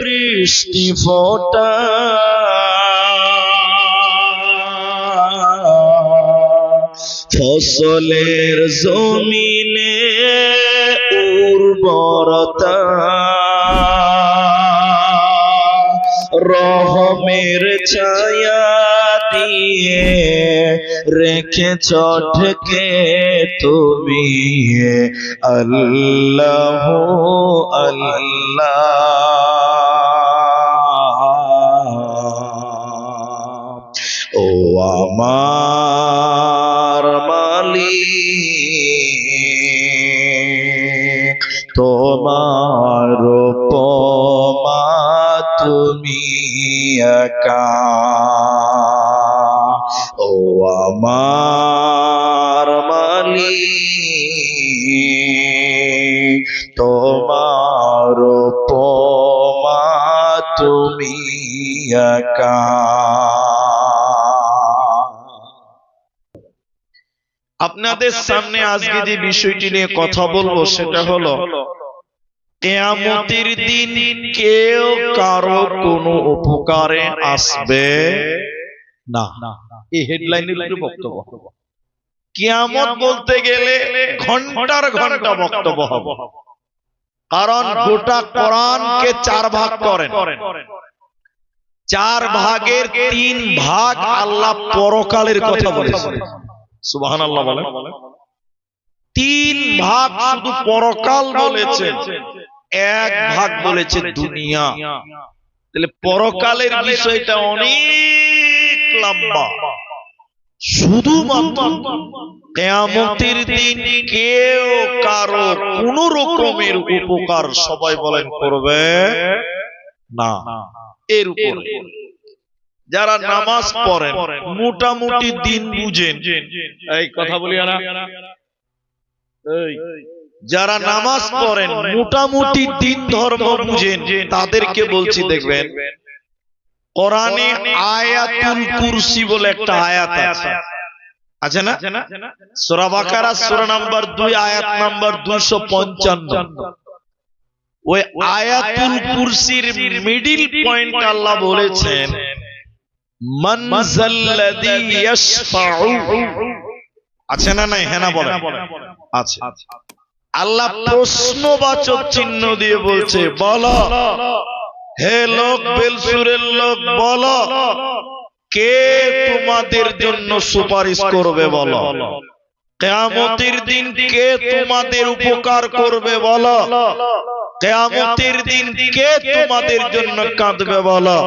বৃষ্টি ফোঁটা ফসলের জমিনে উর্বরতা রহমের ছায়া দিয়ে রেখেছ ঢেকে তুমি আল্লাহ আল্লাহ। ও আমার মালিক, তোমার উপমা তুমি একা। ও আমার মালিক, তোমার উপমা তুমি একা। আপনাদের সামনে আজকে যে বিষয়টি নিয়ে কথা বলবো সেটা হলো কিয়ামতের দিন কেউ কারো কোনো উপকারে আসবে না। এই হেডলাইনের উপরে বক্তব্য। কিয়ামত বলতে গেলে ঘন্টার ঘন্টা বক্তব্য হবে, কারণ গোটা কোরআনকে 4 ভাগ করেন। 4 ভাগের 3 ভাগ আল্লাহ পরকালের কথা বলেছেন। সুবহানাল্লাহ বলেন। 3 ভাগ শুধু পরকাল বলেছেন, 1 ভাগ বলেছে দুনিয়া। তাহলে পরকালের বিষয়টা অনেক লম্বা। শুধুমাত্র কিয়ামতের দিন কেউ কারো কোন রকমের উপকার সবাই বলেন করবে না। এর উপরে যারা নামাজ পড়েন, মোটামুটি দিন বুঝেন, এই কথা বলি না, যারা নামাজ পড়েন মোটামুটি দিন ধর্ম বুঝেন, তাদেরকে বলছি দেখবেন কোরআনে আয়াতুল কুরসি বলে একটা আয়াত আছে না? সূরা বাকারা সূরা নাম্বার 2 আয়াত নাম্বার 255। ওই আয়াতুল কুরসির মিডল পয়েন্ট আল্লাহ বলেছেন মান যাল্লাযী ইয়াশফাউ। আছে না নাই? হ্যাঁ না বলেন। আছে। আল্লাহ প্রশ্নবাচক চিহ্ন দিয়ে বলছে, বলো হে লোক, বেলসুরের লোক, বলো কে তোমাদের জন্য সুপারিশ করবে? বলো কিয়ামতের দিন কে তোমাদের উপকার করবে? বলো কিয়ামতের দিন কে তোমাদের জন্য কাঁদবে? বলো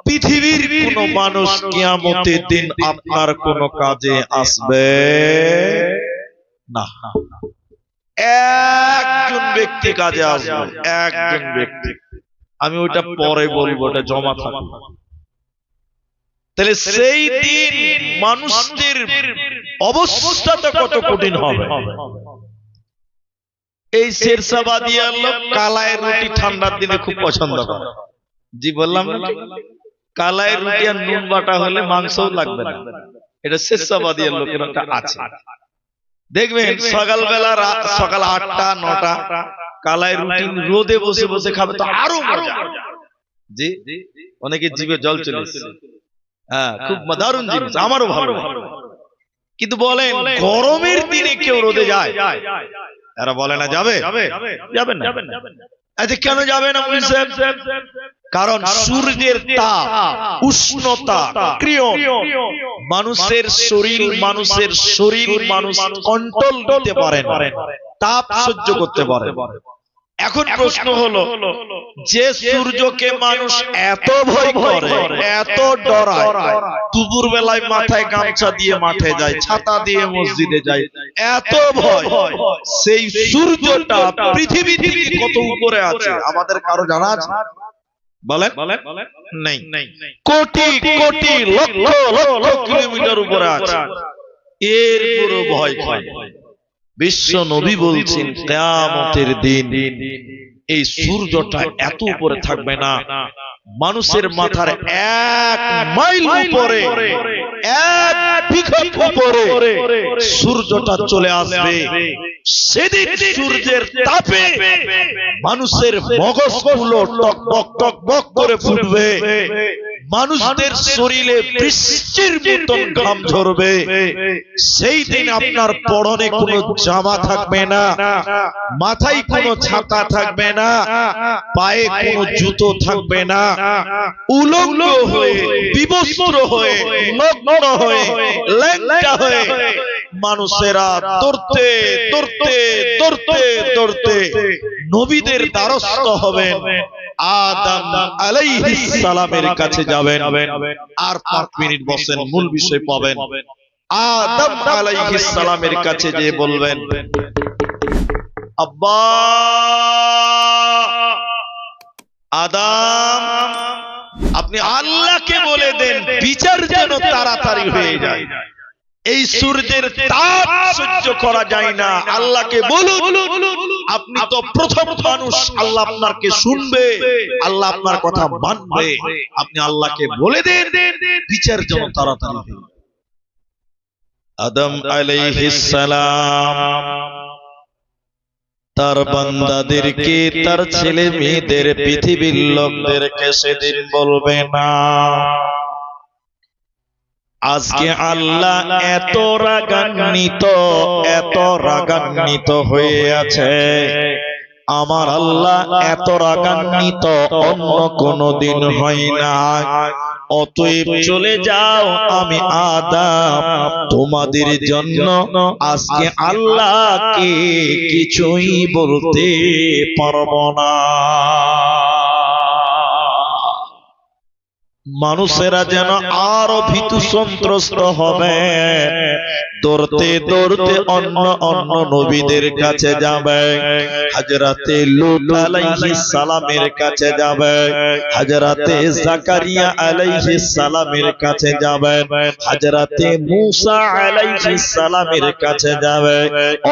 পৃথিবীর কোন মানুষ কিয়ামতের দিন আপনার কোন কাজে আসবে না। একজন ব্যক্তি কাজে আসবে, একজন ব্যক্তি। আমি ওইটা পরে বলবো, ওটা জমা থাকবে। তাহলে সেই দিন মানুষদের অবস্থাটা কত কঠিন হবে। এই শেরশাবাদিয়া লোক কালাই রুটি ঠান্ডার দিনে খুব পছন্দ করে। জি বললাম না? কালাই রুটি আর নুন বাটা হলে মাংসও লাগবে না। এটা শেরশাবাদিয়া লোকের একটা আছে। দেখবেন সকালবেলা সকাল 8টা 9টা কালাই রুটি রোদে বসে বসে খাবে তো আরো মজা। জি, অনেকে জিভে জল চলে আসছে। হ্যাঁ, খুব দারুণ জিনিস, আমারও ভালো লাগে। কিন্তু বলেন গরমের দিনে কেউ রোদে যায়? এরা বলে না যাবে? যাবেন না। আচ্ছা কেন যাবে না? কারণ সূর্যের তাপ, উষ্ণতা, কিরণ মানুষের শরীর মানুষ কন্ট্রোল করতে পারে না, তাপ সহ্য করতে পারে। এখন প্রশ্ন হলো, যে সূর্যকে মানুষ এত ভয় করে, এত ডরায়, দুপুর বেলায় মাথায় গামছা দিয়ে মাঠে যায়, ছাতা দিয়ে মসজিদে যায়, এত ভয়, সেই সূর্যটা পৃথিবী থেকে কত উপরে আছে আমাদের কারো জানা আছে? বলেন নেই। কোটি কোটি লক্ষ লক্ষ কিলোমিটার উপরে আছে, এর পুরো ভয় খায়। বিশ্ব নবী বলছেন কিয়ামতের দিন এই সূর্যটা এত উপরে থাকবে না, মানুষের মাথার 1 মাইল উপরে 1 বিঘা উপরে সূর্যটা চলে আসবে। সেদিন সূর্যের তাপে মানুষের মগজগুলো টক বক টক বক করে ফুটবে, মানুষদের শরীরে বৃষ্টির মতন ঘাম ঝরবে। সেই দিন আপনার পরনে কোনো জামা থাকবে না, মাথায় কোনো ছাতা থাকবে না, পায়ে কোনো জুতো থাকবে না, উলঙ্গ হয়ে বিবস্ত্র হয়ে নগ্ন হয়ে ল্যাংটা হয়ে মানুষেরা দৌড়তে দৌড়তে দৌড়তে দৌড়তে নবীদের দ্বারস্থ হবেন, আদম আলাইহিস সালামের কাছে যাবেন। আর 5 মিনিট বসেন, মূল বিষয় পাবেন। আদম আলাইহিস সালামের কাছে যে বলবেন, আব্বা আদম, আপনি আল্লাহকে বলে দেন বিচার যেন তাড়াতাড়ি হয়ে যায়, এই সূর্যের তাপ সহ্য করা যায় না। আল্লাহকে বলুন, আপনি তো প্রথম মানুষ, আল্লাহ আপনাকে শুনবে, আল্লাহ আপনার কথা মানবে। আপনি আল্লাহকে বলে দেন বিচার যেন তাড়াতাড়ি হয়। আদম আলাইহিস সালাম তার বান্দাদেরকে, তার ছেলে মেয়েদের, পৃথিবীর লোকদেরকে সেদিন বলবে না, আজকে আল্লাহ এত রাগান্বিত হয়ে আছে, আমার আল্লাহ এত রাগান্বিত অন্য কোনো দিন হয় না। অতএব চলে যাও, আমি আদম তোমাদের জন্য আজকে আল্লাহকে কিছুই বলতে পারবো না। মানুষেরা যেন আরো ভীতু সন্ত্রস্ত হবে, দৌড়তে দৌড়তে অন্য নবীদের কাছে যাবে, হযরতে লূত আলাইহিস সালামের কাছে যাবে, হযরতে জাকারিয়া আলাইহিস সালামের কাছে যাবে, হযরতে মূসা আলাইহিস সালামের কাছে যাবে,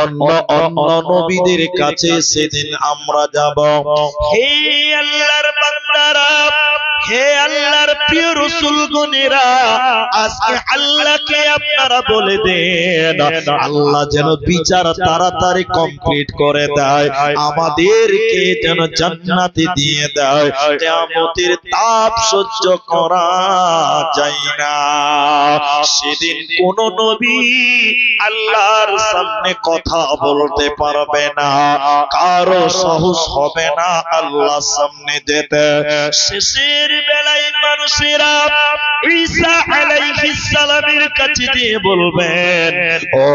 অন্য নবীদের কাছে সেদিন আমরা যাব। হে আল্লাহর বান্দারা, হে আল্লাহর প্রিয় রাসূলগণেরা, আজকে আল্লাহকে আপনারা বলে দেন, আল্লাহ যেন বিচার তাড়াতাড়ি কমপ্লিট করে দেয়, আমাদেরকে যেন জান্নাতে দিয়ে দেয়। কিয়ামতের তাপ সহ্য করা যায় না। সেদিন কোন নবী আল্লাহর সামনে কথা বলতে পারবে না, কারো সাহস হবে না আল্লাহর সামনে যেতে। শেষের বেলায় মানুষেরা ঈসা আলাইহিস সালামের কাছে দিয়ে বলবেন, ও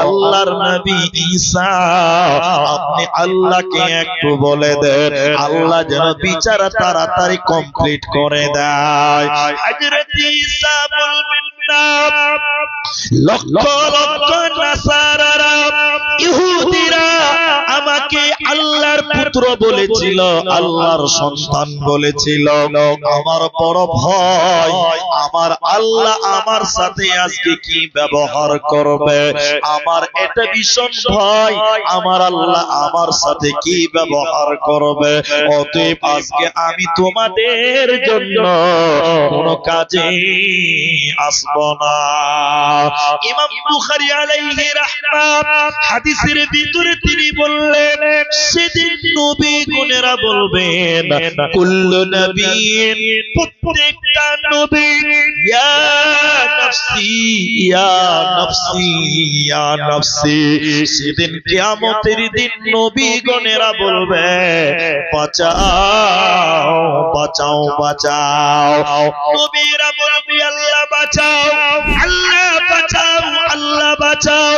আল্লাহর নবী ঈসা, আপনি আল্লাহকে একটু বলে দেন, আল্লাহ যেন বিচার তাড়াতাড়ি কমপ্লিট করে দেয়। হযরত ঈসা বলবেন না, লক্ষ লক্ষ নাসারারা, ইহুদিরা আমাকে আল্লাহর পুত্র বলেছিল, আল্লাহর সন্তান বলেছিল, আমার বড় ভয়, আমার আল্লাহ আমার সাথে আজকে কি ব্যবহার করবে, আমার এটা ভীষণ ভয়, আমার আল্লাহ আমার সাথে কি ব্যবহার করবে। অতএব আজকে আমি তোমাদের জন্য কোনো কাজে আসব না। ইমাম বুখারী আলাইহি রাহমাত হাদিসের ভিতরে তিনি বললেন, সেদিন নবীগণেরা বলবেন, কুল্লু নবিয়্যিন, প্রত্যেকটা নবী, ইয়া নাফসি ইয়া নাফসি ইয়া নাফসি। সেদিন কিয়ামতের দিন নবীগণেরা বলবে, বাঁচাও বাঁচাও বাঁচাও। নবীরা বলবে, আল্লাহ বাঁচাও আল্লাহ বাঁচাও আল্লাহ বাঁচাও।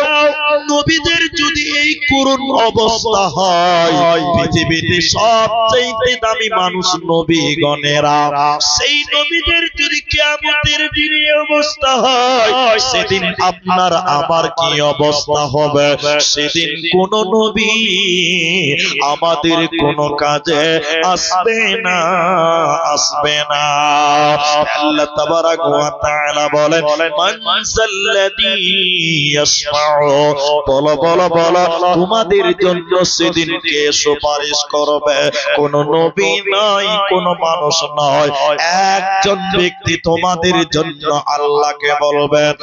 নবীদের যদি এই করুণ অবস্থা হয়, পৃথিবীতে সবচেয়ে দামি মানুষ নবীগণেরা, সেই নবীদের যদি কিয়ামতের দিনে অবস্থা হয়, সেদিন আপনার আমার কি অবস্থা হবে? সেদিন কোন নবী আমাদের কোন কাজে আসবে না, আসবে না। আল্লাহ তাবারাক ওয়া তাআলা বলেন, মান যাল্লাযী ইয়াশফাউ, বলো বলো বলো, তোমাদের জন্য সেদিন কে সুপারিশ করবে? কোন নবী নাই, কোন মানুষ নয়, একজন ব্যক্তি তোমাদের জন্য আল্লাহকে বলবেন,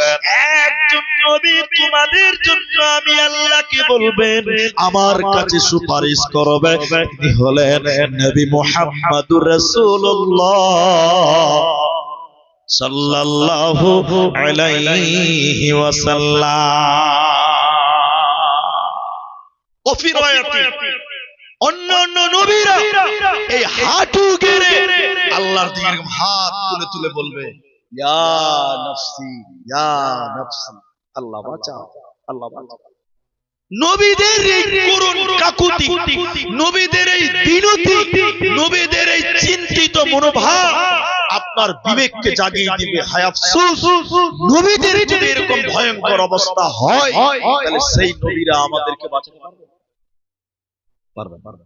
একজন নবী তোমাদের জন্য আমি আল্লাহকে বলবেন, আমার কাছে সুপারিশ করবে। তিনি হলেন নবী মুহাম্মদুর রাসূলুল্লাহ সাল্লাল্লাহু আলাইহি ওয়াসাল্লাম। ওফি রায়াতি, অন্যান্য নবীরা এই হাঁটু গেড়ে আল্লাহর দিকে এরকম হাত তুলে তুলে বলবে, ইয়া নফসি, ইয়া নফসি, আল্লাহ বাঁচাও, আল্লাহ বাঁচাও। নবীদের এই করুণ কাকুতি, নবীদের এই বিনতি, নবীদের এই চিন্তিত মনোভাব আপনার বিবেককে জাগিয়ে দিবে। হায় আফসোস, নবীদের যদি এরকম ভয়ঙ্কর অবস্থা হয়, তাহলে সেই নবীরা আমাদেরকে বাঁচাতে পারবে? পারবে।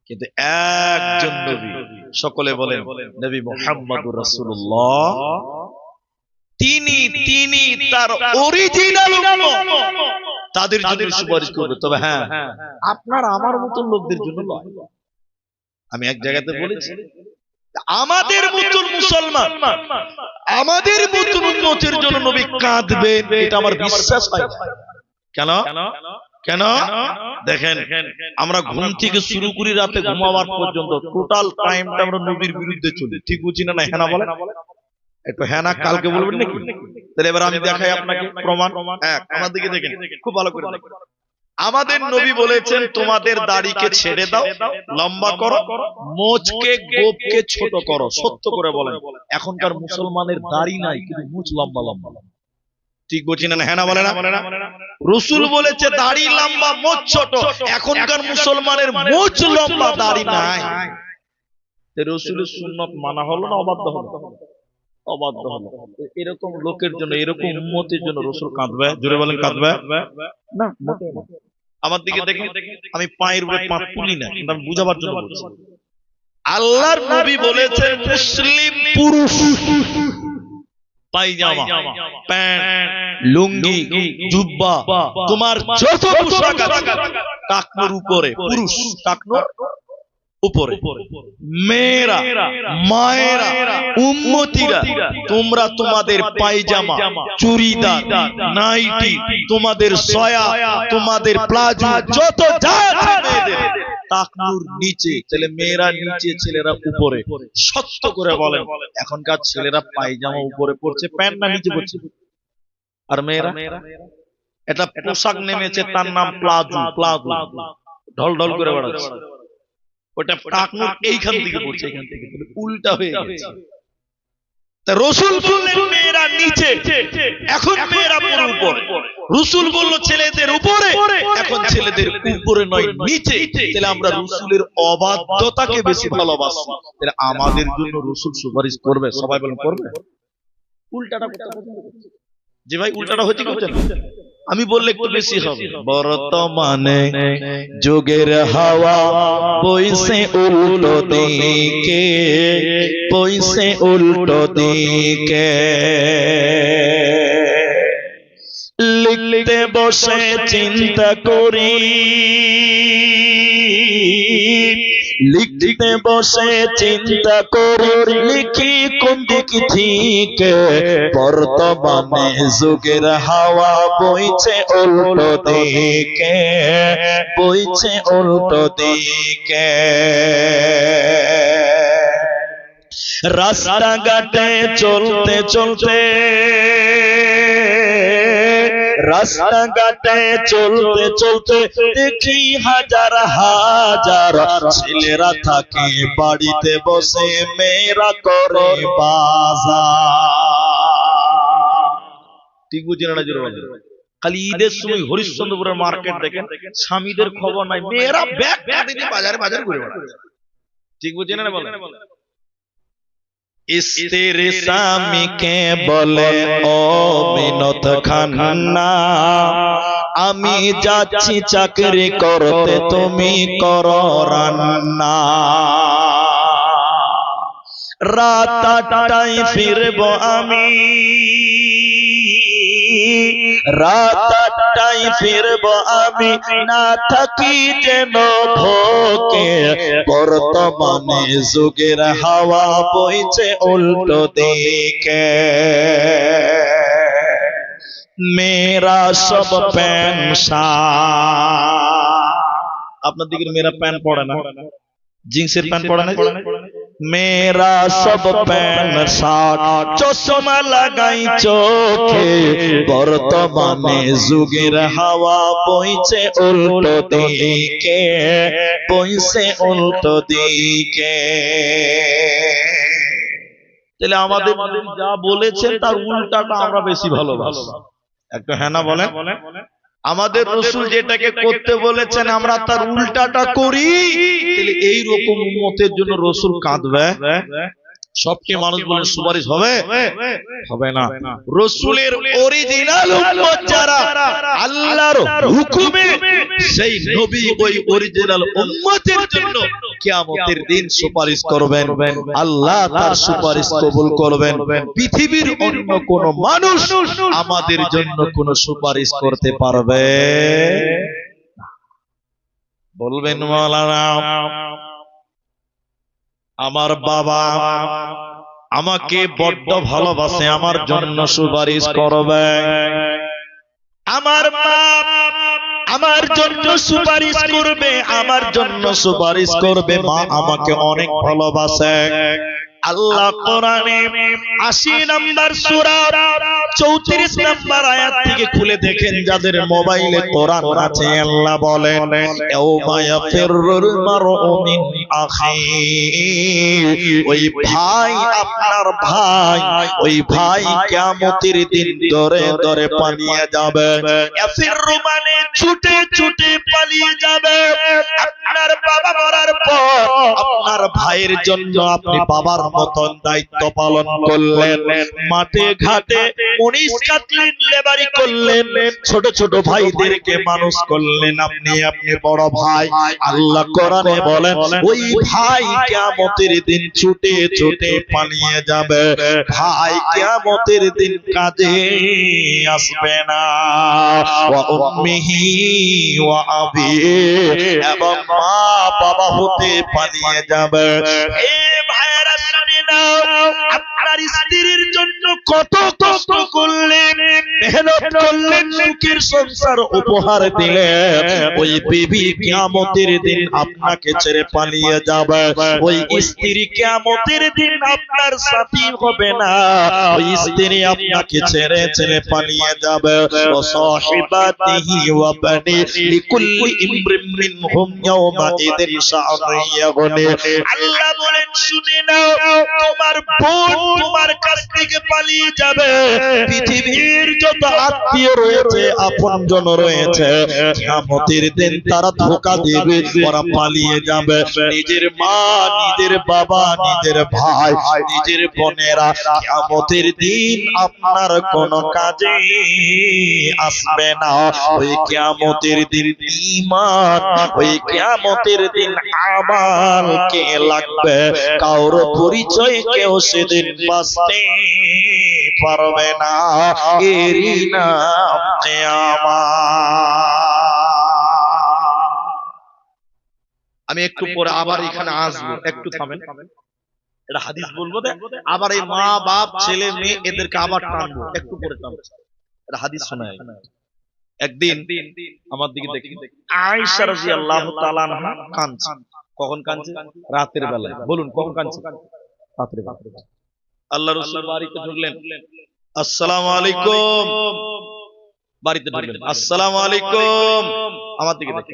কিন্তু একজন নবী, সকলে বলেন নবী মুহাম্মদুর রাসূলুল্লাহ, তিনি তার অরিজিনাল উম্মত, তাদের জন্য সুপারিশ করবে। তবে হ্যাঁ, আপনার আমার মতো লোকদের জন্য নয়। আমি এক জায়গাতে বলেছি, আমাদের মতন মুসলমান, আমাদের মতন উম্মতের জন্য নবী কাঁদবে, এটা আমার বিশ্বাস হয়। কেন? কেন? দেখেন, আমরা ঘুম থেকে শুরু করি রাতে ঘুমাবার পর্যন্ত টোটাল টাইমটা আমরা নবীর বিরুদ্ধে চলি। ঠিক বুঝি না? হ্যাঁ না বলেন? একটু হ্যাঁ না কালকে বলবেন নাকি? তাহলে এবার আমি দেখাই আপনাকে প্রমাণ। এক, আমার দিকে দেখেন খুব ভালো করে। আমাদের নবী বলেছেন, তোমাদের দাড়িকে ছেড়ে দাও, লম্বা করো, মোচকে গোপকে ছোট করো। সত্য করে বলেন, এখনকার মুসলমানের দাড়ি নাই কিন্তু মুচ লম্বা লম্বা। ঠিক বলছি না? হ্যাঁ না বলে না? রাসূল বলেছে দাড়ি লম্বা মোচ ছোট, এখনকার মুসলমানের মোচ লম্বা দাড়ি নাই। রাসূলের সুন্নাত মানা হলো না অবাধ্য হলো? অবাধ্য হলো। এরকম লোকের জন্য, এরকম উম্মতের জন্য রাসূল কাঁদবে? জোরে বলেন, কাঁদবে না? আমার দিকে দেখেন, আমি পায়ের উপরে পা তুলি না, কিন্তু আমি বুঝাবার জন্য বলছি। আল্লাহর নবী বলেছেন, মুসলিম পুরুষ পায়জামা, প্যান্ট, লুঙ্গি, জুব্বা, তোমার যত পোশাক আছে টাকনোর উপরে, পুরুষ টাকনোর উপরে, মেয়েরা, মায়েরা, উম্মতিরা, তোমরা তোমাদের পায়জামা, চুড়িদার, নাইটি, তোমাদের সয়া, তোমাদের প্লাজো, যত যা আছে মেয়েদের টাকনুর নিচে, তাহলে মেয়েরা নিচে, ছেলেরা উপরে। সত্য করে বলেন, এখনকার ছেলেরা পায়জামা উপরে পড়ছে, প্যান্ট না নিচে পড়ছে? আর মেয়েরা এটা পোশাক নেমেছে, তার নাম প্লাজো। প্লাজো ঢল ঢল করে বেড়াচ্ছে, ওটা টাকনুর এইখান থেকে পড়ছে, এখান থেকে উল্টা হয়ে গেছে। রাসূল বললেন মেয়েরা নিচে, এখন মেয়েরা পুরো উপরে। রাসূল বলল ছেলেদের উপরে, এখন ছেলেদের উপরে নয় নিচে। তাহলে আমরা রাসূলের অবাধ্যতাকে বেশি ভালোবাসি, তাহলে আমাদের জন্য রাসূল সুপারিশ করবে? সবাই বলেন করবে? উল্টাটা করতে পছন্দ করছে। যে ভাই উল্টাটা হচ্ছে করছেন, আমি বললে একটু বেশি হবে। বর্তমানে যোগের হাওয়া বইছে উল্টো দিকে, বইছে উল্টো দিকে। লিখতে বসে চিন্তা করি, লিখতে বসে চিন্তা করি, লিখি কোন দিক থেকে। বর্তমানে যুগের হাওয়া বইছে উল্টো দিকে, বইছে উল্টো দিকে। রাস্তাঘাটে চলতে চলতে, রাস্তাঘাটে চলতে চলতে দেখি হাজার হাজার ছেলেরা থাকে বাড়িতে বসে, মেয়েরা করে বাজার। ঠিক বুঝি না? জোরে বলেন। খালি ঈদের সময় হরিশ্চন্দ্রপুরের মার্কেট দেখেন, স্বামীদের খবর নাই, মেয়েরা ব্যাগ নিয়ে বাজারে বাজারে ঘুরে বেড়াচ্ছে। ঠিক বুঝি না? বলেন। স্ত্রী স্বামীকে বলে ও বিনোদ খান্না, আমি যাচ্ছি চাকরি করতে, তুমি করো রান্না। রাত 8টায় ফিরবো আমি, রাত 8টায় ফিরবো আমি, না থাকি যেন ভোকে। বর্তমানে যুগের হাওয়া বইছে উল্টো দিকে। মেরা সব পেনশা, আপনার দিকে মেরা প্যান্ট পড়ে না, জিন্সের প্যান্ট পড়ে না। মেরা সব প্যান্ট শার্ট, চশমা লাগাই চোখে। বর্তমানে যুগের হাওয়া বইছে উল্টো দিকে, বইছে উল্টো দিকে। তাহলে আমাদের যা বলেছেন তার উল্টাটা আমরা বেশি ভালোবাসি। একটা হ্যাঁ না বলেন? আমাদের রাসূল যেটাকে করতে বলেছেন আমরা তার উল্টাটা করি, তাহলে এই রকম উম্মতের জন্য রাসূল কাঁদবে? সবকে মানুষ বলে সুপারিশ হবে? হবে না। রাসূলের অরিজিনাল উম্মত যারা আল্লাহর হুকুমে, সেই নবী ওই অরিজিনাল উম্মতের জন্য কিয়ামতের দিন সুপারিশ করবেন, আল্লাহ তার সুপারিশ কবুল করবেন। পৃথিবীর অন্য কোন মানুষ আমাদের জন্য কোন সুপারিশ করতে পারবে? বলবেন মাওলানা আমার বাবা আমাকে বড্ড ভালোবাসে, আমার জন্য সুপারিশ করবে। আমার মা আমার জন্য সুপারিশ করবে, আমার জন্য সুপারিশ করবে। মা আমাকে অনেক ভালোবাসে। আল্লাহ কোরআনে 80 নম্বর সূরা 34 নম্বর আয়াত থেকে খুলে দেখেন, যাদের মোবাইলে কোরআন আছে, আল্লাহ বলেন ইয়াউমা ইয়াফিরুল মারউ মিন আখি, ওই ভাই আপনার ভাই, ওই ভাই কিয়ামতের দিন দরে দরে পালিয়ে যাবে। ইয়াফিরু মানে ছুটে ছুটে পালিয়ে যাবে। আপনার বাবা মরার পর আপনার ভাইয়ের জন্য আপনি বাবার মতন দায়িত্ব পালন করলেন, মাঠে ঘাটে মুনিশ কাটলেন, লেবারি করলেন, ছোট ছোট ভাইদেরকে মানুষ করলেন। আপনি বড় ভাই। আল্লাহ কোরআনে বলেন ওই ভাই কিয়ামতের দিন ছুটে ছুটে পালিয়ে যাবে। ভাই কিয়ামতের দিন কাজে আসবে না। ওয়া উম্মিহি ওয়া আবি, এবং মা বাবা হতে পালিয়ে যাবে। এই ভাইরা শুনে নাও, আপনার স্ত্রীর জন্য কত কষ্ট করলেন, মেহনত করলেন, সুখের সংসার উপহার দিলেন। ওই বিবি কিয়ামতের দিন আপনাকে ছেড়ে পালিয়ে যাবে। ওই স্ত্রী কিয়ামতের দিন আপনার সাথী হবে না। ওই স্ত্রী আপনাকে ছেড়ে ছেড়ে পালিয়ে যাবে। ও সাহিবাতিহি ওয়া বানি লিকুল্লি ইমরিম মিনহুম ইয়াওমা ইদিন শাআনুন ইয়াগনি। আল্লাহ বলেন শুনে নাও, তোমার বোন তোমার কাছ থেকে পালিয়ে যাবে। পৃথিবীর যত আত্মীয় রয়েছে, আপনজন রয়েছে, কিয়ামতের দিন তারা ধোঁকা দেবে, ওরা পালিয়ে যাবে। নিজের মা, নিজের বাবা, নিজের ভাই, নিজের বোনেরা কিয়ামতের দিন আপনার কোনো কাজে আসবে না। ওই কিয়ামতের দিন ঈমান, ওই কিয়ামতের দিন আমাল কে লাগবে? কারোর পরিচয় কেউ সেদিন বাঁচতে পারবে না। এরই নাম কিয়ামত। আমি একটু পরে আবার এখানে আসবো, একটু থামেন। এটা হাদিস বলবো, আবার এই মা বাপ ছেলে মেয়ে এদেরকে আবার টানবো, একটু পরে টানবো। এটা হাদিস শোনায়। একদিন আমার দিকে দেখি, আয়েশা রাদিয়াল্লাহু তাআলা আনহা কাঁদছে। কখন কাঁদছে? রাতের বেলায়। বলুন কখন কাঁদছে? রাতের বেলা। আল্লাহ রাসূল বাড়িতে ঢুকলেন, আসসালামু আলাইকুম। বাড়িতে ঢুকলেন, আসসালামু আলাইকুম। আমার দিকে দেখি,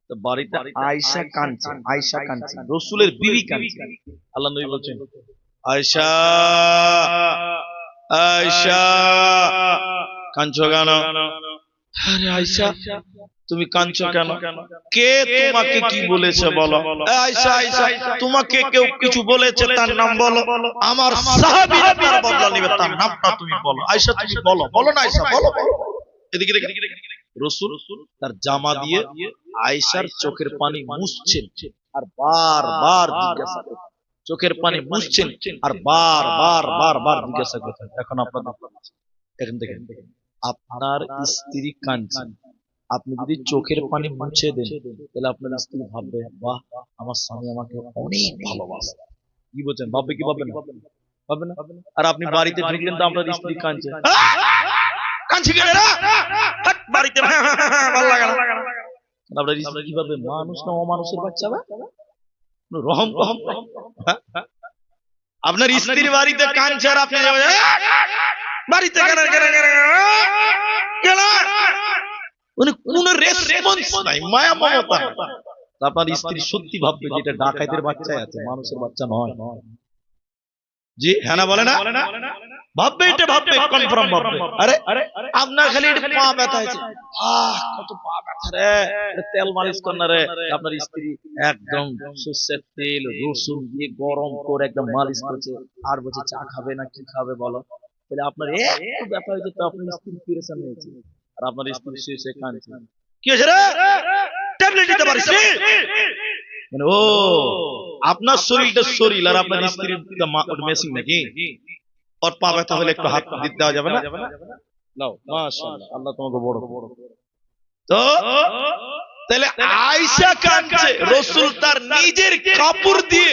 তো বাড়িতে আয়েশা কাঁদছে, আয়েশা কাঁদছে, রাসূলের বিবি কাঁদছে। আল্লাহ নবী বলছেন, আয়েশা আয়েশা কাঁদছো কেন? আরে আয়েশা তুমি কাঁদছো কেন? কে তোমাকে কি বলেছে বলো? আয়েশা আয়েশা তোমাকে কেউ কিছু বলেছে তার নাম বলো, আমার সাহাবীরা তার বদলা নেবে, তার নামটা তুমি বলো। আয়েশা তুমি বলো, বলো না আয়েশা, বলো। এদিকে দেখে রাসূল তার জামা দিয়ে আয়েশার চোখের পানি মুছছেন আর বারবার জিজ্ঞাসা করছেন, চোখের পানি মুছছেন আর বারবার জিজ্ঞাসা করছেন। এখন আপনাদের এখন দেখেন, আপনার স্ত্রী কাঁদছে, আপনি যদি চোখের পানি মুছে দেন তাহলে আপনার স্ত্রী ভাববে বাহ আমার স্বামী আমাকে অনেক ভালোবাসে। কি বলছেন, ভাববে কি ভাববে না? ভাববে না? আর আপনি বাড়িতে ঢুকলেন তো আপনার স্ত্রী কাঁদছে, কাঁদছে কেন রে? হাট বাড়িতে ভালো লাগে না। আপনার স্ত্রী কি ভাববে, মানুষ না অমানুষের বাচ্চা, রহম রহম। আপনার স্ত্রীর বাড়িতে কাঁদছে আর আপনি বাড়িতে কেন মানে কোন রেসপন্স নাই, মায়া মমতা। আপনার স্ত্রী সত্যি ভাববে যে এটা ডাকাইতের বাচ্চাই আছে, মানুষের বাচ্চা নয়। জি হ্যাঁ না বলে না? ভাববে, এটা ভাববে, কনফার্ম ভাববে। আরে আপনার খালি পা ব্যথা হয়েছে, কত পা ব্যথা রে, তেল মালিশ কর না রে। আপনার স্ত্রী একদম সরষের তেল রসুন দিয়ে গরম করে একদম মালিশ করছে আর বলছে চা খাবে না কি খাবে বলো। তাহলে আপনার একটু ব্যথা হয়েছে তো আপনার স্ত্রী প্রেশান হয়েছে আর আপনার স্ত্রী শেষে কাঁদছে, কি হয়েছে রে, ট্যাবলেট দিতে পারিস রে? মানে ও আপনার শরীরটা শরীর আর আপনার স্ত্রীর মেশিন নাকি? ওর পা ব্যথা হলে একটু হাত দিতে দেওয়া যাবে না? নাও মাশাআল্লাহ, আল্লাহ তোমাকে বড় তো। তাহলে আয়েশা কাঁদছে, রাসূল তার নিজের কাপড় দিয়ে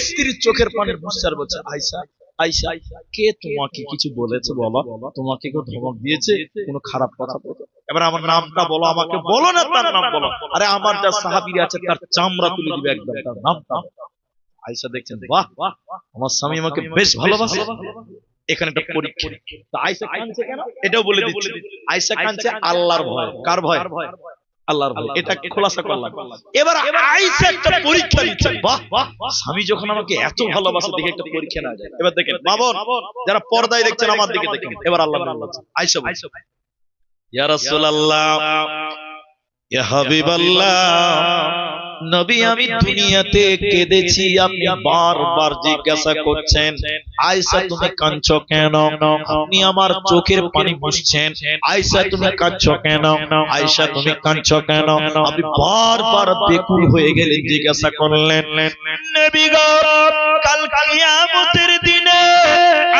স্ত্রীর চোখের পানি মুছার বলছে আয়েশা আয়েশা কে তোমাকে কিছু বলেছে বলো, তোমাকে কেউ ধমক দিয়েছে, কোনো খারাপ কথা বলেছে? এবার আমার নামটা বলো, আমাকে বলো না তার নাম বলো। আরে আমার যা সাহাবীরা আছে তার চামড়া তুলে দিবে একদম, তার নামটা। আয়েশা দেখছেন বাহ আমার স্বামী আমাকে বেশ ভালোবাসে, এখানে একটা পরীক্ষা। তো আয়েশা কাঁদছে কেন এটাও বলে দিচ্ছি। আয়েশা কাঁদছে আল্লাহর ভয়। কার ভয়? আল্লাহর ভয়। এটা খোলাসা করলাম। এবার আয়েশা একটা পরীক্ষা নিচ্ছে, বাহ স্বামী যখন আমাকে এত ভালোবাসে দেখে একটা পরীক্ষা না যায়। এবার দেখেন বাবন যারা পর্দায় দেখছেন আমার দিকে দেখেন, এবার আল্লাহ আয়েশা বলছে ইয়া রাসূলুল্লাহ ইয়া হাবিবাল্লাহ, নবী আমি দুনিয়াতে কেঁদেছি, আপনি বারবার জিজ্ঞাসা করছেন আয়েশা তুমি কাঁদছো কেন? আপনি আমার চোখের পানি মুছছেন, আয়েশা তুমি কাঁদছো কেন? আয়েশা তুমি কাঁদছো কেন? আপনি বারবার বেকুল হয়ে গেলেন, জিজ্ঞাসা করলেন নবী গো কাল কিয়ামতের দিনে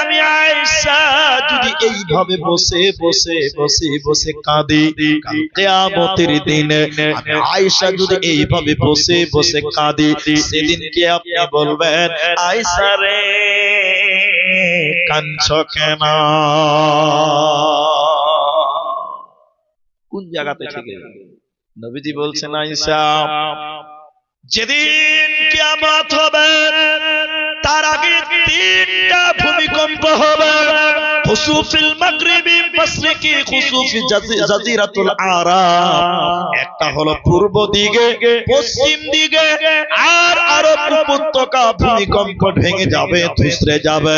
আমি আয়েশা যদি এইভাবে বসে বসে বসে বসে কাঁদি, কাল কিয়ামতের দিনে আমি আয়েশা যদি এইভাবে বসে বসে কাঁদি, সেদিন কি আপনি বলবেন আয়েশা রে কাঁদছো কেন? কোন জায়গাতে থেকে নবীজি বলছেন আয়েশা যেদিন কিয়ামত হবে তার আগে তিনটা ভূমিকম্প হবে, খুসুফিল মাগরিবি মাশরিকি, খুসুফি জাজিরাতুল আরাব। একটা হলো পূর্ব দিকে, পশ্চিম দিকে, আর আরব উপত্যকা ভূমিকম্প ভেঙে যাবে, ধুসরে যাবে।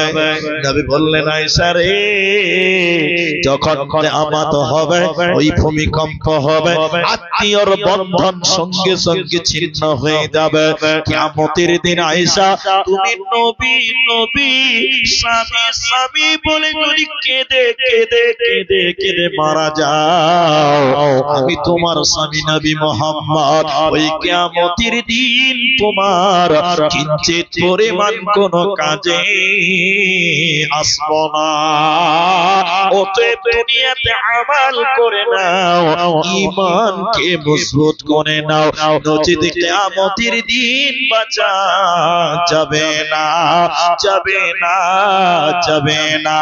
নবী বললেন আয়েশা রে যখন কিয়ামত হবে ওই ভূমিকম্প হবে, আত্মীয়র বন্ধন সঙ্গে সঙ্গে ছিন্ন হয়ে যাবে। কিয়ামতের দিন আয়েশা তুমি নবী নবী স্বামী স্বামী বলে যদি কেঁদে কেঁদে কেঁদে কেঁদে মারা যাও, আমি তোমার স্বামী নবী মুহাম্মদ ওই কিয়ামতের দিন তোমার কিঞ্চিত পরিমাণ কোন কাজে আসব না। অতএব দুনিয়াতে আমল করে নাও, ঈমানকে মজবুত করে নাও, নচেত কিয়ামতের দিন বাঁচা যাবে না, যাবে না, যাবে না।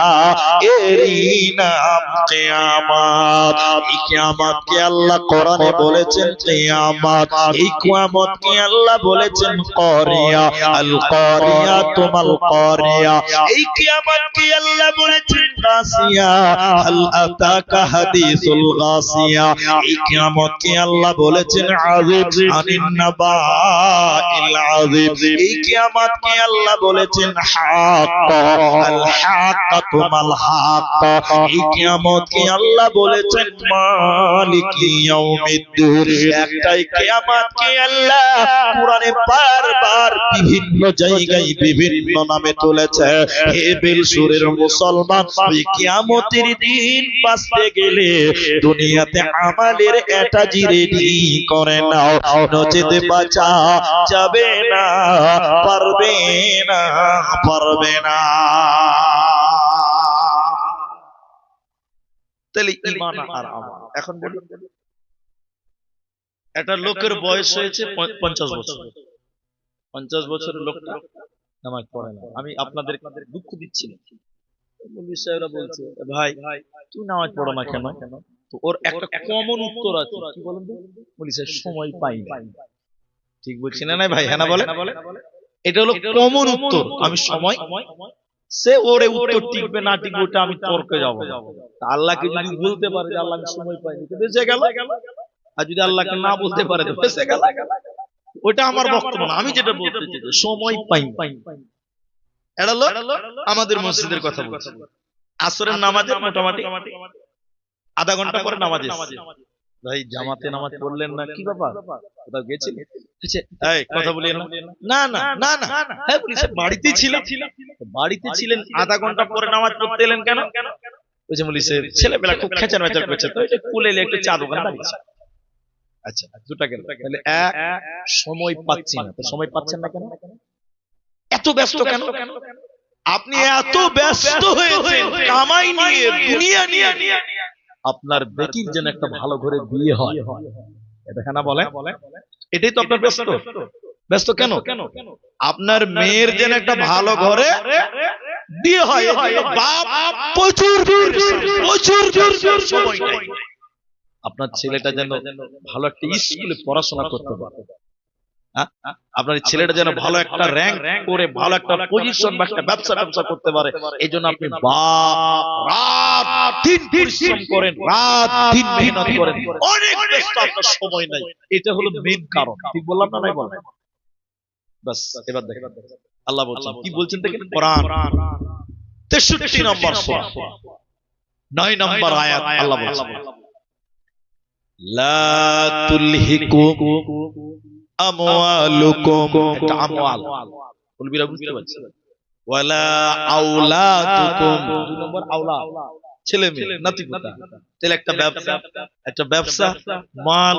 এরই নাম কিয়ামত। এই কিয়ামতকে আল্লাহ কোরআনে বলেছেন কিয়ামত, এই কিয়ামতকে আল্লাহ বলেছেন কারিয়া, আল কারিয়া তুমাল কারিয়া। এই কিয়ামতকে আল্লাহ বলেছেন গাসিয়া, হাল আতাকা হাদিসুল গাসিয়া। এই কিয়ামতকে আল্লাহ বলেছেন আযিব আনিন নাবাইল আযিব। এই কিয়ামতকে আল্লাহ বলেছেন হাক্কা আল হাক্কাতু মাল হাক্কা, এই কিয়ামতকে আল্লাহ বলেছেন মালিকি ইয়াউমিদ্দিন, একটাই কিয়ামতকে আল্লাহ কোরআনে বারবার বিভিন্ন জায়গায় বিভিন্ন নামে তুলেছে। হে বেলসুরের মুসলমান, ওই কিয়ামতের দিন বাঁচতে গেলে দুনিয়াতে আমালের এটাজি রেডি করে নাও, নচেত বাঁচা যাবে না, পারবে না, পারবে না। তাহলে ঈমান আর আমল। এখন বলুন, একটা লোকের বয়স হয়েছে 50 বছর, 50 বছরের লোকটা নামাজ পড়ে না। আমি আপনাদের দুঃখ দিচ্ছি না, মৌলভী সাহেবরা বলছে ভাই তুই নামাজ পড়ো না কেন? তো ওর একটা কমন উত্তর আছে, কি বলেন তো? বলি স্যার সময় পাই না। ঠিক বলছি না ভাই? হ্যাঁ না বলে? এটা হলো কমন উত্তর, আমি সময়। সে ওরে উত্তর টিকবে না টিকবে ওটা আমি তর্কে যাবো। আল্লাহকে যদি বলতে পারে যে আল্লাহ আমি সময় পাইনি, তো বেঁচে গেল। আর যদি আল্লাহকে না বলতে পারে তো বেঁচে গেল। ওটা আমার বক্তব্য না, আমি যেটা বলতে চাই সময় পাই। এটা হলো আমাদের মসজিদের কথা বলছি। আসরের নামাজে মোটামুটি আধা ঘন্টা পরে নামাজ এসেছে। ভাই জামাতে নামাজ পড়লেন না, কি ব্যাপার? কোথাও গেছিলেন? এই কথা বলি না না না না, হ্যাঁ বলি স্যার বাড়িতেই ছিলাম। বাড়িতে ছিলেন, আধা ঘন্টা পরে নামাজ পড়তে এলেন কেন? ওই যে বলি স্যার ছেলেবেলা খুব খেচার মেচার করছে, তো ওই যে কুলে একটু চা দোকানে দাঁড়িয়েছে। আচ্ছা দুটা গেল। তাহলে এক, সময় পাচ্ছি না। তো সময় পাচ্ছেন না কেন? এত ব্যস্ত কেন? আপনি এত ব্যস্ত হয়েছেন কামাই নিয়ে, দুনিয়া নিয়ে, আপনার বেটির যেন একটা ভালো ঘরে বিয়ে হয়, এটা কেন বলে? এটাই তো আপনার ব্যস্ত। ব্যস্ত কেন? আপনার মেয়ের যেন একটা ভালো ঘরে বিয়ে হয়, বাপ প্রচুর সময় নেই। আপনার ছেলেটা যেন ভালো একটা স্কুলে পড়াশোনা করতে পারে, আপনার ছেলেটা যেন ভালো একটা র্যাঙ্ক করে ভালো একটা পজিশন বা একটা ব্যবসা করতে পারে, এই জন্য আপনি রাত দিন পরিশ্রম করেন, রাত দিন মেহনত করেন, অনেক ব্যস্ত, আপনার সময় নাই। এটা হলো মেইন কারণ। ঠিক বললাম না? নাই বলেন? বাস এবার দেখেন আল্লাহ বলছেন, কি বলছেন দেখেন, কোরআন 63 নম্বর সূরা 9 নম্বর আয়াত, আল্লাহ বলছেন লা তুলহিকুম আমওয়ালুকুম, এটা আমওয়াল বলবিরা বুঝতে পারছেন, ওয়ালা আওলাদুকুম, 2 নম্বর আওলাদ, ছেলে মেয়ে নাতি পুতা। তাহলে একটা ব্যবসা মাল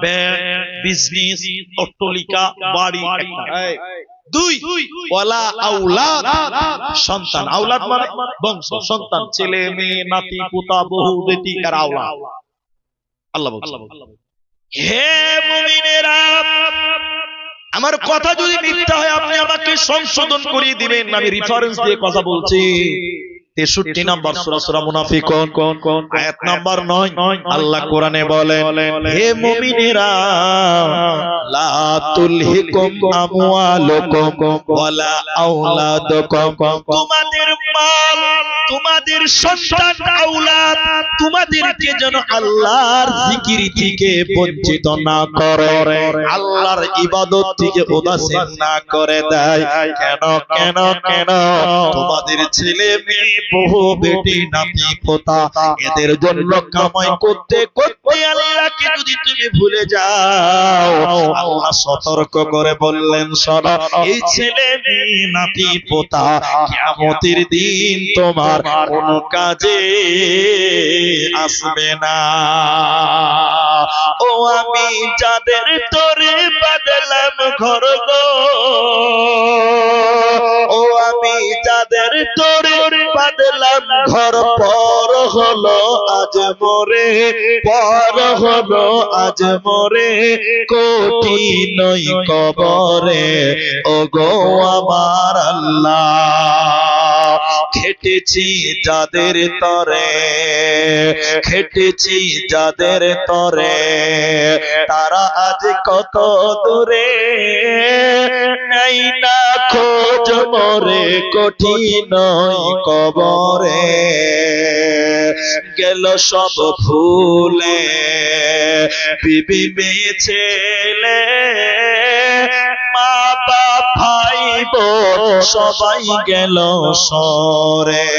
ব্যাংক বিজনেস অট্টালিকা বাড়ি একটা। দুই, ওয়ালা আওলাদ, সন্তান। আওলাদ মানে বংশ, সন্তান, ছেলে মেয়ে নাতি পুতা বহু বেটি আর আওলাদ। আল্লাহ বলছেন হে মুমিনেরা, আমার কথা যদি মিথ্যা হয় আপনি আমাকে সংশোধন করিয়ে দিবেন, আমি রেফারেন্স দিয়ে কথা বলছি। 63 নম্বর সূরা সূরা মুনাফিকুন আয়াত নাম্বার 9, আল্লাহ কোরআনে বলেন হে মুমিনেরা লা তুলহিকুম আমওয়ালুকুম ওয়ালা আওলাদুকুম, তোমাদের মাল, তোমাদের সন্তান আওলাদ তোমাদেরকে যেন আল্লাহর জিকির থেকে বঞ্চিত না করে, আল্লাহর ইবাদত থেকে উদাসীন না করে দেয়। কেন কেন কেন? তোমাদের ছেলে মেয়ে বহু বেটি নাতি পোতা, এদের জন্য কামাই করতে করতে আল্লাহকে যদি তুমি ভুলে যাও, আল্লাহ সতর্ক করে বললেন শোনো, এই ছেলে মেয়ে নাতি পোতা কিয়ামতের দিন তোমার কোনো কাজে আসবে না। ও আমি যাদের তোরে বাদলাম ঘর গো, ও আমি যাদের তোরে বাদলাম ঘর, পর হলো আজ মোরে, পর হলো আজ মোরে, কোটি নই কবরে ও গো আমার আল্লাহ। খেটেছি যাদের তরে, খেটেছি যাদের তরে, তারা আজ কত দূরে, নাই না খোঁজ মোরে, কঠিন কবরে গেল সব ভুলে, বিবি মেয়ে ছেলে মা বাপ ভাই বোন সবাই গেল সরে।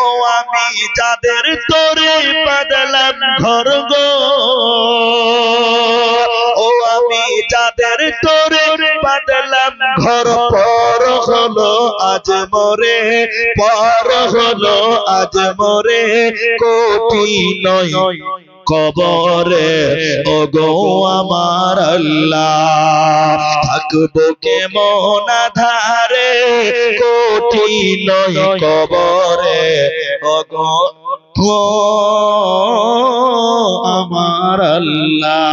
ও আমি যাদের তোরে বাঁধলাম ঘর গো, ও আমি যাদের তোরে বাঁধলাম ঘর, পর হলো আজ মরে, পর হলো আজ মরে, কোটি নয় কবরে। ও গো আমার আল্লাহ, থাকবো কেমন আধারে, কোটি নয় কবরে। ও গো আমার আল্লাহ।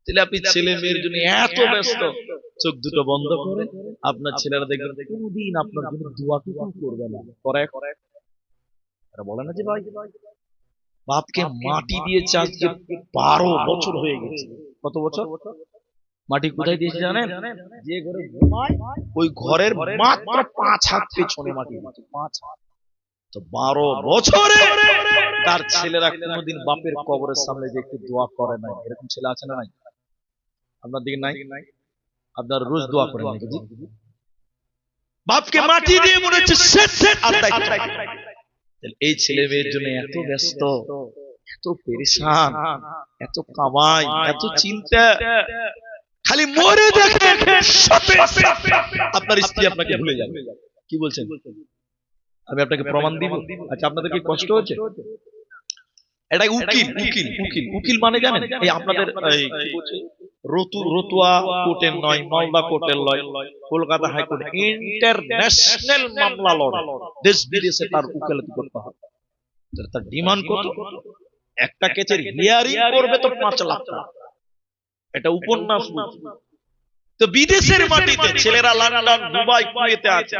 তাহলে আপনি ছেলে মেয়ের জন্য এত ব্যস্ত, চোখ দুটো বন্ধ করে আপনার ছেলেরা দেখবেন কোনদিন আপনার জন্য দোয়া করবে না। করে বলে না যে ভাই বাপকে মাটি দিয়েছে আজকে 12 বছর হয়ে গেছে। কত বছর? মাটি কোথায় দিয়েছে জানেন? যে ঘরে ঘুমায় ওই ঘরের মাত্র 5 হাত পেছনে মাটি দিয়েছে, 5 হাত। তো 12 বছরে তার ছেলেরা কোনোদিন বাপের কবরের সামনে যে একটু দোয়া করে না। এরকম ছেলে আছে না নাই? আপনার দিকে নাই? আপনার রোজ দোয়া করেন নাকি? বাপকে মাটি দিয়ে মনে হচ্ছে এই ছেলে মেয়ের জন্য এত ব্যস্ত, এত পেরেশান, এত কামাই, এত চিন্তা, খালি মরে দেখে আপনার স্ত্রী আপনাকে ভুলে যাবে। কি বলছেন? আমি আপনাকে প্রমাণ দিব। আচ্ছা, আপনাদের কি কষ্ট হচ্ছে? এটা উকিল, উকিল, উকিল, উকিল মানে জানেন? এই আপনাদের কি বলছে, রতুয়া কোর্টের নয়, মালদা কোর্টের নয়, কলকাতা হাইকোর্ট, ইন্টারন্যাশনাল মামলা লড়ে, দেশ বিদেশে তার উকিলাতি করতে হয়। তার ডিমান্ড কত? একটা কেসের হিয়ারিং করবে তো 5 লাখ টাকা। এটা উপন্যাস। তো বিদেশের মাটিতে ছেলেরা লন্ডন, দুবাই, কুয়েতে আছে,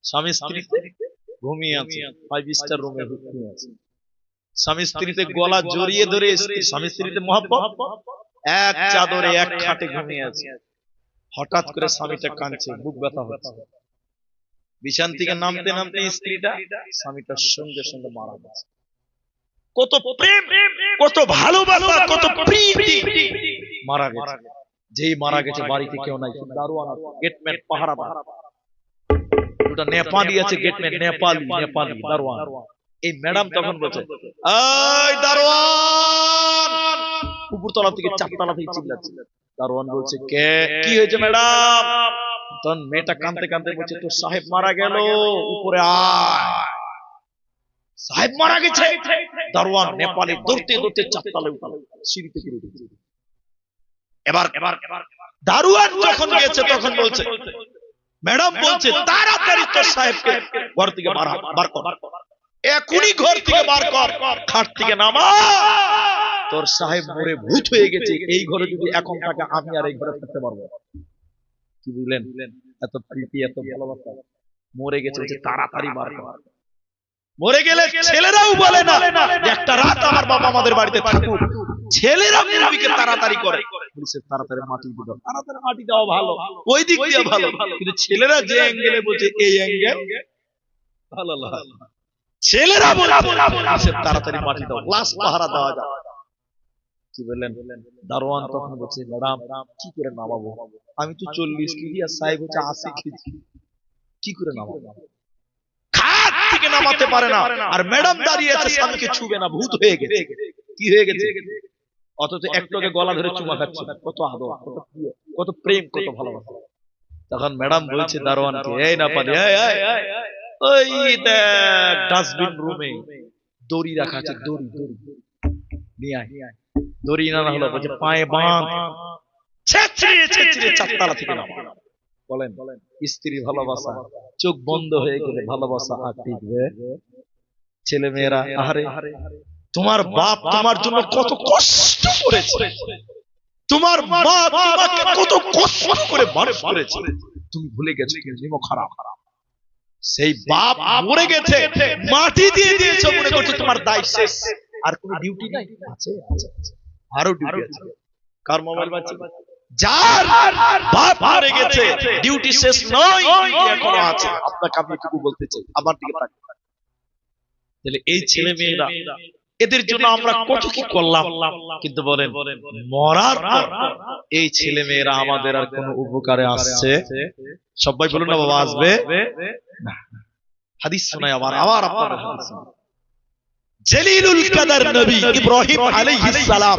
স্বামী স্ত্রীতে ঘুমিয়ে আছে, 5 স্টার রুমে ঘুমিয়ে আছে, স্বামী স্ত্রীতে গলা জড়িয়ে ধরে, স্বামী স্ত্রীতে মহব্বত, এক চাদরে এক খাটে ঘুমিয়ে আছে। হঠাৎ করে স্বামীটা কাঁদছে, বুক ব্যথা হচ্ছে, বিছান থেকে নামতে নামতে স্ত্রীটা স্বামীটার সঙ্গে সঙ্গে মারা গেছে। কত প্রেম, কত ভালোবাসা, কত প্রীতি, মারা গেছে। যেই মারা গেছে বাড়িতে কেউ নাই, শুধু দারোয়ান আছে, গেটম্যান পাহারাদার, দুটো নেপালি আছে, গেটম্যান নেপালি, নেপালি দারোয়ান। এই ম্যাডাম তখন বলছে, এই দারোয়ান, উপরতলা থেকে 4 তলা থেকে চিল্লাচ্ছে। দারোয়ান বলছে, কে? কি হয়েছে ম্যাডাম? তখন মেয়েটা কাঁদতে কাঁদতে বলছে, তোর সাহেব মারা গেল, উপরে আয়। সাহেব মারা গেছে। দারোয়ান নেপালি দৌড়তে দৌড়তে 4 তলায় উঠল, সিঁড়ি থেকে উঠেছে। এবার দারোয়ান যখন গেছে তখন বলছে, ম্যাডাম বলছে তাড়াতাড়ি তোর সাহেবকে ঘর থেকে বার কর, এখনই ঘর থেকে বার কর, খাট থেকে নামা। তোর সাহেব মরে ভূত হয়ে গেছে, এই ঘরে যদি এখন থাকে আমি আর এই ঘরে থাকতে পারবো। কি বুঝলেন? এত প্রীতি, এত ভালোবাসা। মরে গেছে, তাড়াতাড়ি বার কর। মরে গেলে ছেলেরাও বলে না একটা রাত আমার বাবা আমাদের বাড়িতে থাকুক, ছেলেরা মুরগিকে তাড়াতাড়ি করে, বলছে তাড়াতাড়ি মাটি দাও, তাড়াতাড়ি মাটি দাও ভালো, ওই দিক দিয়ে ভালো। কিন্তু ছেলেরা যে অ্যাঙ্গেলে বলছে এই অ্যাঙ্গেল ভালো লাগে, ছেলেরা বলছে তাড়াতাড়ি মাটি দাও, লাশ পাহারা দেওয়া যায়। কি বললেন? দারোয়ান তখন বলছে, ম্যাডাম কি করে নামাবো? আমি তো 40 কেজি আর সাহেব হচ্ছে 80 কেজি, কি করে নামাবো? খাট থেকে নামাতে পারে না, আর ম্যাডাম দাঁড়িয়ে আছে, স্বামীকে ছুবে না, ভূত হয়ে গেছে। কি হয়ে গেছে? অথচ একটাকে গলা ধরে চুমা খাচ্ছে। কত আদর, কত প্রিয়, কত প্রেম, কত ভালোবাসা। তখন ম্যাডাম বলছে দারোয়ানকে, এই না পারি, ওই দেখ ডাস্টবিন রুমে দড়ি রাখা আছে, দড়ি দড়ি নিয়ে আয়। দড়ি না হলো বলছে পায়ে বাঁধ, ছেঁচড়িয়ে ছেঁচড়িয়ে 4 তলা থেকে নামা। বলেন স্ত্রী ভালোবাসা চোখ বন্ধ হয়ে গেলে ভালোবাসা আর টিকবে? ছেলে মেয়েরা, আরে তোমার বাপ তোমার জন্য কত কষ্ট করেছে, তোমার মা তোমাকে কত কষ্ট করে মানুষ করেছে, তুমি ভুলে গেছো তুমি খারাপ। সেই বাপ মরে গেছে, মাটি দিয়ে দিয়েছো, মনে করছো তোমার দায় শেষ, আর কোনো ডিউটি নাই? আছে, আরো ডিউটি আছে। কার মোবাইল বাজছে? যার বাপ মরে গেছে, ডিউটি শেষ নয়, এখনো আছে। আপনাকে আমি একটু বলতে চাই, আমার দিকে তাকান। তাহলে এই ছেলে মেয়েরা এদের জন্য আমরা কত কি করলাম, কিন্তু বলেন মরার পর এই ছেলে মেয়েরা আমাদের আর কোন উপকারে আসছে? সবাই বলুন না বাবা, আসবে না। হাদিস শোনায় আবার আপনাদের হাদিস শোনায়। জলিলুল কদর নবী ইব্রাহিম আলাইহিস সালাম,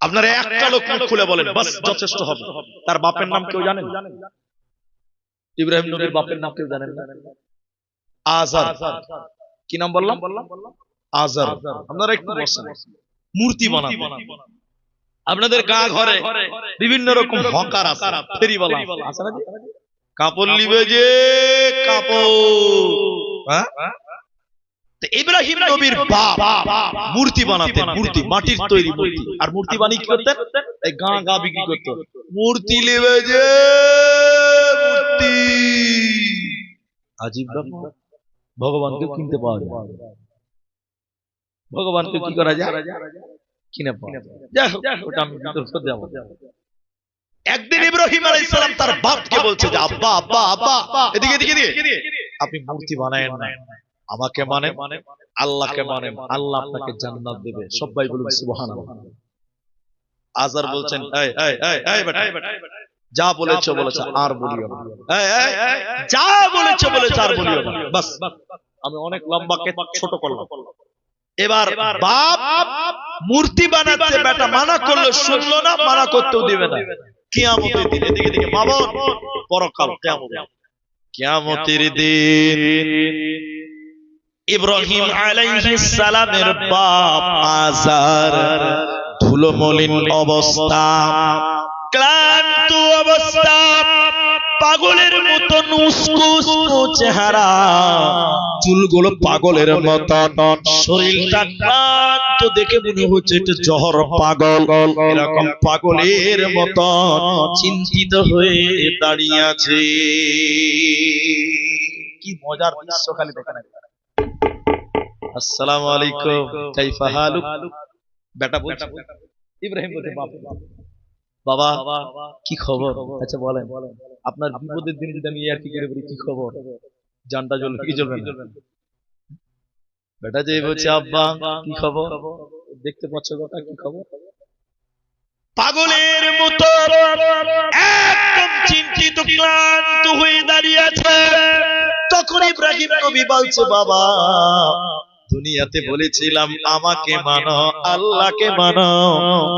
আপনারা একটা লোক মুখ খুলে বলেন, বাস যথেষ্ট হবে। তার বাপের নাম কেউ জানেন? ইব্রাহিম নবীর বাপের নাম কেউ জানেন না? আজার। কি নাম বললাম? আজার। আপনারা একটু বসেন, মূর্তি বানাবেন। আপনাদের গা ঘরে বিভিন্ন রকম হকার আছে, ফেরিওয়ালা আছে না? কাপড় নিবে যে কাপড়, হ্যাঁ? ইব্রাহিম নবীর বাপ মূর্তি বানাতেন, মূর্তি মাটির তৈরি মূর্তি। আর মূর্তি বানিয়ে কি করতেন? এই গা গা বিক্রি করতেন। মূর্তি নেবে যে মূর্তি, আজীব ব্যাপার। ভগবানকে কিনতে পাওয়া যায়, ভগবানকে কি করা যায়? কিনে পাওয়া যায়। যাই হোক, ওটা আমি বিতর্ক দেব। একদিন ইব্রাহিম আলাইহিস সালাম তার বাপকে বলছে যে আব্বা আব্বা আব্বা এদিকে এদিকে এদিকে, আপনি মূর্তি বানায়েন না, আমাকে মানে, আল্লাহকে মানেন, আল্লাহ আপনাকে জান্নাত দেবে। সবাই বলুন সুবহানাল্লাহ। আজার বলছেন, এই এই এই এই বেটা, যা বলেছো বলেছো, আর বলিও না। এই এই যা বলেছো বলেছো, আর বলিও না। বাস, আমি অনেক লম্বাকে ছোট করলাম। এবার বাপ মূর্তি বানাতে বেটা মানা করলো, শুনলো না, মানা করতেও দিবে না। কিয়ামতের দিন, এদিকে এদিকে মা বোন, পরকাল, কিয়ামতের দিন ইব্রাহিম আলাইহিস সালামের বাপ আজার ধুলোমলিন অবস্থা, ক্লান্ত অবস্থা, পাগলের মতো উস্কো চেহারা, চুলগুলো পাগলের মতো, শরীরটা ক্লান্ত দেখে মনে হচ্ছে এটা জহর পাগল। এরকম পাগলের মতো চিন্তিত হয়ে দাঁড়িয়ে আছে। কি মজার দৃশ্য খালি দেখেন। আসসালামু আলাইকুম, কাইফা হালুক? বেটা বলছে, ইব্রাহিম বলছে বাবা কি খবর? আচ্ছা বলেন, আপনার বিপদের দিন যদি আমি আর কি করে বলি কি খবর, জানটা জ্বলবে কি জ্বলবে না? বেটা যে বলছে আব্বা কি খবর, দেখতে পাচ্ছ বেটা কি খবর? পাগলের মতো একদম চিন্তিত ক্লান্ত হয়ে দাঁড়িয়ে আছে। তখন ইব্রাহিম নবী বলছে বাবা, দুনিয়াতে বলেছিলাম আমাকে মানো, আল্লাহকে মানো,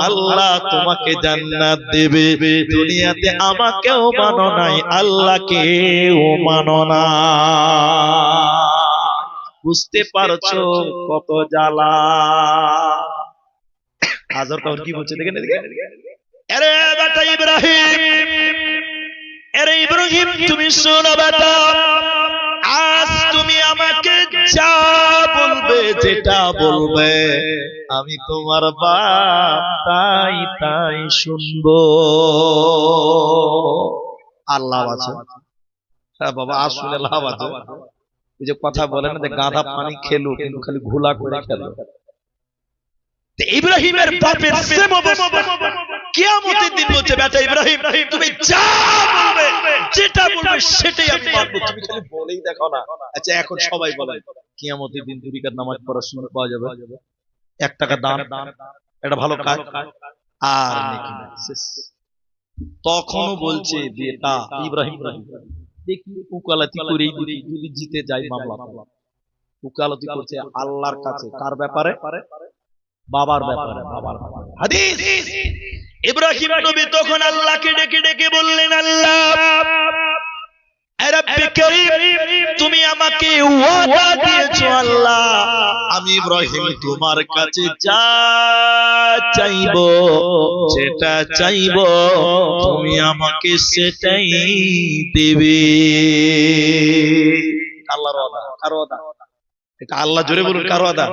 আল্লাহ তোমাকে জান্নাত দেবে। দুনিয়াতে আমাকেও মানো নাই, আল্লাহকেও মানো না। বুঝতে পারছো কত জ্বালা? আজর তখন কি বলছে দেখেন এদিকে, আরে বেটা ইব্রাহিম, আরে ইব্রাহিম তুমি শোনো বেটা, আজ তুমি আমাকে যা বলবে, যেটা বলবে, আমি তোমার বাপ তাই তাই শুনবো। আর লাভ আছে? হ্যাঁ বাবা, আসলে লাভ আছে। এই যে কথা বলে না যে গাধা পানি খেলো কিন্তু খালি ঘোলা করে খেলো, ইব্রাহিমের বাপের সেম অবস্থা। কিয়ামতের দিন বলছে বেটা ইব্রাহিম তুমি যা বলবে, যেটা বলবে সেটাই আমি মানবো, তুমি খালি বলেই দেখো না। আচ্ছা এখন সবাই বলে কিয়ামতের দিন 2 রাকাত নামাজ পড়ার সুন্নাত পাওয়া যাবে, 1 টাকা দান, এটা ভালো কাজ, আর নেকি না। তখনও বলছে বেটা ইব্রাহিম দেখি উকালতি করে যদি জিতে যাই মামলা, উকালতি করছে আল্লাহর কাছে, কার ব্যাপারে? বাবার ব্যাপারে। বাবার হাদিস, ইব্রাহিম নবী তখন আল্লাহকে ডেকে ডেকে বললেন, আল্লাহ রব্বে করিম, তুমি আমাকে ওয়াদা দিয়েছো আল্লাহ, আমি ইব্রাহিম তোমার কাছে যা চাইবো, যেটা চাইবো তুমি আমাকে সেটাই দেবে। আল্লাহর ওয়াদা, কার ওয়াদা? এটা আল্লাহ, জোরে বলুন কার ওয়াদা?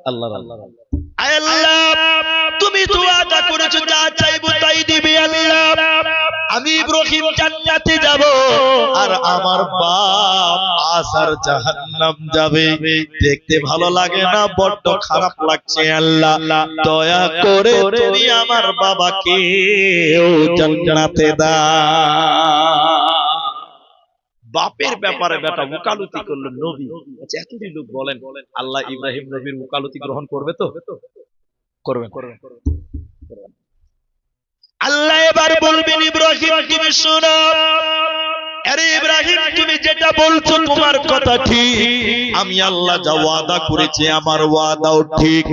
আল্লাহর। আল্লাহ তুমি তো ওয়াদা করেছো যা চাইবো তাই দিবে। আল্লাহ আমি ইব্রাহিম জান্নাতে যাব, আর আমার বাপ আসার জাহান্নাম যাবে। দেখতে ভালো লাগে না, বড্ড খারাপ লাগছে। আল্লাহ দয়া করে তুমি আমার বাবাকে জান্নাতে দাও। বাপের ব্যাপারে বেটা ওকালতি করলো নবী। আচ্ছা এতটি লোক বলেন আল্লাহ ইব্রাহিম নবীর ওকালতি গ্রহণ করবে তো? করবেন। আল্লাহ এবার বলবেন ইব্রাহিম তুমি শোনো, আরে ইব্রাহিম তুমি যেটা বলছো তোমার কথা ঠিক, আমি আল্লাহ যা ওয়াদা করেছি আমার ওয়াদাও ঠিক,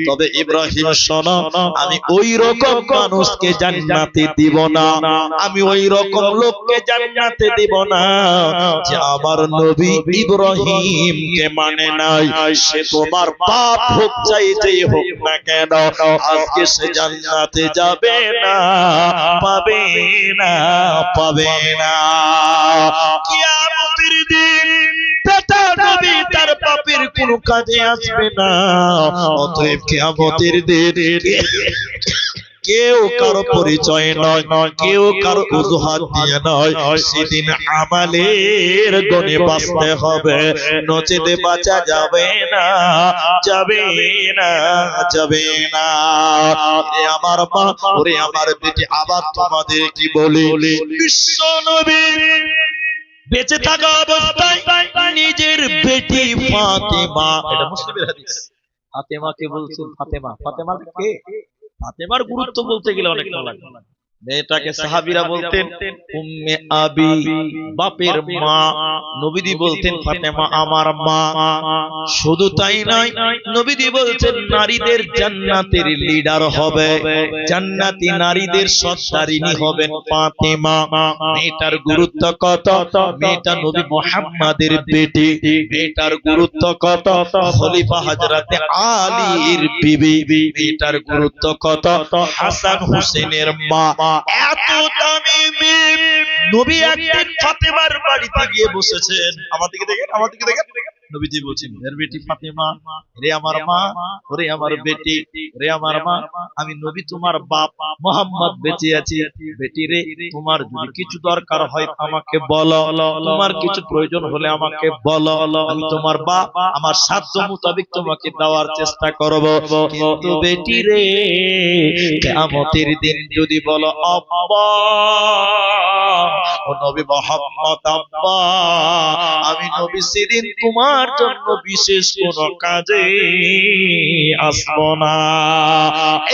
তবে ইব্রাহিম শোনো, আমি ওই রকম মানুষকে জান্নাতে দিব না, আমি ওই রকম লোককে জান্নাতে দিব না যে আমার নবী ইব্রাহিমকে মানে নাই। সে তোমার বাপ হোক চাইতেই হোক না কেন, আজকে সে জান্নাতে যাবে না, পাবে না, পাবে না। কিয়ামতের দিন বেটা নবী তার বাপের কোনো কাজে আসবে না। অতএব কিয়ামতের দিন কেউ কারো পরিচয় নয়, কেউ কারো অজুহাত দিয়ে নয়, সেদিন আমালের গনে বাঁচতে হবে, নচেতে বাঁচা যাবে না, যাবে না, যাবে না। ওরে আমার মা, ওরে আমার বেটি, আবার তোমাদের কি বলি, বিশ্ব নবী বেঁচে থাকা অবস্থায় নিজের বেটি ফাতেমা, এটা মুসলিমের হাদিস, ফাতেমাকে বলছেন ফাতেমা। ফাতেমা কে? ফাতেমার গুরুত্ব বলতে গেলে অনেক লাগে। মেয়েটাকে সাহাবীরা বলতেন উম্মে আবি, বাপের মা। নবীজি বলতেন ফাতেমা আমার মা। শুধু তাই নয়, নবীজি বলছেন নারীদের জান্নাতের লিডার হবে, জান্নাতি নারীদের সর্দারিনী হবেন ফাতেমা। মেয়েটার গুরুত্ব কত, মেয়েটা নবী মুহাম্মাদের বেটি, মেয়েটার গুরুত্ব কত, খলিফা হযরতে আলীর বিবি, মেয়েটার গুরুত্ব কত, হাসান হুসেনের মা। এত দামি মেয়ে নবী একদিন ফাতেমার বাড়িতে গিয়ে বসেছেন। আমার দিকে দেখেন, আমার দিকে দেখেন, নবীজি বলছেন এর বেটি ফাতেমা, রে আমার মা, ওরে আমার বেটি, রে আমার মা, আমি নবী তোমার বাপ মুহাম্মদ বেঁচে আছি, বেটি রে তোমার যদি কিছু দরকার হয় আমাকে বলো, তোমার কিছু প্রয়োজন হলে আমাকে বলো, আমি তোমার বাপ, আমার সাধ্য মোতাবেক তোমাকে দেওয়ার চেষ্টা করব। কিন্তু বেটি রে কিয়ামতের দিন যদি বলো আব্বা, ও নবী মুহাম্মদ আব্বা, আমি নবী সেদিন তোমার জন্য বিশেষ কোন কাজে আসবো না।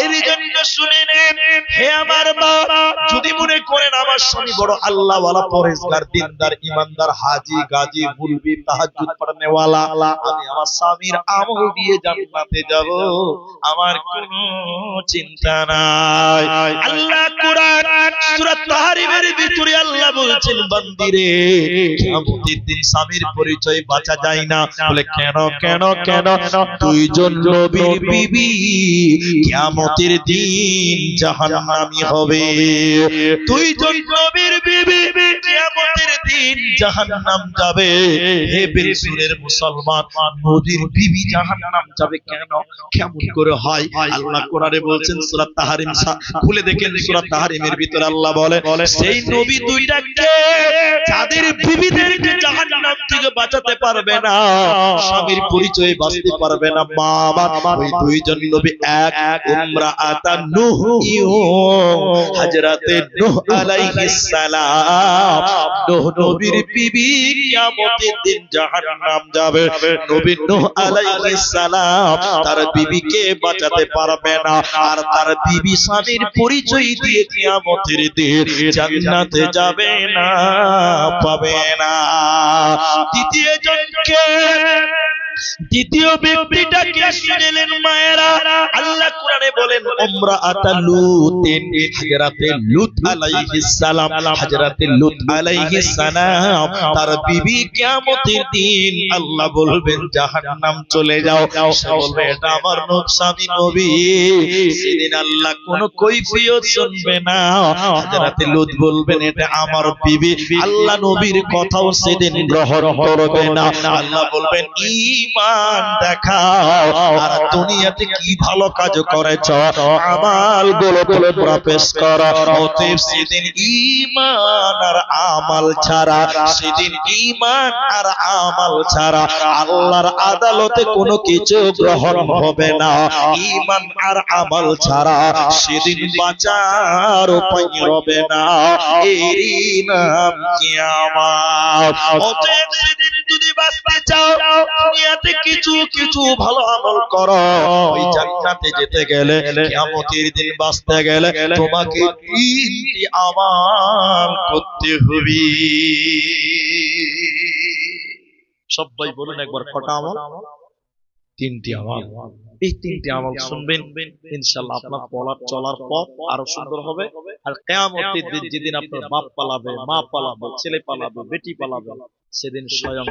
এর জন্য শুনে নেন হে আমার মা, যদি মনে করেন আমার স্বামী বড় আল্লাহওয়ালা, পরেজগার, দিনদার, ইমানদার, হাজি, গাজী, মুলবি, তাহাজ্জুদ পড়নেওয়ালা, আমি আমার স্বামীর আমল দিয়ে জান্নাতে যাব, আমার কোনো চিন্তা নাই। আল্লাহ কোরআন সূরা তাহরিমের ভিতরে আল্লাহ বলছেন বান্দিরে কিয়ামতের দিন স্বামীর পরিচয় বাঁচা যায় না। বলে কেন কেন কেন? দুইজন নবীর বিবি কিয়ামতের দিন জাহান্নামী হবে, দুইজন নবীর বিবি কিয়ামতের দিন জাহান্নাম যাবে। হে বেসুরের মুসলমান, নবীর বিবি জাহান্নাম যাবে কেন? কেমন করে হয়? আল্লাহ কোরআনে বলছেন সূরা তাহরিম, খুলে দেখেন সূরা তাহরিমের ভিতরে আল্লাহ বলে সেই নবী দুইটাকে যাদের বিবিদেরকে জাহান্নাম থেকে বাঁচাতে পারবে না, স্বামীর পরিচয়ে বাঁচতে পারবে না, মা আমার ওই দুইজন নবী, এক ইমরাআতান নূহ, হযরতে নূহ আলাইহিস সালাম, নূহ নবীর বিবি কিয়ামতের দিন জাহান্নাম যাবে। নবী নূহ আলাইহিস সালাম তার বিবিকে বাঁচাতে পারবে না, আর তার বিবি স্বামীর পরিচয় দিয়ে কিয়ামতের দিন জান্নাতে যাবে না, পাবে না। দ্বিতীয় জনকে, দ্বিতীয় ব্যক্তিটাকে শুনলেন মায়েরা, আল্লাহ কোরআনে বলেন ইমরাআতা লূতিন, হযরতে লূত আলাইহিস সালাম, হযরতে লূত আলাইহিস সালাম তার বিবি কিয়ামতের দিন আল্লাহ বলবেন জাহান্নাম চলে যাও। সে বলবে এটা আমার স্বামী নবী। সেদিন আল্লাহ কোন কৈফিয়ত শুনবে না। হযরতে লূত বলবেন এটা আমার বিবি। আল্লাহ নবীর কথাও সেদিন গ্রহণ করবে না। আল্লাহ বলবেন ঈমান দেখাও আর দুনিয়াতে কি ভালো কাজ করেছো আমালগুলো তোমরা পেশ করো অতএব সেদিন ঈমান আর আমাল ছাড়া সেদিন ঈমান আর আমাল ছাড়া আল্লাহর আদালতে কোনো কিছু গ্রহণ হবে না ঈমান আর আমাল ছাড়া সেদিন বাঁচার উপায় হবে না এরই নাম কিয়ামত অতএব সেদিন যদি বাঁচতে চাও দুনিয়াতে কিছু কিছু ভালো আমল করো ওই জান্নাতে যেতে গেলে কিয়ামতের দিন বাঁচতে গেলে তোমাকে তিনটি আমল করতে হবে সবাই বলুন একবার কটা আমল তিনটি আমল এই তিনটি আমল শুনবেন ইনশাআল্লাহ আপনার চলার পথ আরো সুন্দর হবে আর কিয়ামতের দিন যেদিন আপনার বাপ পালাবে মা পালাবে ছেলে পালাবে বেটি পালাবে সেদিন স্বয়ং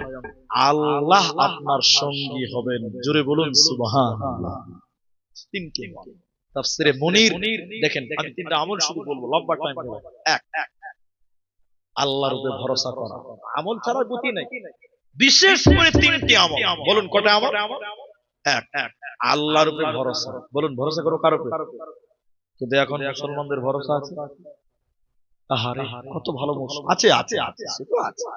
আল্লাহ আপনার সঙ্গী হবেন জোরে বলুন সুবহানাল্লাহ তিনটি তাফসীরে মুনির দেখেন আমি তিনটা আমল শুধু বলবো লম্বা টাইম নেব এক আল্লাহর উপরে ভরসা করা আমল ছাড়া গতি নাই বিশেষ করে তিনটি আমল বলুন কটা আমল এক আল্লাহর উপরে ভরসা বলুন ভরসা করো কার উপরে কিন্তু এখন মুসলমানদের ভরসা আছে আহারে কত ভালো মুসলিম আছে আছে আছে সেটা আছে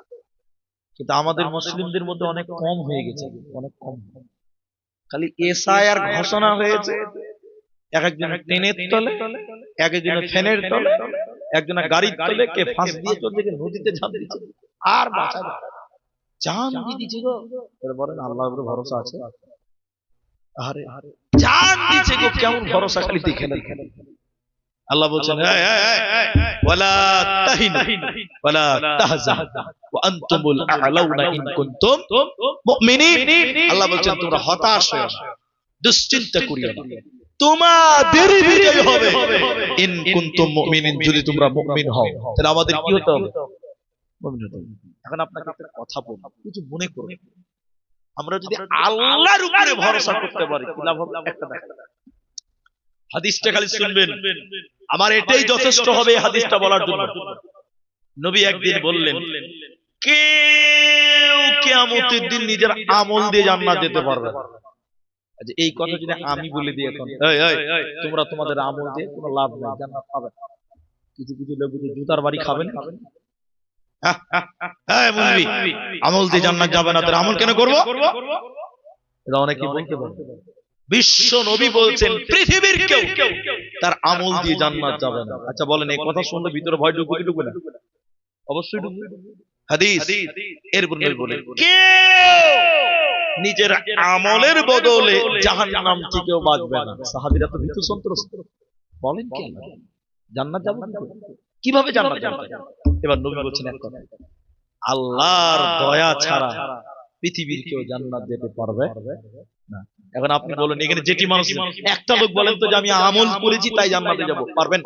কিন্তু আমাদের মুসলিমদের মধ্যে অনেক কম হয়ে গেছে অনেক কম খালি এসআইআর ঘোষণা হয়েছে এক একজন ট্রেনের তলে এক একজন ফ্যানের তলে একজন গাড়ির তলে কে ফাঁস দিয়ে চলছে নদীতে ঝাঁপ দিচ্ছে আর বাঁচা জান দিয়ে দিচ্ছে গো বলেন আল্লাহর উপরে ভরসা আছে আরে জান দিচ্ছে গো কেমন ভরসা খালি দেখে না আল্লাহ বলছেন ওয়ালা তাহিনু ওয়ালা তাহজানু ওয়া আনতুমুল আ'লাউনা ইন কুনতুম মুমিনিন আল্লাহ বলছেন তোমরা হতাশ হয়ো না দুশ্চিন্তা করিও না তোমাদের বিজয় হবে ইন কুনতুম মুমিনিন যদি তোমরা মুমিন হও তাহলে আমাদের কি হতে হবে মুমিন হতে হবে এখন আপনাকে একটা কথা বলবো কিছু মনে করুন আমরা যদি আল্লাহর উপরে ভরসা করতে পারি কি লাভ হবে একটা দেখেন হাদিসটা খালি শুনবেন আমার এটাই যথেষ্ট হবে হাদিসটা বলার জন্য নবী একদিন বললেন কেউ কিয়ামতের দিন নিজের আমল দিয়ে জান্নাত যেতে পারবে আচ্ছা এই কথা যদি আমি বলে দিই এখন এই তোমরা তোমাদের আমল দিয়ে কোনো লাভ নাই জান্নাত পাবে না কিছু কিছু লোক জুতার বাড়ি খাবেন হ্যাঁ মুলবি আমল দিয়ে জান্নাত যাবে না তার আমল কেন করব এটা অনেকে বলতে পারে বিশ্ব নবী বলছেন পৃথিবীর কেউ তার আমল দিয়ে জান্নাত যাবে না আচ্ছা বলেন এই কথা শুনলে ভিতরে ভয় ঢুকবে না অবশ্যই ঢুকবে হাদিস এরপর নবী বলেন কেউ নিজের আমলের বদলে জাহান্নাম থেকেও বাঁচবে না সাহাবীরা তো ভীত সন্ত্রস্ত বলেন কি জান্নাত যাবে কিভাবে জান্নাত যাবে এবার নবী বলছেন এক কথা আল্লাহর দয়া ছাড়া পৃথিবীর কেউ জান্নাত যেতে পারবে না এখন আপনি বলেন এখানে যেটি মানুষ একটা লোক বলেন তো যে আমি আমল করেছি তাই জান্নাতে যাব পারবেন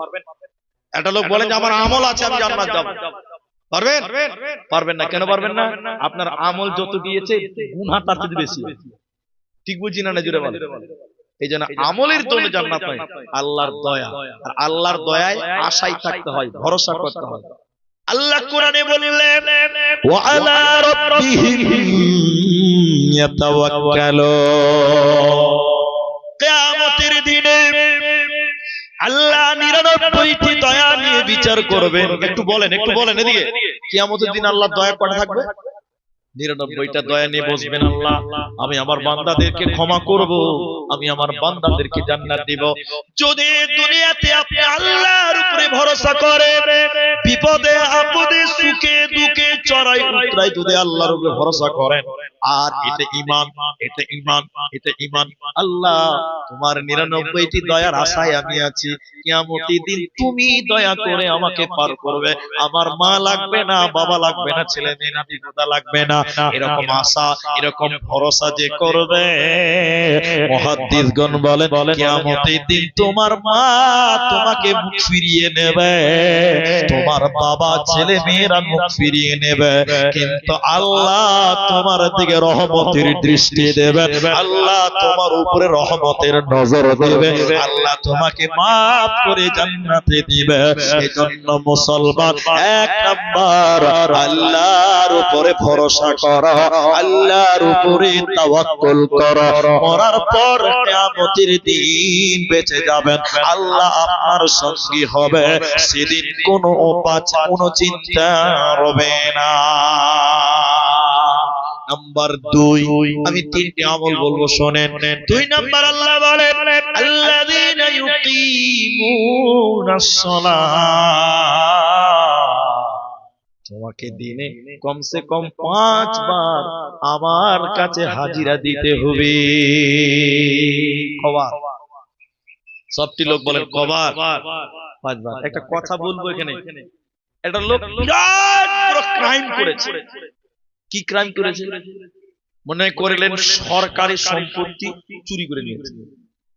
একটা লোক বলেন যে আমার আমল আছে আমি জান্নাত যাব পারবেন পারবেন না কেন পারবেন না আপনার আমল যত দিয়েছে গুনাহ তার চেয়ে বেশি ঠিক বুঝি না জুড়ে বলেন এই জন্য আমলের জন্য জান্নাত নয় আল্লাহর দয়া আর আল্লাহর দয়ায় আশায় থাকতে হয় ভরসা করতে হয় আল্লাহ কোরআনে বললেন ওয়া আলা রাব্বিহিম ইয়াতাওয়াক্কালুন কিয়ামতের দিনে আল্লাহ 99টি দয়া নিয়ে বিচার করবেন একটু বলেন এদিকে কিয়ামতের দিন আল্লাহ দয়া করে থাকবে 99টা দয়া নিয়ে বসবেন আল্লাহ আমি আমার বান্দাদেরকে ক্ষমা করব আমি আমার বান্দাদেরকে জান্নাত দেব যদি দুনিয়াতে আপনি আল্লাহর উপরে ভরসা করেন বিপদে আপদে সুখে দুঃখে চড়াই উতরাই যদি আল্লাহর উপরে ভরসা করেন আর এটা ঈমান আল্লাহ তোমার 99টি দয়ার আশায় আমি আছি কিয়ামতের দিন তুমি দয়া করে আমাকে পার করবে আমার মা লাগবে না বাবা লাগবে না ছেলে মেয়ে নাতি গোদা লাগবে না এরকম আশা এরকম ভরসা যে করবে মুহাদ্দিসগণ বলেন কিয়ামতের দিন তোমার মা তোমাকে মুখ ফিরিয়ে নেবে তোমার বাবা ছেলে মেয়েরা মুখ ফিরিয়ে নেবে কিন্তু আল্লাহ তোমার দিকে রহমতের দৃষ্টি দেবে আল্লাহ তোমার উপরে রহমতের নজর দেবে আল্লাহ তোমাকে মাফ করে জান্নাতে দিবে। এজন্য মুসলমান এক নাম্বার আল্লাহর উপরে ভরসা করো, আল্লাহর উপরে তাওয়াক্কুল করো। মরার পর কিয়ামতের দিন বেঁচে যাবেন, আল্লাহ আপনার সঙ্গী হবে, সেদিন কোনো চিন্তা রবে না। নাম্বার 2, আমি 3টি আমল বলবো শোনেন। 2 নাম্বার আল্লাহ বলেন আল্লাযীনা ইউকিমুনাস সালাহ, তোমাকে দিনে কমসে কম 5 বার আমার কাছে হাজিরা দিতে হবে। কবার? সবটি লোক বলেন কবার? 5 বার। একটা কথা বলবো এখানে, একটা লোক বিরাট বড় ক্রাইম করেছে। কি ক্রাইম করেছে? মনে করলেন সরকারি সম্পত্তি চুরি করে নিয়েছে।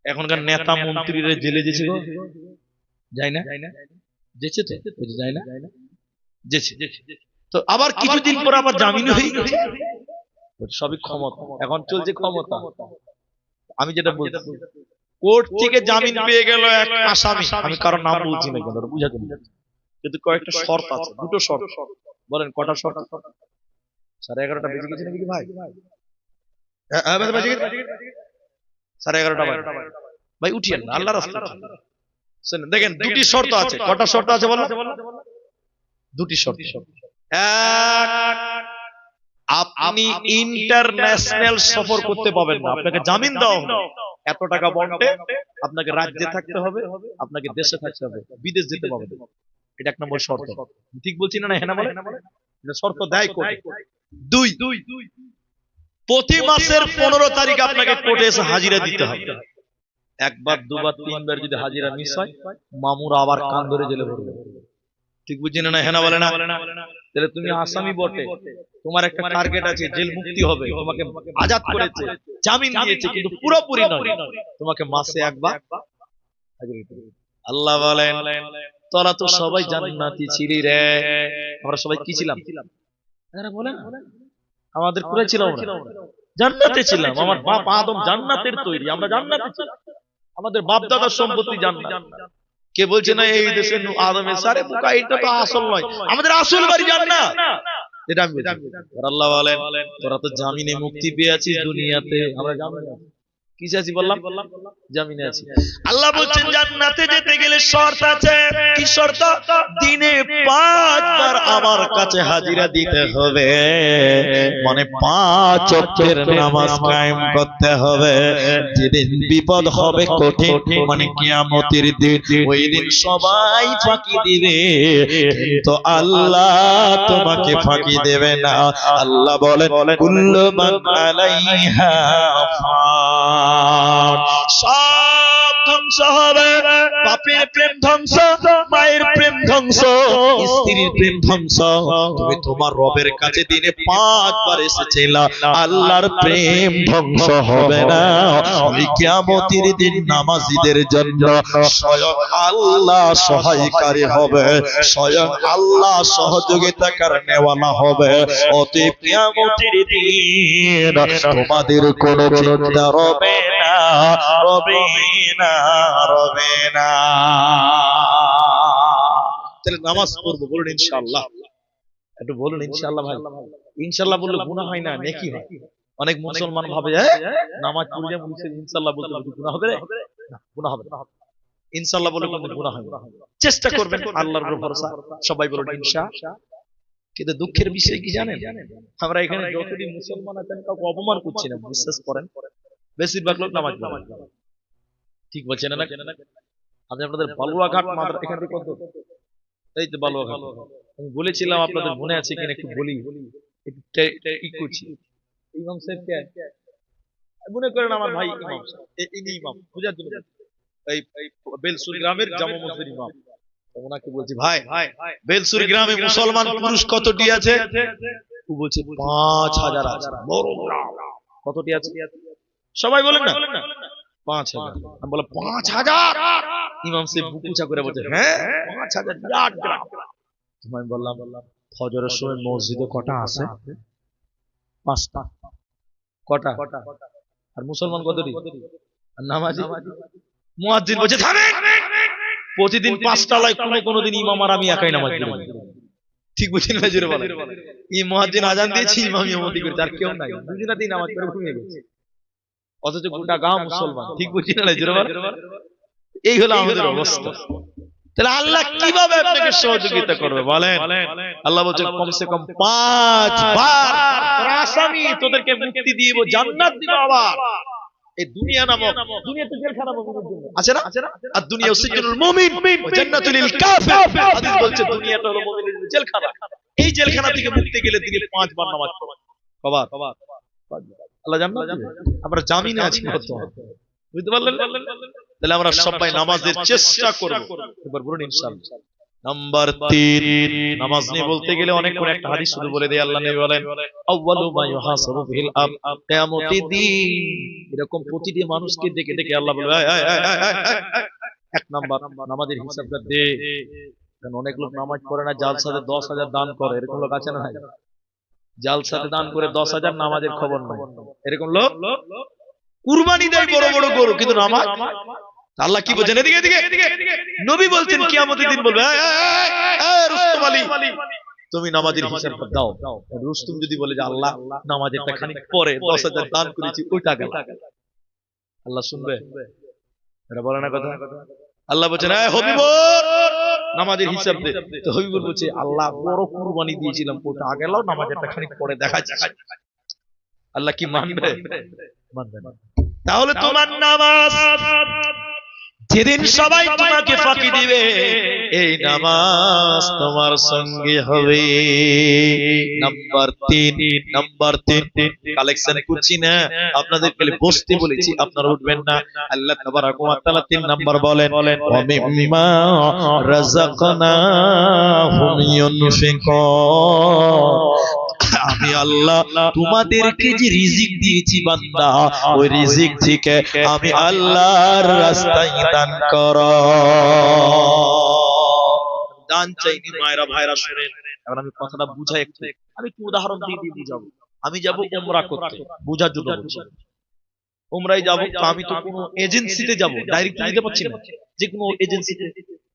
এখনকার নেতা মন্ত্রীরা জেলে যেছে গো, যায় না? যেছে তো, যায় না? যেছে। তো আবার কিছুদিন পর আবার জামিন হয়ে গেছে। সবই ক্ষমতা, এখন চলছে ক্ষমতা। আমি যেটা বলছি, কোর্ট থেকে জামিন পেয়ে গেল এক আসামি, আমি কারণ নাম বলছি না কেন বুঝাতে, কিন্তু কয়েকটা শর্ত আছে, 2টো শর্ত। বলেন কটা শর্ত? 11:30 বেজে গেছে নাকি ভাই? হ্যাঁ বেজে গেছে 11:30 ভাই, উঠিয়েন না আল্লাহর রাস্তায়। শুনেন, দেখেন 2টি শর্ত আছে। কটা শর্ত আছে বলো? 2টি শর্ত। এক, আপনি ইন্টারন্যাশনাল সফর করতে পাবেন না, আপনাকে জামিন দেওয়া হবে। এত টাকা বন্ডে আপনাকে রাজ্যে থাকতে হবে, আপনাকে দেশে থাকতে হবে, বিদেশ যেতে পারবেন না। এটা 1 নম্বর শর্ত। ঠিক বলছি না? হ্যাঁ না বলে? এটা শর্ত দেয় কোর্ট। 2, প্রতি মাসের 15 তারিখ আপনাকে কোর্টে এসে হাজিরা দিতে হবে। 1 বার 2 বার 3 বার যদি হাজিরা মিস হয়, মামুর আবার কান ধরে জেলে ভরবে। ঠিক বুঝছেন না? হ্যাঁ না বলে না? তাহলে তুমি আসামি বটে, তোমার একটা টার্গেট আছে, জেল মুক্তি হবে, তোমাকে আজাদ করেছে, জামিন দিয়েছে, কিন্তু পুরোপুরি নয়, তোমাকে মাসে 1 বার হাজিরা দিতে হবে। আল্লাহ বলেন তোরা তো সবাই জান্নাতি ছিলি রে। আমরা সবাই কি ছিলাম? বলেন আমাদের পুরো ছিলাম, জান্নাতে ছিলাম। আমার বাপ আদম জান্নাতের তৈরি, আমরা জান্নাতে ছিলাম, আমাদের বাপ দাদার সম্পত্তি জান্নাত। কে বলছে না এই দেশে আদমের সারে বোকা, এটা তো আসল নয়, আমাদের আসল বাড়ি জান্নাত। এটা আমি বলছি। আল্লাহ বলেন তোরা তো জামিনে মুক্তি পেয়েছিস দুনিয়াতে, আমরা জামিনে আছি। কি আছি বললাম? জামিনে আছি। আল্লাহ বলছেন জান্নাতে যেতে গেলে শর্ত আছে। কি শর্ত? দিনে 5 বার আমার কাছে হাজিরা দিতে হবে, মানে 5 ওয়াক্তের নামাজ কায়েম করতে হবে। যেদিন বিপদ হবে কঠিন, মানে কিয়ামতের দিন, ওই দিন সবাই ফাঁকি দিবে, কিন্তু আল্লাহ তোমাকে ফাঁকি দেবে না। আল্লাহ বলেন কুল্লু মান আলাইহা ফান, সব ধ্বংস হবে। বাপের প্রেম ধ্বংস, মায়ের প্রেম ধ্বংস, স্ত্রীর প্রেম ধ্বংস। তুমি তোমার রবের কাছে দিনে 5 বার এসেছিলা, আল্লাহর প্রেম ধ্বংস হবে না। ওই কিয়ামতের দিন নামাজীদের জন্য স্বয়ং আল্লাহ সহায়কারী হবে, স্বয়ং আল্লাহ সহযোগিতাকার নেওয়ালা হবে। অতএব কিয়ামতের দিন তোমাদের কোনো চিন্তা রবে না, রবে না, রবে না। তাহলে নামাজ পড়বো, বলুন ইনশাআল্লাহ। একটু বলুন ইনশাআল্লাহ ভাই। ইনশাআল্লাহ বললে গুনাহ হয় না, নেকি হয়। অনেক মুসলমান ভাবে নামাজ পড়লে ইনশাআল্লাহ বলতে গুনাহ হবে, না গুনাহ হবে না। ইনশাআল্লাহ বলে কোনো গুনাহ হয় না। চেষ্টা করবেন, আল্লাহর উপর ভরসা। সবাই বলুন ইনশাআল্লাহ। কিন্তু দুঃখের বিষয় কি জানেন, আমরা এখানে যতদিন মুসলমান আছেন কাউকে অপমান করছি না, বিশ্বাস করেন, বেশিরভাগ লোক নামাজ পড়ে। ঠিক বলছেন না? আমি আপনাদের বালুয়াঘাট মাদ্রাসা এখান থেকে কত, এই তো বালুয়াঘাট, আমি বলেছিলাম আপনাদের মনে আছে কিনা একটু বলি, কি করছি। ইমাম সাহেব কে মনে করেন আমার ভাই ইমাম সাহেব, ইনি ইমাম বুঝার জন্য, এই বেলসুর গ্রামের জামা মসজিদ ইমাম। ওনাকে বলছি ভাই বেলসুর গ্রামে মুসলমান পুরুষ কতটি আছে? ও বলছে 5000 আছে। বড় গ্রাম, কতটি আছে? সবাই বলেন না 5000। আমি বললাম 5000? ইমাম সাহেব বুক উঁচা করে বলছে হ্যাঁ 5000, বিরাট গ্রাম। আমি বললাম ফজরের সময় মসজিদে কটা আছে? 5টা। কটা? আর মুসলমান কতটি? আর নামাজি? মুয়াজ্জিন বলছে থামেন, প্রতিদিন 5টা লাই কোনোদিন ইমাম আর আমি একাই নামাজ পড়ি, ঠিক বুঝছেন না? জোরে বলেন। এই মুয়াজ্জিন আজান দিয়েছি, ইমাম ইমামতি করছে, আর কেউ নাই, দুজনাতেই নামাজ পড়ে ঘুমিয়ে গেছে, অথচ গোটা গাঁও মুসলমান, ঠিক বুঝছেন না? জোরে বলেন। এই হলো আমাদের অবস্থা। তাহলে আল্লাহ কিভাবে আপনাকে সহযোগিতা করবে বলেন? আল্লাহ বলছেন কমসে কম 5 বার তোরা আসামি, তোদেরকে মুক্তি দিব, জান্নাত দিব। আবার এই দুনিয়া নামক, দুনিয়া তো জেলখানা মুমিনের জন্য আছে না? আর দুনিয়া সিজনুল মুমিন ওয়া জান্নাতুল লিল কাফির। হাদিস বলছে দুনিয়াটা হলো মুমিনের জেলখানা। এই জেলখানা থেকে মুক্তি গেলে দিনে 5 বার নামাজ পড়ো। কবার? আল্লাহ জান্নাত দিবে। আমরা জামিনে আছি বর্তমানে, বুঝতে পারলেন? তাহলে আমরা সবাই নামাজের চেষ্টা করব, এবার বলুন ইনশাআল্লাহ। নাম্বার 3, নামাজ নিয়ে বলতে গেলে অনেক করে একটা হাদিস শুধু বলে দেয়। আল্লাহ নবী বলেন আউয়ালু মা ইউহাসাবু ফিল কিয়ামতিদ দিন। এরকম প্রতিটি মানুষকে ডেকে ডেকে আল্লাহ বলবে, এক নাম্বার নামাজের হিসাবটা দে। কারণ অনেক লোক নামাজ পড়ে না, জালসাতে 10,000 দান করে, এরকম লোক আছে না? জালসাতে দান করে 10,000, নামাজের খবর নাই, এরকম লোক। কুরবানি দেয় বড় বড় গরু, কিন্তু নামাজ। আল্লাহ কি বলছেন? এদিকে এদিকে নবী বলছেন কিয়ামতের দিন বলবে, রুস্তম আলী তুমি নামাজের হিসাবটা দাও। রুস্তম যদি বলে যে আল্লাহ নামাজেরটা খানিক পরে 10,000 দান করেছি, ওই টাকা আল্লাহ শুনবে? এটা বলে না কথা। আল্লাহ বলছেন হবিবর নামাজের হিসাব দে। তো হবিবর বলছে আল্লাহ বড় কুরবানি দিয়েছিলাম, ওটা আগে লাও, নামাজেরটা খানিক পরে দেখাচ্ছি। আল্লাহ কি মানবে? মানবে না। তাহলে তোমার নামাজ যেদিন সবাই তোমাকে ফাঁকি দিবে, এই নামাজ তোমার সঙ্গে হবে। নাম্বার 3 কালেকশন করছি না, আপনাদের খালি বসতে বলেছি, আপনারা উঠবেন না। আল্লাহ তাবারাক ওয়া তাআলা 3 নাম্বার বলেন ওয়া মিম্মা রাযাকনাহুম ইউনফিকুন। আমি আল্লাহ তোমাদেরকে যে রিজিক দিয়েছি বান্দা, ওই রিজিক থেকে আমি আল্লাহর রাস্তায় দান করো। দান চাইনি মায়েরা ভাইরা শুনেন। এখন আমি কথাটা বুঝাই একটু, আমি একটু উদাহরণ দিয়ে দিয়ে বুঝাবো। আমি যাব উমরা করতে, বুঝার জন্য বলছি। উমরায় যাব, তো আমি তো কোনো এজেন্সিতে যাব, ডাইরেক্ট যেতে পারছি না। যে কোনো এজেন্সিতে,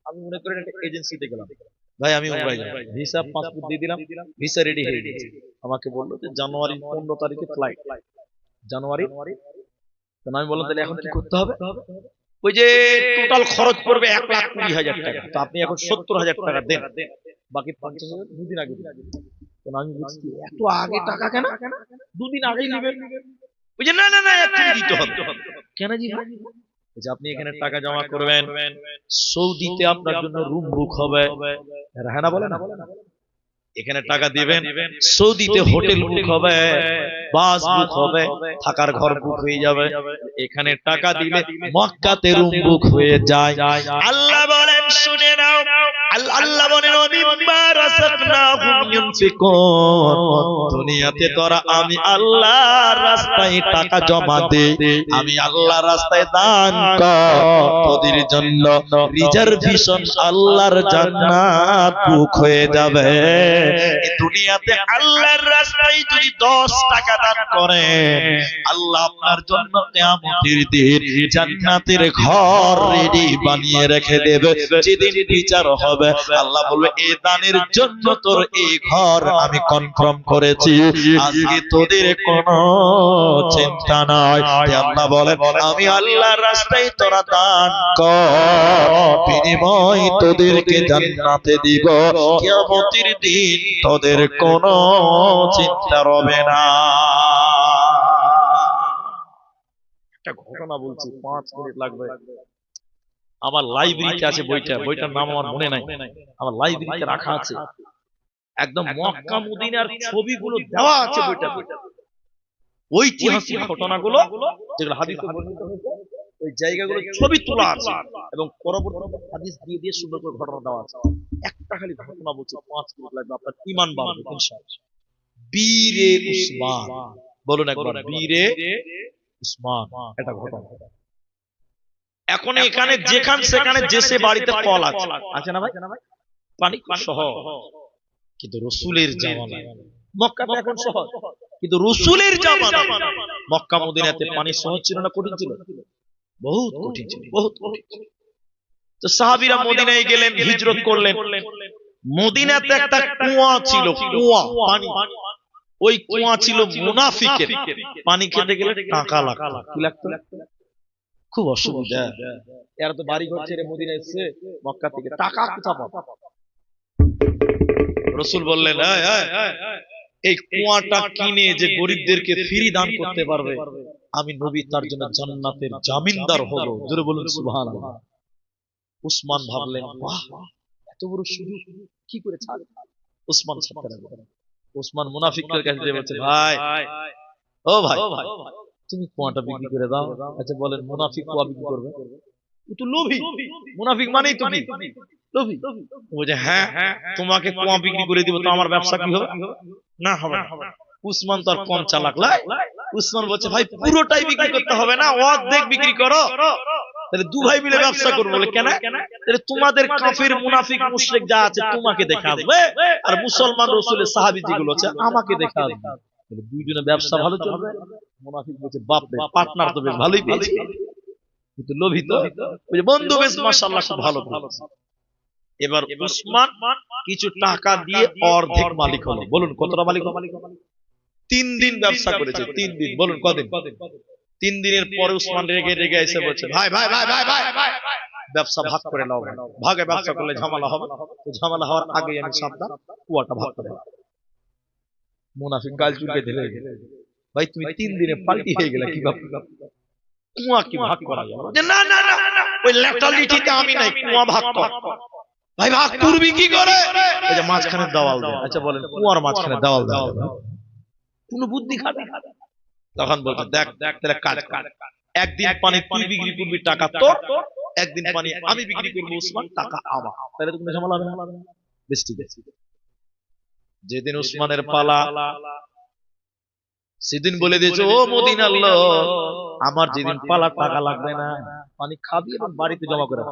আমি মনে করেন একটা এজেন্সিতে গেলাম, ভাই আমি উমরায় যাব, ভিসা পাসপোর্ট দিয়ে দিলাম, ভিসা রেডি হয়ে গেছে। আমাকে বললো যে জানুয়ারি 15 তারিখে ফ্লাইট, জানুয়ারি। আমি বললাম তাহলে এখন কি করতে হবে? ওই যে টোটাল খরচ পড়বে 1,20,000 টাকা, তো আপনি এখন 70,000 টাকা দেন, বাকি 50,000 দুদিন আগে দিন। আমি বলছি এত আগে টাকা কেন? দুদিন আগেই নেবেন। ওই যে না না না এখনই দিতে হবে। কেন জি? যে আপনি এখানে টাকা জমা করবেন, সৌদিতে আপনার জন্য রুম বুক হবে, হ্যাঁ না বলে না? এখানে টাকা দিবেন, সৌদিতে হোটেল বুক হবে, বাস বুক হবে, থাকার ঘর বুক হয়ে যাবে। এখানে টাকা দিলে মক্কাতে রুম বুক হয়ে যায়। আল্লাহ বলেন শুনে নাও, আল্লাহ বলেন মিম্মা রাযাকনাহুম ইউনফিকুন। দুনিয়াতে তোরা আমি আল্লাহর রাস্তায় টাকা জমা দে, আমি আল্লাহর রাস্তায় দান কর, তোদের জন্য রিজার্ভেশন আল্লাহর জান্নাত বুক হয়ে যাবে। এই দুনিয়াতে আল্লাহর রাস্তায় যদি 10 টাকা দান করেন, আল্লাহ আপনার জন্য কিয়ামতের দিন জান্নাতের ঘর রেডি বানিয়ে রেখে দেবে। যেদিন বিচার হবে আল্লাহ বলবে এই দানের জন্য তোর এই ঘর আমি কনফার্ম করেছি, আজকে তোদের কোনো চিন্তা নাই। আল্লাহ বলেন আমি আল্লাহর রাস্তায় তোরা দান কর, বিনিময় তোদেরকে জান্নাতে দিব, কিয়ামতের দিন তোদের কোনো চিন্তা হবে না। একটা ঘটনা বলছি, 5 মিনিট লাগবে। আমার লাইব্রেরিতে আছে বইটার নাম আমার মনে নাই, আমার লাইব্রেরিতে রাখা আছে। একদম মক্কা মদিনার ছবিগুলো দেওয়া আছে বইটাতে, ঐতিহাসিক ঘটনাগুলো যেগুলো হাদিসে বর্ণিত হয়েছে, ওই জায়গাগুলো ছবি তোলা আছে এবং পরবর্তী হাদিস দিয়ে দিয়ে সুন্দর করে ঘটনা দেওয়া আছে। একটা খালি ঘটনা বলছি, 5 মিনিট লাগবে, আপনার ঈমান বাড়বে ইনশাআল্লাহ। বীরে উসমান, বলুন একবার বীরে উসমান। এটা ঘটনা। এখন এখানে যেখান সেখানে যেসে বাড়িতে কল আছে না ভাই, পানি সহজ, কিন্তু রসুলের জামানা মক্কাতে এখন সহজ, কিন্তু রসুলের জামানা মক্কা মদিনাতে পানি সহজ ছিল না কঠিন ছিল? বহুত কঠিন ছিল, বহুত কঠিন। তো সাহাবীরা মদিনায় গেলেন, হিজরত করলেন। মদিনাতে একটা কুয়া ছিল, কুয়া পানি, ওই কুয়া ছিল মুনাফিকের। পানি খেতে গেলে টাকা লাগতো। কি লাগতো? খুব অসুবিধা। এরা তো বাড়ি ঘর ছেড়ে মদিনায় এসেছে মক্কা থেকে, টাকা কোথা পাবে? রাসূল বললেন, এই কুয়াটা কিনে যে গরিবদেরকে ফ্রি দান করতে পারবে, আমি নবী তার জন্য জান্নাতের জামিনদার হব। জোরে বলুন সুবহানাল্লাহ। উসমান ভাবলেন, বাহ, এত বড় সুযোগ কি করে ছাড়ে? উসমান ছাড়তে লাগলেন। উসমান মুনাফিকদের কাছে যেয়ে বলছে, ভাই, ও ভাই, তুমি কুয়াটা বিক্রি করে দাও। আচ্ছা বলেন, মুনাফিক কুয়া বিক্রি করবে? ও তো লোভী। মুনাফিক মানেই তো কি? লোভী। বলছে, হ্যাঁ, তোমাকে কুয়া বিক্রি করে দিব, তো আমার ব্যবসা কি হবে? না হবে না। উসমান তো আর কম চালাক নয়। উসমান বলছে, ভাই পুরোটাই বিক্রি করতে হবে না, অর্ধেক বিক্রি করো, তাহলে দু ভাই মিলে ব্যবসা করবো। বলে কেন? তাহলে তোমাদের কাফির মুনাফিক মুশরিক যা আছে তোমাকে দেখে আসবে, আর মুসলমান রাসূলের সাহাবী যেগুলো আছে আমাকে দেখে আসবে, তাহলে দুইজনে ব্যবসা ভালো চলবে। মুনাফিক বলছে, বাপ রে, পার্টনার তো বেশ ভালোই পেয়েছি, কিন্তু লোভী তো। বন্ধু বেশ মাশাআল্লাহ খুব ভালো। এবার উসমান কিছু টাকা দিয়ে অর্ধেক মালিক হলো। বলুন কতটা মালিক হলো? 3 দিন ব্যবসা করেছে, 3 দিন। বলুন কদিন? 3 দিনের পরে উসমান রেগে রেগে এসে বলছে, ভাই ভাই ভাই ভাই ভাই, ব্যবসা ভাগ করে নাও। ভাগে ব্যবসা করলে ঝামেলা হবে, তো ঝামেলা হওয়ার আগে আমি সাবধান, কুয়াটা ভাগ করে নাও। মুনাফিক গাল চুলকে দিলে, ভাই তুমি 3 দিনে পাল্টি হয়ে গেলে কি ভাব? কুয়া কি ভাগ করা যাবে? না না না, ওই ল্যাটালিটিতে আমি নাই, কুয়া ভাগ কর। ভাই ভাগ করবি কি করে? এই যে মাঝখানে দেওয়াল দেয়। আচ্ছা বলেন, কুয়ার মাঝখানে দেওয়াল দেওয়া যাবে? কোনো বুদ্ধি খাটে? তখন বলছে, দেখ তাহলে কাজ কর, একদিন পানি তুই বিক্রি করবি, টাকা তোর, একদিন পানি আমি বিক্রি করবো, উসমান, টাকা আমার। তাহলে তো কোনো ঝামেলা হবে না। বেশ ঠিক আছে। যেদিন উসমানের পালা, সেদিন বলে দিয়েছে, ও মদিনার লোক, আমার যেদিন পালা টাকা লাগবে না, পানি খাবি এবং বাড়িতে জমা করে।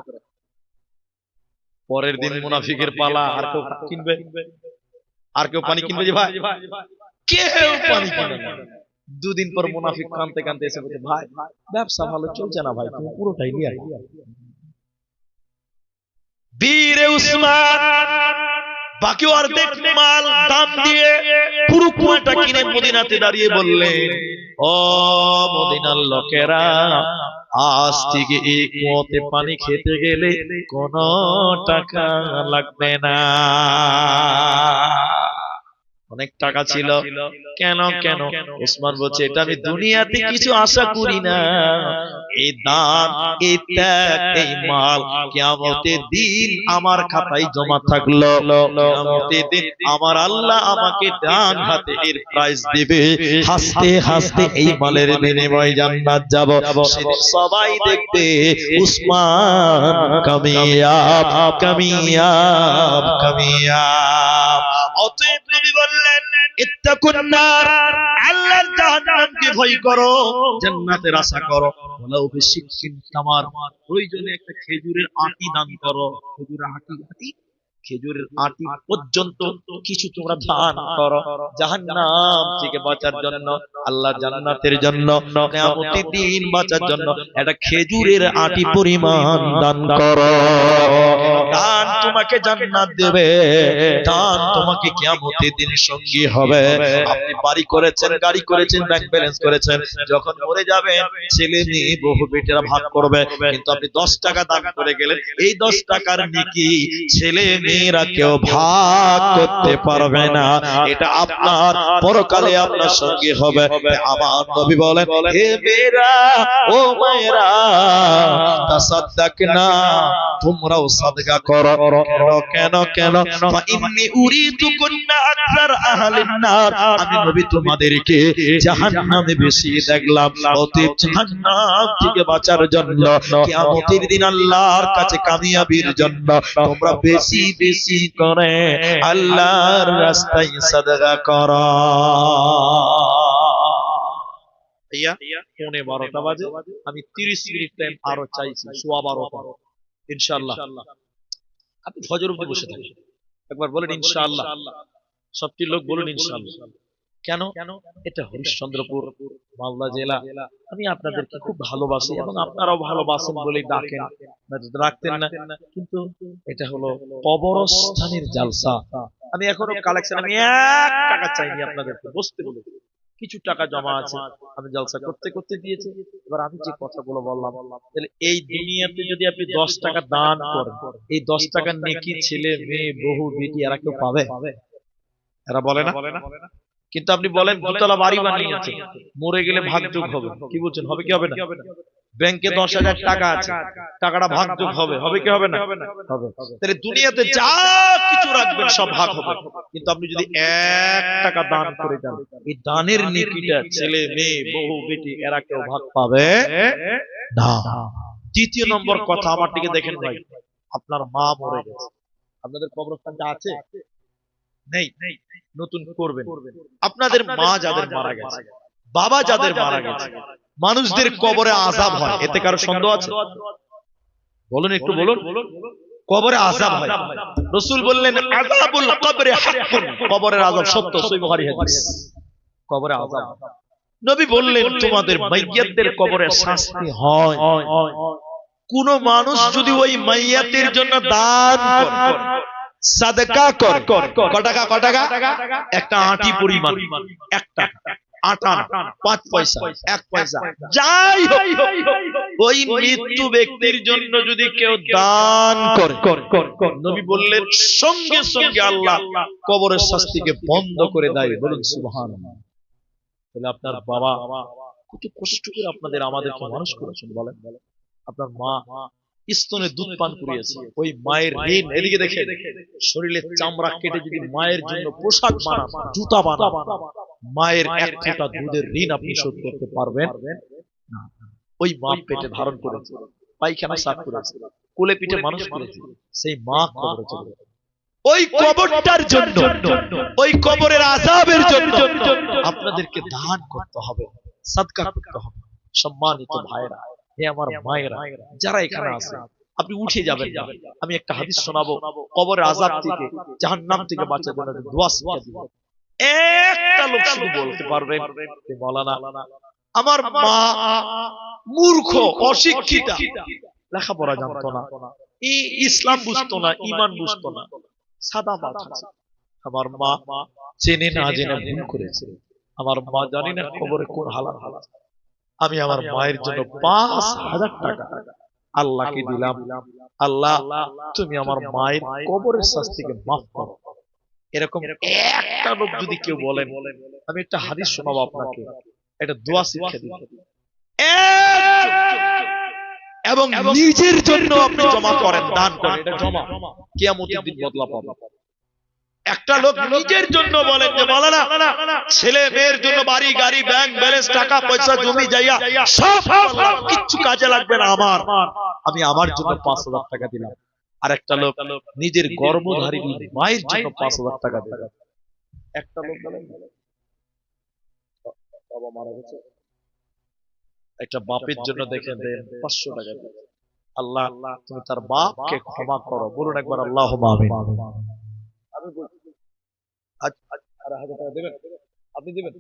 পরের দিন মুনাফিকের পালা, আর কেউ কিনবে? আর কেউ পানি কিনবে? যে ভাই, কেউ পানি কিনবে না। 2 দিন পর মুনাফিক কানতে কানতে এসে বলছে, ভাই ব্যবসা ভালো চলছে না ভাই, তুমি পুরোটাই নিয়ে আয়। বীরে উসমান বাকি অর্ধেক মাল দাম দিয়ে পুরো কুয়াটা কিনে মদিনাতে দাঁড়িয়ে বললেন, ও মদিনার লোকেরা, আজ থেকে এই কুয়াতে পানি খেতে গেলে কোনো টাকা লাগবে না। অনেক টাকা ছিল। কেন কেন? উসমান বলছে, এটা আমি দুনিয়াতে কিছু আশা করি না, এই দান, এই ত্যাগ, এই মাল কিয়ামতের দিন আমার খাতায় জমা থাকলো। কিয়ামতের দিন আমার আল্লাহ আমাকে ডান হাতে এর প্রাইজ দিবে, হাসতে হাসতে এই মালের বিনিময়ে জান্নাত যাব। সেদিন সবাই দেখবে উসমান কামিয়াব কামিয়াব কামিয়াব। অতএব নবী বললেন, ইত্তাকুন নার, আল্লাহর জাহান্নামকে ভয় করো, জান্নাতের আশা করো। ওয়ালাউ বিশিক্কিন তামার, প্রয়োজনে একটা খেজুরের আটি দান করো। খেজুরের আটি, খেজুরের আটি পর্যন্ত কিছু তোমরা দান করো, জাহান্নাম থেকে বাঁচার জন্য, আল্লাহ জান্নাতের জন্য, কিয়ামতের দিন বাঁচার জন্য একটা খেজুরের আটি পরিমাণ দান করো। দান তোমাকে জান্নাত দেবে, দান তোমাকে কিয়ামতের দিন সঙ্গী হবে। আপনি বাড়ি করেছেন, গাড়ি করেছেন, ব্যাংক ব্যালেন্স করেছেন, যখন মরে যাবেন ছেলে মেয়ে বহু বেটেরা ভাগ করবে, কিন্তু আপনি 10 টাকা দান করে গেলেন, এই 10 টাকার নেকি ছেলে মেয়েরা কেউ ভাগ করতে পারবে না, এটা আপনার পরকালে আপনার সঙ্গে হবে। আমার নবী বলেন, হে মেয়েরা, ও মায়েরা, তাসাদদাকনা, তোমরাও সাদকা করো। কেন কেন? ফা ইন্নী উরিতুকুন্না আকসার আহলিন নার, আমি নবী তোমাদেরকে জাহান্নামে বেশি দেখলাম। অতএব জাহান্নাম থেকে বাঁচার জন্য, কিয়ামতের দিন আল্লাহর কাছে কামিয়াবির জন্য তোমরা বেশি বেশি করে আল্লাহর রাস্তায় সাদকা করো। পৌনে 12টা বাজে, আমি 30 মিনিট টাইম আরো চাইছি, 12:15 ইনশাআল্লাহ। আপনি ফজর অবধি বসে থাকেন, একবার বলেন ইনশাআল্লাহ। সবটি লোক বলুন ইনশাআল্লাহ। কেন? এটা হরিশ্চন্দ্রপুর, মালদা জেলা। আমি আপনাদেরকে খুব ভালোবাসি এবং আপনারাও ভালোবাসেন বলেই ডাকেন। রাখতেন না, কিন্তু এটা হলো কবরস্থানের জালসা। আমি এখনো কালেকশন, আমি 1 টাকা চাইনি আপনাদেরকে, বসতে বলেছি, কিছু টাকা জমা আছে, আমি জালসা করতে করতে দিয়েছি। এবার আমি যে কথাগুলো বললাম, তাহলে এই দুনিয়াতে যদি আপনি 10 টাকা দান করেন, এই 10 টাকার নেকি ছেলে মেয়ে বহু বেটি এরা কেউ পাবে? এরা বলে না। কিন্তু আপনি বলেন দুতলা বাড়ি বানিয়েছে, মরে গেলে ভাগযোগ হবে, কি বলছেন, হবে কি হবে না? ব্যাংকে 10,000 টাকা আছে, টাকাটা ভাগযোগ হবে, হবে কি হবে না? হবে। তাহলে দুনিয়াতে যা কিছু রাখবেন সব ভাগ হবে, কিন্তু আপনি যদি 1 টাকা দান করে যান, এই দানের নেকিটা ছেলে মেয়ে বহু বেটি এরা কেউ ভাগ পাবে না। দ্বিতীয় নম্বর কথা, আমার দিকে দেখেন ভাই, আপনার মা মরে গেছে, আপনাদের কবরস্থানটা আছে? নেই, নতুন করবেন। আপনাদের মা যাদের মারা গেছে, বাবা যাদের মারা গেছে, মানুষদের কবরে আযাব হয়, এতে কারো সন্দেহ আছে? বলুন, একটু বলুন। কবরে আযাব হয়, রাসূল বললেন আযাবুল কবরে হাক্কুন, কবরের আযাব সত্য, সহিহ বুখারী হাদিস। কবরে আযাব, নবী বললেন তোমাদের মাইয়াতদের কবরে শাস্তি হয়। কোন মানুষ যদি ওই মাইয়াতের জন্য দান করে, সাদকা করে, ক টাকা? একটা আটি পরিমাণ, 1 টাকা, আটা, 5 পয়সা, 1 পয়সা, যাই হোক, ওই মৃত্যু ব্যক্তির জন্য যদি কেউ দান করে, নবী বললেন সঙ্গে সঙ্গে আল্লাহ কবরের শাস্তিকে বন্ধ করে দেয়। বলুন সুবহানাল্লাহ। তাহলে আপনার বাবা কত কষ্ট করে আপনাদের আমাদেরকে মানুষ করেছেন, বলেন। আপনার মা স্তনে দুধ পান করিয়েছে, ওই মায়ের ঋণ, এদিকে দেখে শরীরের চামড়া কেটে যদি মায়ের জন্য পোশাক বানান, জুতা বানান, মায়ের 1 ফোঁটা দুধের ঋণ আপনি শোধ করতে পারবেন না। ওই মা পেটে ধারণ করেছে, পায়খানা সাফ করেছে, কোলে পিঠে মানুষ করেছে, সেই মা কবরে চলে গেছে। ওই কবরটার জন্য, ওই কবরের আযাবের জন্য আপনাদেরকে দান করতে হবে, সাদকা করতে হবে। সম্মানিত ভাইরা, হে আমার মায়েরা যারা এখানে আছে, আপনি উঠে যাবেন না। আমি একটা হাদিস শোনাবো, কবরের আযাব থেকে, জাহান্নাম থেকে বাঁচার জন্য দোয়া শিখিয়ে দিব। একটা লোক শুধু বলতে পারবে যে মাওলানা আমার মা মূর্খ, অশিক্ষিতা, লেখাপড়া জানতো না, ইসলাম বুঝতো না, ঈমান বুঝতো না, সাদা মাথা, আমার মা জেনে না জেনে ভুল করেছে, আমার মা জানি না কবরে কোন হালাত হালাত, আমি আমার মায়ের জন্য 5,000 টাকা আল্লাহকে দিলাম, আল্লাহ তুমি আমার মায়ের কবরের শাস্তিকে মাফ করো। এরকম একটা লোক যদি কেউ বলেন, আমি একটা হাদিস শোনাবো আপনাকে, একটা দোয়া শিক্ষা দিব, এবং নিজের জন্য আপনি জমা করেন, দান করেন, এটা জমা, কিয়ামতের দিন বদলা পাবেন। একটা লোক নিজের জন্য বলেন যে মাওলানা ছেলে মেয়ের জন্য বাড়ি গাড়ি ব্যাংক ব্যালেন্স টাকা পয়সা জমি জায়গা সব কিছু কাজে লাগবে না আমার, আমি আমার জন্য 5,000 টাকা দিলাম। আর একটা লোক নিজের গর্ভধারী মায়ের জন্য 5,000 টাকা দিল। একটা লোক বলেন বাবা মারা গেছে, একটা বাপের জন্য দেখে দেন 500 টাকা দিল, আল্লাহ তুমি তার বাপকে ক্ষমা করো। বলুন একবার আল্লাহুম্মা আমিন। আমি বলছি আজ 1,000 টাকা দেবেন, আপনি দেবেন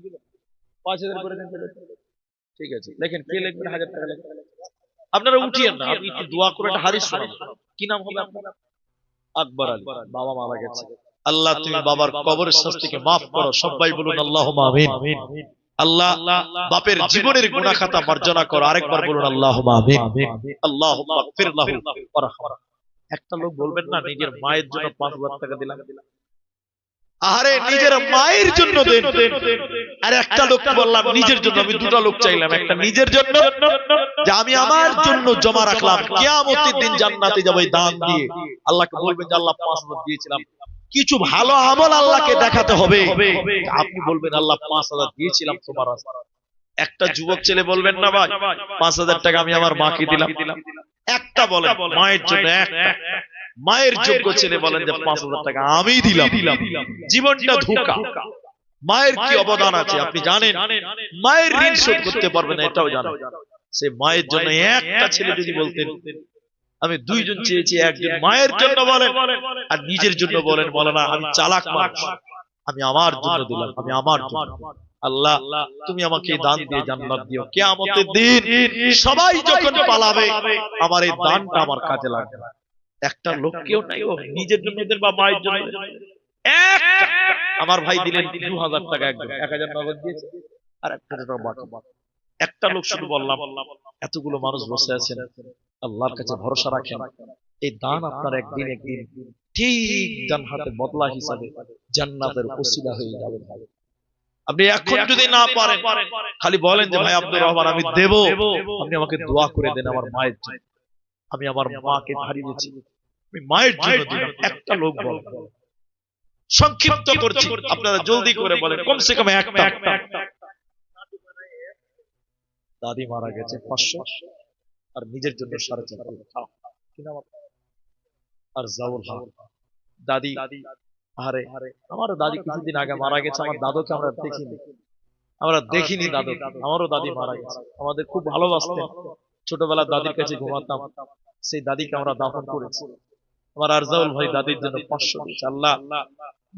5,000 করে দেন, ঠিক আছে, লেখেন, কে লিখবেন 1,000 টাকা লেখেন। আপনারা উঠিয়েন না, আপনি একটু দোয়া করে একটা হাদিস শোনান। কি নাম হবে আপনার? আকবর আলী, বাবা মারা গেছে, আল্লাহ তুমি বাবার কবরের শাস্তিকে মাফ করো। সবাই বলুন আল্লাহুম্মা আমিন। আল্লাহ বাপের জীবনের গুনাহ খাতা মার্জনা করো। আরেকবার বলুন আল্লাহুম্মা আমিন। আল্লাহুম্মা গফির লাহু ওয়ারহামহু। একটা লোক বলবেন না নিজের মায়ের জন্য 5,000 টাকা দিলাম, আরে নিজের মায়ের জন্য দেন। আর একটা লোক বললাম নিজের জন্য, আমি দুটো লোক চাইলাম, একটা নিজের জন্য যে আমি আমার জন্য জমা রাখলাম, কিয়ামতের দিন জান্নাতে যাব এই দান দিয়ে। আল্লাহকে বলবেন যে আল্লাহ 5,000 দিয়েছিলাম, কিছু ভালো আমল আল্লাহকে দেখাতে হবে। আপনি বলবেন আল্লাহ 5,000 দিয়েছিলাম তোমার রাস্তায়। একটা যুবক ছেলে বলবেন না ভাই 5,000 টাকা আমি আমার মাকে দিলাম, একটা বলেন মায়ের জন্য, একটা মায়ের যোগ্য ছেলে বলেন যে 5,000 টাকা আমি দিলাম। জীবনটা ধোঁকা। মায়ের কি অবদান আছে আপনি জানেন, মায়ের ঋণ শোধ করতে পারবেন না এটাও জানেন। সে মায়ের জন্য একটা ছেলে যদি বলতেন, আমি 2 জন চেয়েছি, একজন মায়ের জন্য বলেন আর নিজের জন্য বলেন, বলে না আমি চালাক মানুষ, আমি আমার জন্য দিলাম, আমি আমার জন্য। আল্লাহ তুমি আমাকে এই দান দিয়ে জান্নাত দিও, কিয়ামতের দিন সবাই যখন পালাবে আমার এই দানটা আমার কাজে লাগবে। একটা লোক কেউ নাই ও নিজের জন্য দেন বা মায়ের জন্য দেন। একটা আমার ভাই দিলেন 2000 টাকা, একদম 1000 নগদ দিয়েছে আর 1 কোটি টাকা বাকি। একটা লোক শুধু বললাম, এতগুলো মানুষ বসে আছেন, আল্লাহর কাছে ভরসা রাখেন, এই দান আপনার একদিন একদিন ঠিক জান্নাতে বদলা হিসাবে জান্নাতের ওসিলা হয়ে যাবে। আপনি এখন যদি না পারেন খালি বলেন যে ভাই আব্দুর রহমান আমি দেব, আপনি আমাকে দোয়া করে দেন আমার মায়ের জন্য, আমি আমার মাকে হারিয়েছি, আমি মায়ের জন্য দিলাম। একটা লোক বলেন, সংক্ষিপ্ত করছি আপনারা জলদি করে বলেন, কমসে কম একটা। দাদি মারা গেছে 500 আর নিজের জন্য 4.5 আর জাউল হক দাদি, আরে আমারও দাদি কিছুদিন আগে মারা গেছে, আমার দাদুকে আমরা দেখিনি দাদু, আমারও দাদি মারা গেছে, আমাদের খুব ভালোবাসতেন, ছোটবেলা দাদির কাছে ঘুমাতাম, সেই দাদিকে আমরা দাফন করেছি। আমার আরজাউল ভাই দাদির জন্য 500 দিয়েছে। আল্লাহ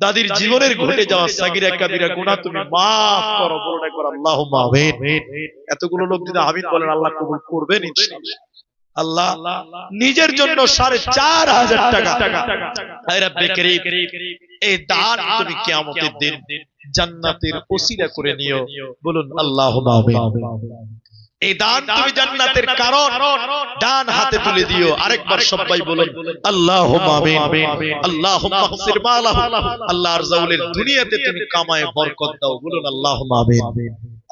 দাদির জীবনের ঘটে যাওয়া সাগিরা কাবিরা গুনাহ তুমি মাফ করো, বলুন একবার আল্লাহুম্মা আমিন। এতগুলো লোক যদি আমিন বলেন আল্লাহ কবুল করবেন ইনশাআল্লাহ। আল্লাহ নিজের জন্য 4500 টাকা হে রব্বে করিম এই দান তুমি কিয়ামতের দিন জান্নাতের ওসিলা করে নিও, বলুন আল্লাহুম্মা আমিন। এই দান তুমি জান্নাতের কারণ, ডান হাতে তুলে দিও, আরেকবার সবাই বলুন আল্লাহুম্মা আমিন। আল্লাহুম্মা ফসির মালাহু, আল্লাহ আরজাউলের দুনিয়াতে তুমি কামায়ে বরকত দাও, বলুন আল্লাহুম্মা আমিন।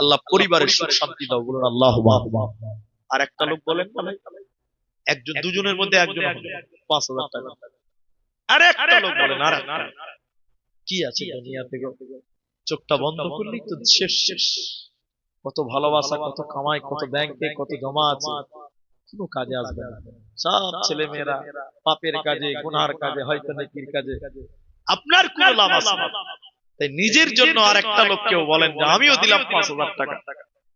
আল্লাহ পরিবারের সুখ শান্তি দাও, বলুন আল্লাহুম্মা আমিন। আর একটা লোক বলেন একজন দুজনের মধ্যে একজন 5000 টাকা, আরে একটা লোক বলেন আর কি আছে দুনিয়াতে, চোখটা বন্ধ করলেই তো শেষ। কত ভালোবাসা, কত কামাই, কত ব্যাংকে কত জমা আছে, কোনো কাজে আসবে না। সব ছেলে মেয়েরা পাপের কাজে, গুনার কাজে, হয়তো নেকির কাজে, আপনার কোনো লাভ আছে না। তাই নিজের জন্য আর একটা লোককেও বলেন যে আমিও দিলাম 5000 টাকা,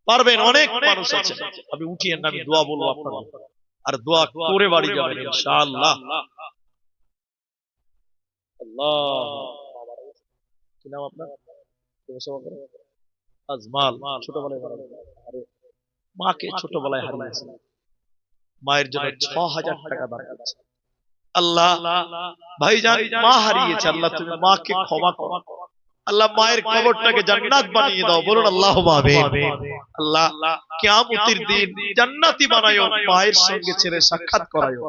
পারবেন, অনেক মানুষ আছে, আমি উঠিয়েন না, আমি দোয়া বলবো আপনাদের, আর দোয়া করে বাড়ি যাবেন ইনশাআল্লাহ। আল্লাহ কি নাম আপনার? আজমাল, ছোটবেলায় মারা গেছে, আরে মাকে ছোটবেলায় হারিয়েছে, মায়ের জন্য 6000 টাকা দান করেছে। আল্লাহ ভাইজান মা হারিয়েছে, আল্লাহ তুমি মাকে ক্ষমা করো, আল্লাহ মায়ের কবরটাকে জান্নাত বানিয়ে দাও, বলুন আল্লাহুম্মা আমিন। আল্লাহ কিয়ামতের দিন জান্নাতি বানায়ো, মায়ের সঙ্গে ছেড়ে সাক্ষাৎ করায়ো,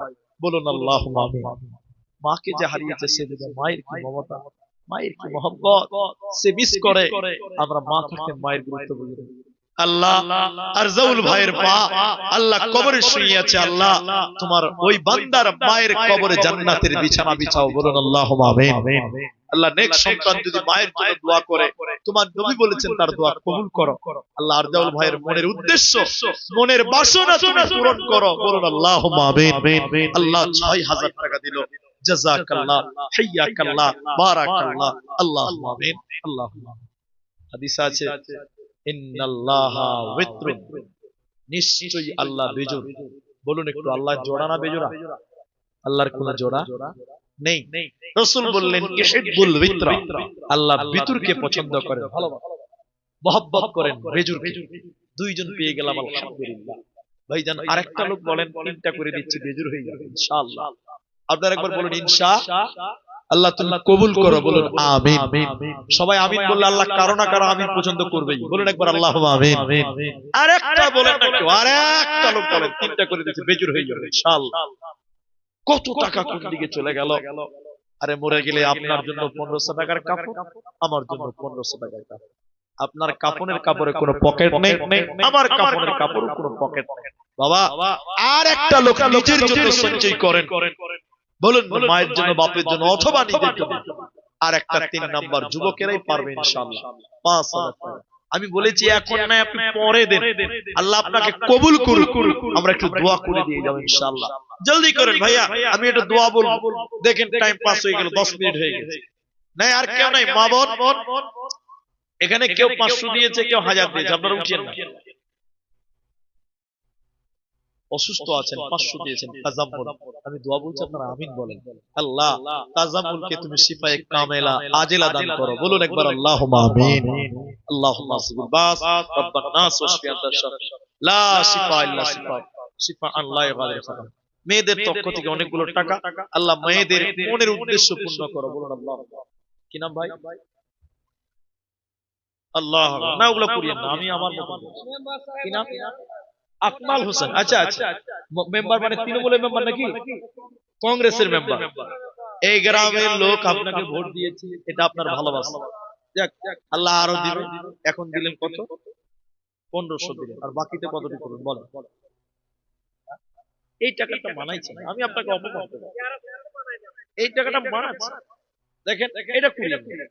বলুন আল্লাহুম্মা আমিন। মাকে যে হারিয়েছে সে বুঝে মায়ের কি মমতা, মায়ের কি মহব্বত সে মিস করে, আমরা মা থাকতে মায়ের গুরুত্ব বুঝি। আল্লাহ আরজাউল ভাইয়ের মা আল্লাহ কবরে শুয়ে আছে, আল্লাহ তোমার ওই বান্দার মায়ের কবরে জান্নাতের বিছানা বিছাও, বলুন আল্লাহুম্মা আমিন। আল্লাহ নেক সন্তান যদি মায়ের জন্য দোয়া করে, তোমার নবী বলেছেন তার দোয়া কবুল করো। আল্লাহ আরজাউল ভাইয়ের মনের উদ্দেশ্য, মনের বাসনা তুমি পূরণ করো, বলুন আল্লাহুম্মা আমিন। আল্লাহ 6000 টাকা দিল, জাযাকাল্লাহ, হাইয়াকাল্লাহ, বারাকাল্লাহ, আল্লাহুম্মা আমিন। আল্লাহুম্মা হাদিস আছে ইন্নাল্লাহা ওয়াত্রুন, নিশ্চয়ই আল্লাহ বেজোড়, বলুন একটু আল্লাহ জোড়া না বেজোড়া? আল্লাহর কোনো জোড়া নেই। রাসূল বললেন ইহিব্বুল বিতরা, আল্লাহ বিতুরকে পছন্দ করেন, ভালোবাসেন, মহব্বত করেন বেজোড়কে। দুইজন পেয়ে গেলাম আলহামদুলিল্লাহ। ভাইজান আরেকটা লোক বলেন, তিনটা করে দিচ্ছি, বেজোড় হয়ে যাবে ইনশাআল্লাহ। আপনারা একবার বলুন ইনশাআল্লাহ, আল্লাহ তুমি কবুল করো, বলুন আমিন। সবাই আমিন বললে আল্লাহ কারো না কারো আমিন পছন্দ করবেই, বলুন একবার আল্লাহুম্মা আমিন। আরেকটা বলেন না কেউ, আরেকটা লোক বলেন, তিনটা করে দিচ্ছি, বেজোড় হয়ে যাবে ইনশাআল্লাহ। কত টাকা কোন দিকে চলে গেল। আরে মরে গেলে আপনার জন্য 1500 টাকার কাপড়, আমার জন্য 1500 টাকার কাপড়। আপনার কাপড়ের কাপড়ে কোনো পকেট নেই, আমার কাপড়ের কাপড়ে কোনো পকেট নেই। বাবা আর একটা লোক নিজের জন্য সঞ্চয় করেন, বলুন মায়ের জন্য, বাপের জন্য, অথবা নিজের জন্য। আর একটা 3 নাম্বার যুবকেরাই পারবে ইনশাআল্লাহ 5000 টাকা। আমি বলেছি এখন না, আপনি পরে দেন, আল্লাহ আপনাকে কবুল করুক। আমরা একটু দোয়া করে দিয়ে যাব ইনশাআল্লাহ। জলদি করেন ভাইয়া, আমি একটু দোয়া বলবো। দেখেন টাইম পাস হয়ে গেল, 10 মিনিট হয়ে গেছে। নাই আর কেউ নাই, মা বোন এখানে কেউ 500 দিয়েছে, কেউ 1000 দিয়েছে, আপনারা উঠিয়েন না। অসুস্থ আছেন, 500 দিয়েছেন তাজাম্মুল, আমি দোয়া বলছি আপনারা আমিন বলেন। আল্লাহ তাজাম্মুলকে তুমি শিফায়ে কামেলা আজেলা দান করো, বলুন একবার আল্লাহুম্মা আমিন। আল্লাহুম্মা আসবির বাস রব্বান নাস ওয়াশফি আনতা শাফি লা শিফা ইল্লা শিফা শিফা আন লা ইগাদিরু সাকাম। মেয়েদের পক্ষ থেকে অনেকগুলো টাকা, আল্লাহ মেয়েদের মনের উদ্দেশ্য পূর্ণ করো, বলুন আল্লাহ। কি নাম ভাই? আল্লাহ না, ওগুলো করিয়েন না, আমি আমার মত বলছি। কি নাম? আকমাল হোসেন। আচ্ছা আচ্ছা, মেম্বার মানে তৃণমূলের মেম্বার নাকি কংগ্রেসের মেম্বার? এই গ্রামের লোক আপনাকে ভোট দিয়েছে, এটা আপনার ভালোবাসা। যাক, আল্লাহ আরো দিবে। এখন দিলেন কত? 1500 দিলেন, আর বাকিতে কতটি করবেন বলেন? এই টাকাটা মানাইছে না, আমি আপনাকে অপমান করব, এই টাকাটা মানাচ্ছে। দেখেন এটা করিয়েন না।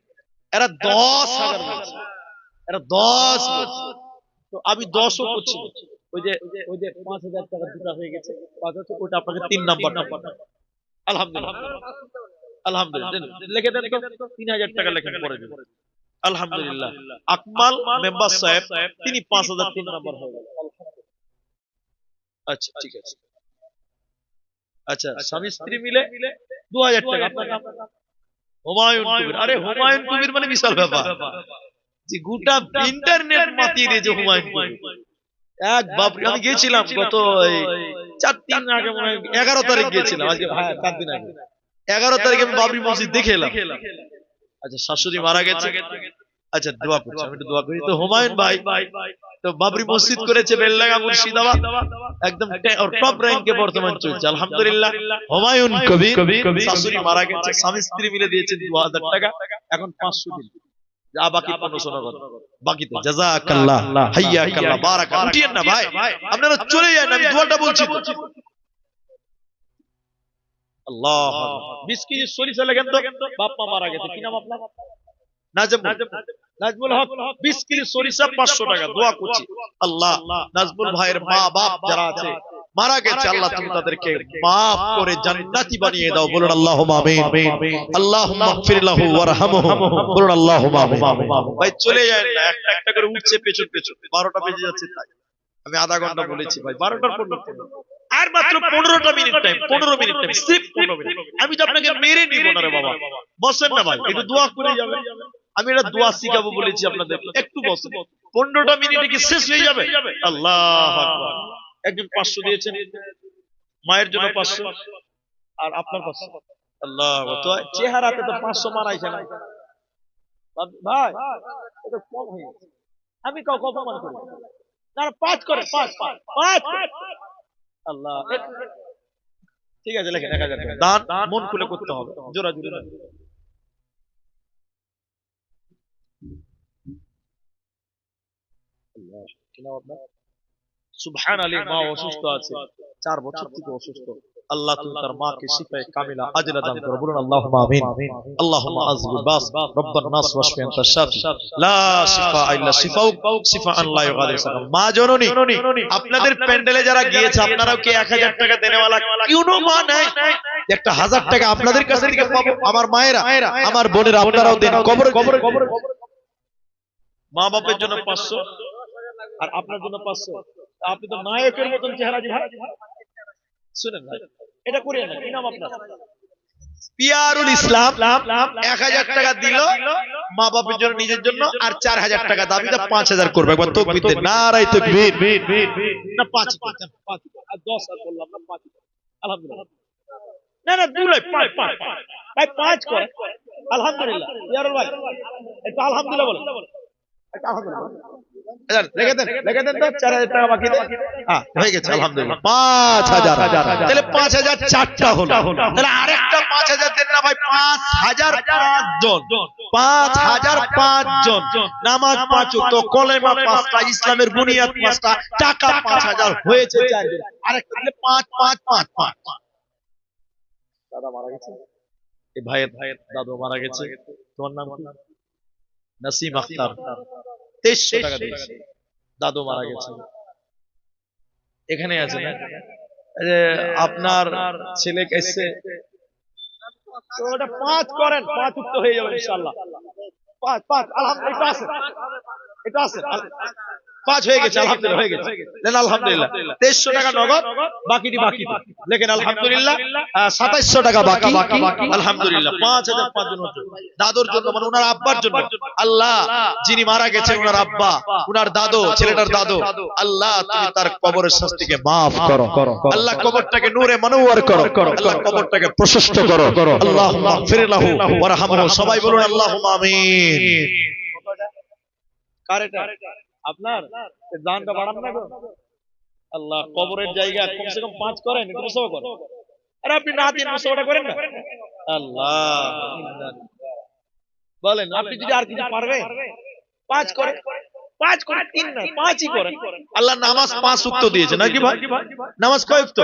এরা 10,000 বলছে, এরা 10 বলছে, তো আমি 10ও করছি না। ওই যে 5,000 টাকা দুটা হয়ে গেছে, 5,000, ওটা আপনাকে 3 নাম্বারটা পাঠান। আলহামদুলিল্লাহ, আলহামদুলিল্লাহ, লিখে দেন তো, 3,000 টাকা লেখেন পরে দেবেন। আলহামদুলিল্লাহ, আকমাল মেম্বার সাহেব, তিনি 5,000 3 নাম্বার হয়ে গেল। আচ্ছা ঠিক আছে। আচ্ছা, স্বামী স্ত্রী মিলে 2,000 টাকা। আপনার নাম? হুমায়ুন কবির। আরে হুমায়ুন কবির মানে বিশাল ব্যাপার, যে গোটা ইন্টারনেট মাতিয়ে দিয়েছে হুমায়ুন কবির। এক বাপরে, আমি গিয়েছিলাম গত 4 দিন আগে, মনে হয় 11 তারিখ গিয়েছিলাম, আজকে হ্যাঁ 4 দিন আগে 11 তারিখে আমি বাবরি মসজিদ দেখে এলাম। আচ্ছা, শাশুড়ি মারা গেছে, আচ্ছা দোয়া করছি, আমি একটু দোয়া করি। তো হুমায়ুন ভাই তো বাবরি মসজিদ করেছে বেলডাঙ্গা মুর্শিদাবাদ, একদম টপ র্যাঙ্কে বর্তমান চলছে আলহামদুলিল্লাহ। হুমায়ুন কবির, শাশুড়ি মারা গেছে, স্বামী স্ত্রী মিলে দিয়েছে 2,000 টাকা, এখন 500 দিন, যা বাকি 1500 টাকা বাকিতে। জাযাকাল্লাহ, হাইয়াকাল্লাহ, বারাকাল্লাহ। উঠিয়েন না ভাই, আপনারা চলে যান, আমি দোয়াটা বলছি তো। আল্লাহ, 20 কেজি সরিষা লেগেন তো, বাপ মা মারা গেছে, কি নাম আপনার? নাজমুল হক। 20 কেজি সরিষা 500 টাকা, দোয়া করছি আল্লাহ নাজমুল ভাইয়ের মা বাপ যারা আছে মারা গেছে, আল্লাহ তুমি তাদেরকে মাফ করে জান্নাতি বানিয়ে দাও, বলুন আল্লাহুম্মা আমিন। আল্লাহুম্মা গফির লাহু ওয়ারহামহু, বলুন আল্লাহুম্মা আমিন। ভাই চলে যায় না, একটা একটা করে উঠছে পেছন পেছন, 12টা বেজে যাচ্ছে, তাই আমি আধা ঘন্টা বলেছি ভাই, 12টার পর আর মাত্র 15টা মিনিট টাইম, 15 মিনিট টাইম, সিফ 15 মিনিট। আমি তো আপনাকে মেরে নিব না রে বাবা, বসেন না ভাই, একটু দোয়া করে যাবেন। আমি এটা দোয়া শিখাবো বলেছি আপনাদের, একটু বসেন। 15টা মিনিটে কি শেষ হয়ে যাবে? আল্লাহু আকবার। একজন 500 দিয়েছেন, মায়ের জন্য 500, আর আপনার 500। আল্লাহ, তো চেহারাতে তো 500 মারাইছে না ভাই, এটা কম হয়ে গেছে। আমি কাউকে অপমান করি না, 5 করে, 5 5 5। আল্লাহ, ঠিক আছে লেখেন 1000 টাকা দান, মন খুলে করতে হবে, জোরা জোরে না। সুবহান আলী, মা অসুস্থ আছে, 4 বছর থেকে অসুস্থ, আল্লাহ তুমি তার মাকে শিফায়ে কামিলা আজলা দান করো, বলুন আল্লাহুম্মা আমিন। আল্লাহুম্মা আযবির বাস রব্বান নাস ওয়াশফি আনতা শাফি লা শিফা ইল্লা শিফাউক শিফাআন লা ইগাদিরু সাকাম। মা জননী, আপনাদের প্যান্ডেলে যারা গিয়েছে, আপনারাও কি 1000 টাকা দেনেওয়ালা কিউনো মা নাই? একটা 1000 টাকা আপনাদের কাছ থেকে পাবো, আমার মায়েরা, আমার বোনেরা, আপনারাও দেন কবরে। মা বাপের জন্য 500, আর আপনার জন্য 500। আপনি তো নায়কের মতন চেহারা, জি ভাই শুনেন ভাই, এটা করিয়ে না। কি নাম আপনার? পিয়ারুল ইসলাম 1000 টাকা দিল মা বাপের জন্য, নিজের জন্য, আর 4000 টাকা দাবিটা 5000 করবে। একবার তাকবীর দেন, নারায়ে তাকবীর। না 5 আর 10 আর বললাম না 5। আলহামদুলিল্লাহ, না না 2 লাই 5 5 ভাই 5 করে। আলহামদুলিল্লাহ পিয়ারুল ভাই, এটা আলহামদুলিল্লাহ বলেন, এটা আলহামদুলিল্লাহ। লেখে দেন তো, 4000 টাকা বাকি দেন। হ্যাঁ হয়ে গেছে আলহামদুলিল্লাহ, 5000। তাহলে 5000 4টা হলো, তাহলে আরেকটা 5000 দেন না ভাই, 5005 জন, 5005 জন, নামাজ 5 ওয়াক্ত, কলেমা 5টা, ইসলামের বুনিয়াদ 5টা, টাকা 5000 হয়েছে 4 দিন, আরেকটা দিলে 5 5 5 5। দাদা মারা গেছে, এই ভাইয়ের দাদু মারা গেছে, তোমার নাম কি? নাসিম আক্তার, 2300 টাকা দিয়েছে, দাদু মারা গেছে। এখানে আছে না, আপনার ছেলে এসছে, তো ওটা 5 করেন, 5 উক্ত হয়ে যাবে ইনশাআল্লাহ। 5 5 আলহামদুলিল্লাহ, এটা আছে, এটা আছে 5 হয়ে গেছে, আলহামদুলিল্লাহ হয়ে গেছে, লেন আলহামদুলিল্লাহ। 2300 টাকা নগদ, বাকিটি বাকি লেখেন আলহামদুলিল্লাহ। 2700 টাকা বাকি, আলহামদুলিল্লাহ। 5000 পাঁচজনের জন্য, দাদুর জন্য, মানে ওনার আব্বার জন্য। আল্লাহ, যিনি মারা গেছে ওনার আব্বা, ওনার দাদু, ছেলেটার দাদু, আল্লাহ তুমি তার কবরের শাস্তিকে মাফ করো, আল্লাহ কবরটাকে নূরে মনোয়ার করো, আল্লাহ কবরটাকে প্রশস্ত করো, আল্লাহুম্মা গফির লাহু ওয়ারহামহু। সবাই বলুন আল্লাহুম্মা আমিন। কার এটা? আপনার? জানটা বাড়ান না গো। আল্লাহ, কবরের জায়গা কমসে কম 5 করেন, একটু মুসাফা করেন। আরে আপনি না দিন মুসাফাটা করেন না। আল্লাহ, বলেন আপনি যদি আর কিছু পারবেন 5 করেন, 5 করে 3 না 5ই করেন। আল্লাহ নামাজ 5 ওয়াক্ত দিয়েছে নাকি ভাই? নামাজ কয় ওয়াক্ত?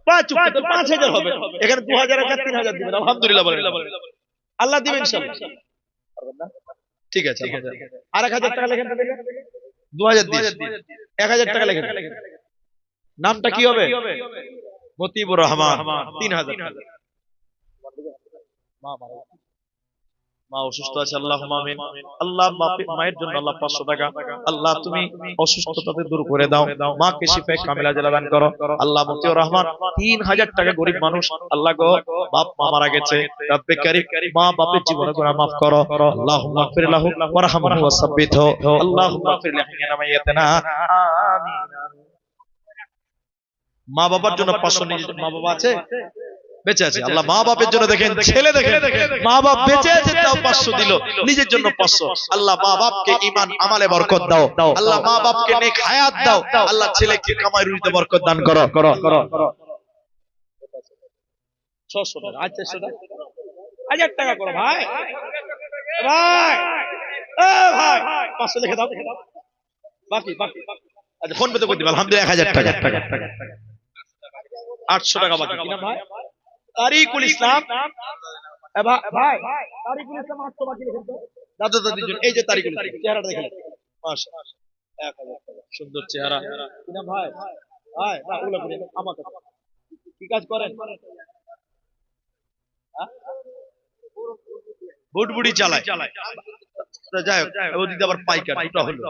5 ওয়াক্ত, তো 5000 হবে। এখানে 2000 এর 3000 দিবেন, আলহামদুলিল্লাহ বলেন। আল্লাহ দিবেন ইনশাআল্লাহ। ঠিক আছে, আর 1000 টাকা লেখেন, 2000 দিয়ে 1000 টাকা লেখেন। নামটা কি হবে? মতিবুর রহমান। 3000 টাকা। মা অসুস্থ আছে, আল্লাহুম্মা আমিন। আল্লাহ মায়ের জন্য আল্লাহ 500 টাকা, আল্লাহ তুমি অসুস্থতাকে দূর করে দাও, মাকে শিফায়ে কামিলা আজলা দান করো। আল্লাহ মতিউর রহমান 3000 টাকা, গরিব মানুষ, আল্লাহ গো বাপ মা মারা গেছে, রব্বে কারীম মা বাপের জীবনে গুনাহ মাফ করো, আল্লাহুম্মা গফির লাহু ওয়ারহামহু ওয়াসাব্বিতহু, আল্লাহুম্মা গফির লিহাইয়িনা মাইয়াতিনা, আমিন। মা বাবার জন্য 500, মা বাবা আছে বেঁচে আছে, আল্লাহ মা বাপের জন্য দেখেন, ছেলে দেখেন মা বাপ বেঁচে আছে তাও 500 দিল, নিজের জন্য 500। আল্লাহ মা বাপকে ঈমান আমালে বরকত দাও, আল্লাহ মা বাপকে নেক হায়াত দাও, আল্লাহ ছেলেকে কামাই রুজিতে বরকত দান করো। 600 টাকা, আচ্ছা 600 টাকা, 1000 টাকা করো ভাই, ভাই এ ভাই 500 লিখে দাও, বাকি আচ্ছা ফোন পে তো করে দিবা, আলহামদুলিল্লাহ 1000 টাকা, 800 টাকা বাকি। কি নাম ভাই? তারিকুল ইসলাম। ভাই তারিকুল ইসলাম 800 বাকি লিখেন তো, দাদা দাদির জন্য। এই যে তারিকুল ইসলাম, চেহারাটা দেখেন, মাশাআল্লাহ 1000 টাকা, সুন্দর চেহারা। কি নাম ভাই? ভাই না ওগুলা করে আমার কাছে কি কাজ করেন? বুটবুড়ি চালায়, যাই হোক ওদিকে আবার পাইকার, দুটো হলো।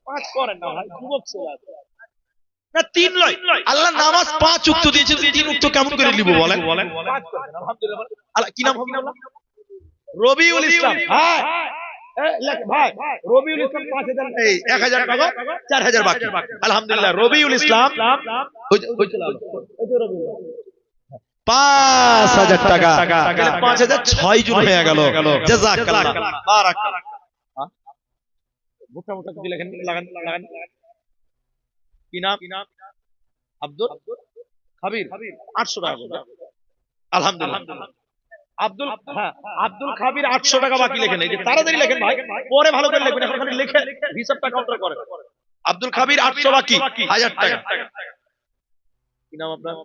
5 করেন না ভাই, যুবক ছেলে আছে না, 3 লয়। আল্লাহ নামাজ 5 ওয়াক্ত দিয়েছে, 3 ওয়াক্ত কেমন করে নিব বলেন? 5 করেন, আলহামদুলিল্লাহ। আল্লাহ কি নাম হবে আল্লাহ? রবিউল ইসলাম। ভাই ভাই রবিউল ইসলাম 5000, এই 1000 টাকা, 4000 বাকি, আলহামদুলিল্লাহ। রবিউল ইসলাম, ওই চলে আলো, ওই যে রবিউল 5000 টাকা, তাহলে 5000 6 জন হয়ে গেল। জাযাকাল্লাহ, বারাকাল্লাহ। মোটা মোটা দিলে লাগান। কি নাম? আব্দুল খাবির, 800 টাকা, আলহামদুলিল্লাহ। আব্দুল, হ্যাঁ আব্দুল খাবির 800 টাকা বাকি লেখেন। এই যে তাড়াতাড়ি লেখেন ভাই, পরে ভালো করে লিখবেন, এখন খালি লিখে হিসাবটা কাউন্টার করেন। আব্দুল খাবির 800 বাকি, 1000 টাকা। কি নাম আপনার?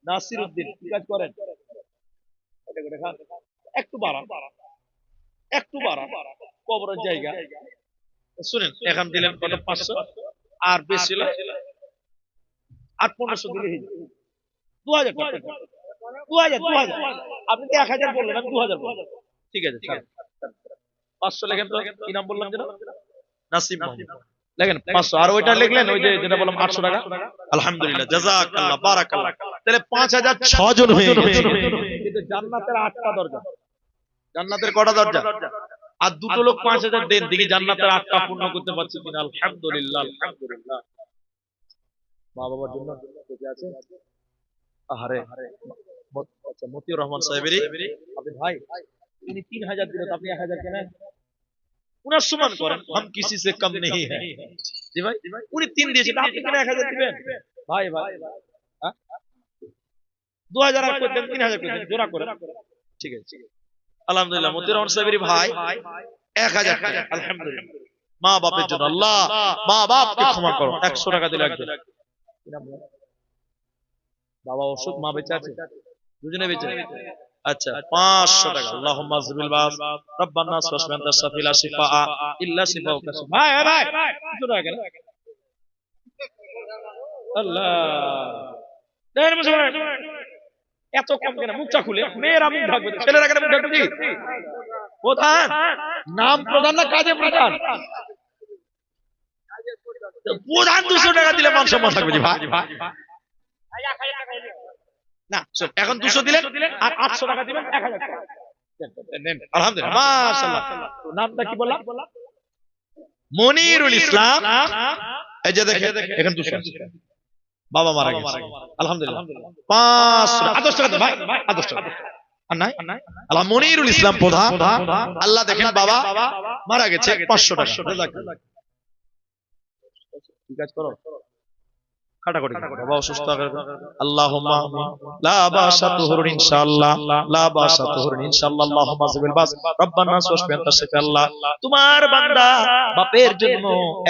নাসির উদ্দিন। কি কাজ করেন? একটু বাড়ান, কবরের জায়গা শুনেন। এখন দিলেন কত? 500, আর বেশি হলে 800-1500 দিলে 2000 টাকা। 2000 আপনি তো 1000 বললেন, আমি 2000 বললাম, ঠিক আছে 500 লেখেন তো। কি নাম বললাম যেন? নাসিম মোহাম্মদ, লেখেন 500। আর ওইটা লিখলেন, ওই যে যেটা বললাম 800 টাকা, আলহামদুলিল্লাহ, জাযাকাল্লাহ, বারাকাল্লাহ। তাহলে 5000 6 জন হয়ে গেছে। কিন্তু জান্নাতের 8টা দরজা। জান্নাতের কটা দরজা? আর দুটো লোক 5000 দেন, দেখি জান্নাতের 8টা পূর্ণ করতে পারছি কিনা। আলহামদুলিল্লাহ, আলহামদুলিল্লাহ। মা বাবার জন্য বেঁচে আছে। আহারে, আচ্ছা মতিউর রহমান সাহেবেরই আপনি ভাই, উনি 3000 দিল, আপনি 1000 কেন উনার সমান করেন? हम किसी से कम नहीं है জি ভাই। উনি 3 দিয়েছেন, আপনি কেন 1000 দিবেন ভাই? হ্যাঁ 2000 আর করে দেন, 3000 করে দেন, জোড়া করে, ঠিক আছে আলহামদুলিল্লাহ। মতিউর রহমান সাহেবেরই ভাই 1000 টাকা, আলহামদুলিল্লাহ। মা বাপের জন্য, আল্লাহ মা বাপকে ক্ষমা করো। 100 টাকা দিলে একজন। বাবা অসুখ, মা বেঁচে আছে, দুজনে বেঁচে। আচ্ছা 500 টাকা। আল্লাহুম্মা আযবিল বাস রাব্বান নাস ওয়াশফি আনতা শাফিলা শিফাআ ইল্লা শিফাউকা। ভাই কিছু টাকা কেন? আল্লাহ দেন মুসলমান, এত কম কেন? মুখটা খুলে, মেয়েরা মুখ ঢাকবে, ছেলেরা কেন মুখ ঢাকবে? প্রধান নাম প্রধান না কাজে প্রধান? প্রধান 200 টাকা দিলে মান সম্মান থাকবে জি ভাই। না শোন, এখন 200 দিলেন আর 800 টাকা দিবেন 1000 টাকা। নেন, আলহামদুলিল্লাহ, মাশাআল্লাহ। নামটা কি বললাম? মনিরুল ইসলাম। এই যে দেখেন এখন 200 বাবা মারা গেছে, আলহামদুলিল্লাহ 500 আদর্শ টাকা ভাই, আদর্শ টাকা আর নাই। আল্লাহ মনিরুল ইসলাম প্রধান, আল্লাহ দেখেন বাবা মারা গেছে 500 টাকা। ঠিক আছে করো কাটাকাটি, বাবা অসুস্থ, আল্লাহুম্মা লা বাসা তুহুর ইনশাআল্লাহ, লা বাসা তুহুর ইনশাআল্লাহ, আল্লাহুম্মা জিবিল বাস রব্বানা সুবহানাকা আনতা শিফা। আল্লাহ তোমার বান্দা বাপের জন্য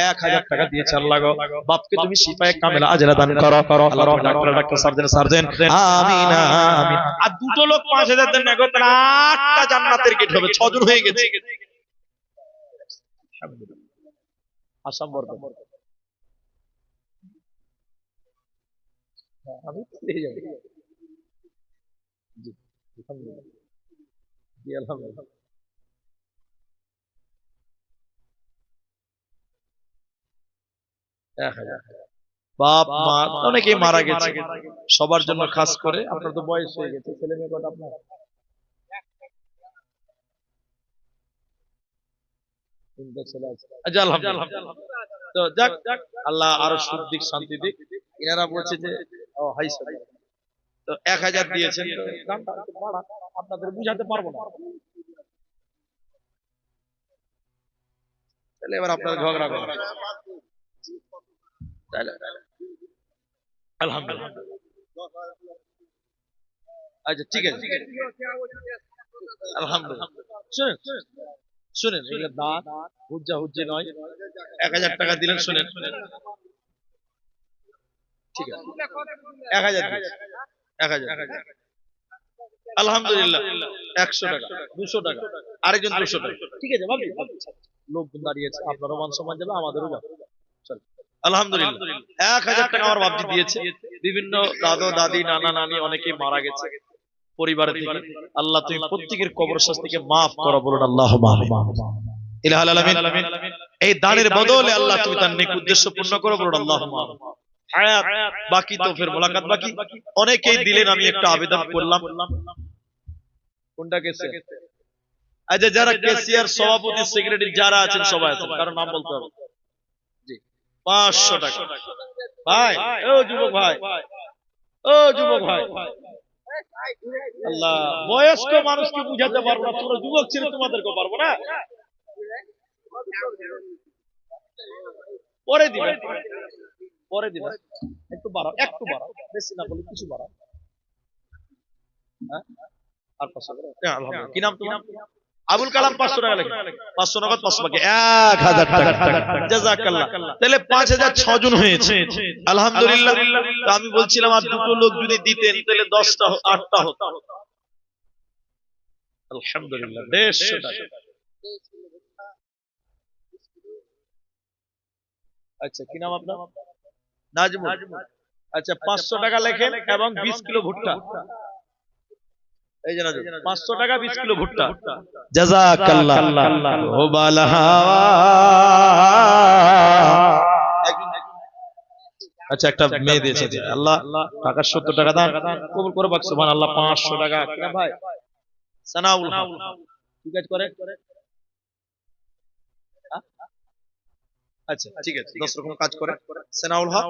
1000 টাকা দিয়েছে, আল্লাহ গো বাপকে তুমি শিফায়ে কামেলা আজরা দান করো। আল্লাহ ডাক্তার সার্জন আমিন আমিন। আর দুটো লোক 5000 দেন না গো, তাহলে 8টা জান্নাতের গেট হবে, 6 জন হয়ে গেছে। আসাম বরকত আমি পেয়ে যাব জি, আলহামদুলিল্লাহ জি, আলহামদুলিল্লাহ। বাপ মা অনেকেই মারা গেছে, সবার জন্য খাস করে। আপনার তো বয়স হয়ে গেছে, ছেলে মেয়ে কত আপনার? আচ্ছা, আলহামদুলিল্লাহ। তো যাক, আল্লাহ আরো সুখ দিক, শান্তি দিক। এনারা বলছে যে ও হাই স্যার, তো 1000 দিয়েছেন, তো দামটা একটু বাড়া, আপনাদের বুঝাতে পারবো না, তাহলে এবার আপনারা ঝগড়া করেন। তাহলে আলহামদুলিল্লাহ, আচ্ছা ঠিক আছে, আলহামদুলিল্লাহ। শুনেন শুনেন, এগুলো দান হুজ্জা হুজ্জি নয়। 1000 টাকা দিলেন, শুনেন ঠিক আছে, 1000 1000 আলহামদুলিল্লাহ, 100 টাকা, 200 টাকা, আরেকজন 200 টাকা, ঠিক আছে ভাবি। লোকজন দাঁড়িয়েছে, আপনারও মান সম্মান যাবে, আমাদেরও যাবে। চল, আলহামদুলিল্লাহ 1000 টাকা আমার বাপজি দিয়েছে। বিভিন্ন দাদু দাদি নানা নানি অনেকেই মারা গেছে পরিবার থেকে। আল্লাহ তুমি প্রত্যেকের কবরস্থানকে maaf করো, বলুন আল্লাহুম্মা আমিন। ইলাহুল আলামিন। এই দানের বদলে আল্লাহ তুমি তার নেক উদ্দেশ্য পূর্ণ করো, বলুন আল্লাহুম্মা আমিন। হায়াত বাকি তো ফের মোলাকাত বাকি। অনেকেই দিলেন, আমি একটা আবেদন করলাম। কোনটা গেছে? আচ্ছা, যারা কেসিআর সভাপতি সেক্রেটারি যারা আছেন সবাই আছেন, কারণ নাম বলতে হবে জি, 500 টাকা ভাই। ও যুবক ভাই, ও যুবক ভাই, আল্লাহ বয়স্ক মানুষকে বুঝাতে পারবো না, তোমরা যুবক ছিল, তোমাদেরকে পারবো না। পরে দিবেন, পরে দিবেন, একটু বাড়াও, একটু বাড়াও, বেশি না বলে কিছু বাড়াও। হ্যাঁ, আর 500 টাকা, আলহামদুলিল্লাহ। কি নাম তোমার? আবুল কালাম। 500 টাকা লেখেন, 500 নগদ, 500 বাকি, 1000 টাকা। জাযাকাল্লাহ। তাহলে 5000 6 জন হয়েছে, আলহামদুলিল্লাহ। তো আমি বলছিলাম আর দুটো লোক যদি দিতেন তাহলে 10টা 8টা হতো, আলহামদুলিল্লাহ 150 টাকা। আচ্ছা, কি নাম আপনার? নাজমুল। আচ্ছা, 500 টাকা লেখেন এবং 20 কিলো ভুট্টা। এই যে নাজমুল, 500 টাকা 20 কিলো ভুট্টা। জাযাকাল্লাহ। ও বালাহা। আচ্ছা, একটা মেয়ে দিয়েছে, আল্লাহ টাকা 70 টাকা দান কবুল করে বাক, সুবহানাল্লাহ। 500 টাকা কিনা ভাই? সানাউল হক, ঠিক আছে করে। আচ্ছা ঠিক আছে, 10 রকম কাজ করে সানাউল হক।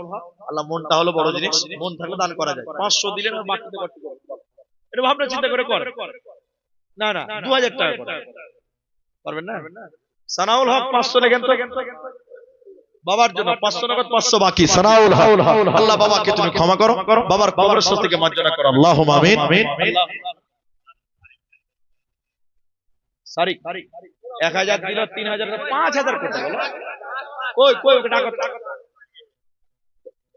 আল্লাহ মনটা হলো বড় জিনিস, মন থাকলে দান করা যায়। 500 দিলেন আর বাকিতে বাকি করে, এটা ভাবনা চিন্তা করে কর। না না, 2000 টাকা করে পারবেন না? সানাউল হক 500 লেখেন তো বাবার জন্য, 500 নগদ, 500 বাকি। সানাউল হক, আল্লাহ বাবাকে তুমি ক্ষমা করো, বাবার কবরস্থান থেকে মার্জনা করো, আল্লাহুম্মা আমিন। সারিক 1000 দিল, 3000, 5000 করতে বলো। কই কই টাকা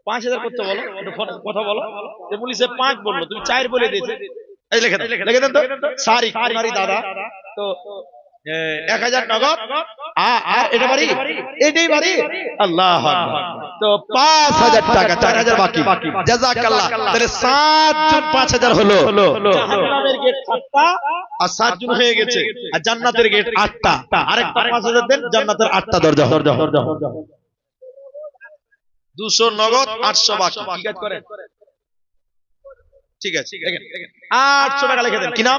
5000 করতে বলো, কথা বলো। যে পুলিশে 5 বললো, তুমি 4 বলে দিয়েছে। এই লিখে দেন, লিখে দেন তো। সারিক কুমারী দাদা, তো 1000 নগদ, আর এটা বাড়ি, এটাই বাড়ি, আল্লাহ আকবার। তো 5000 টাকা, 4000 বাকি। জাযাকাল্লাহ। তাহলে 7 জন 5000 হলো। জাহান্নামের গেট 7টা আর 7 জন হয়ে গেছে, আর জান্নাতের গেট 8টা। আরেকটা 5000 দেন, জান্নাতের 8টা দরজা। 200 নগদ, 800 বাকি। কি কাজ করেন? ঠিক আছে, দেখেন 800 টাকা লিখে দেন। কি নাম?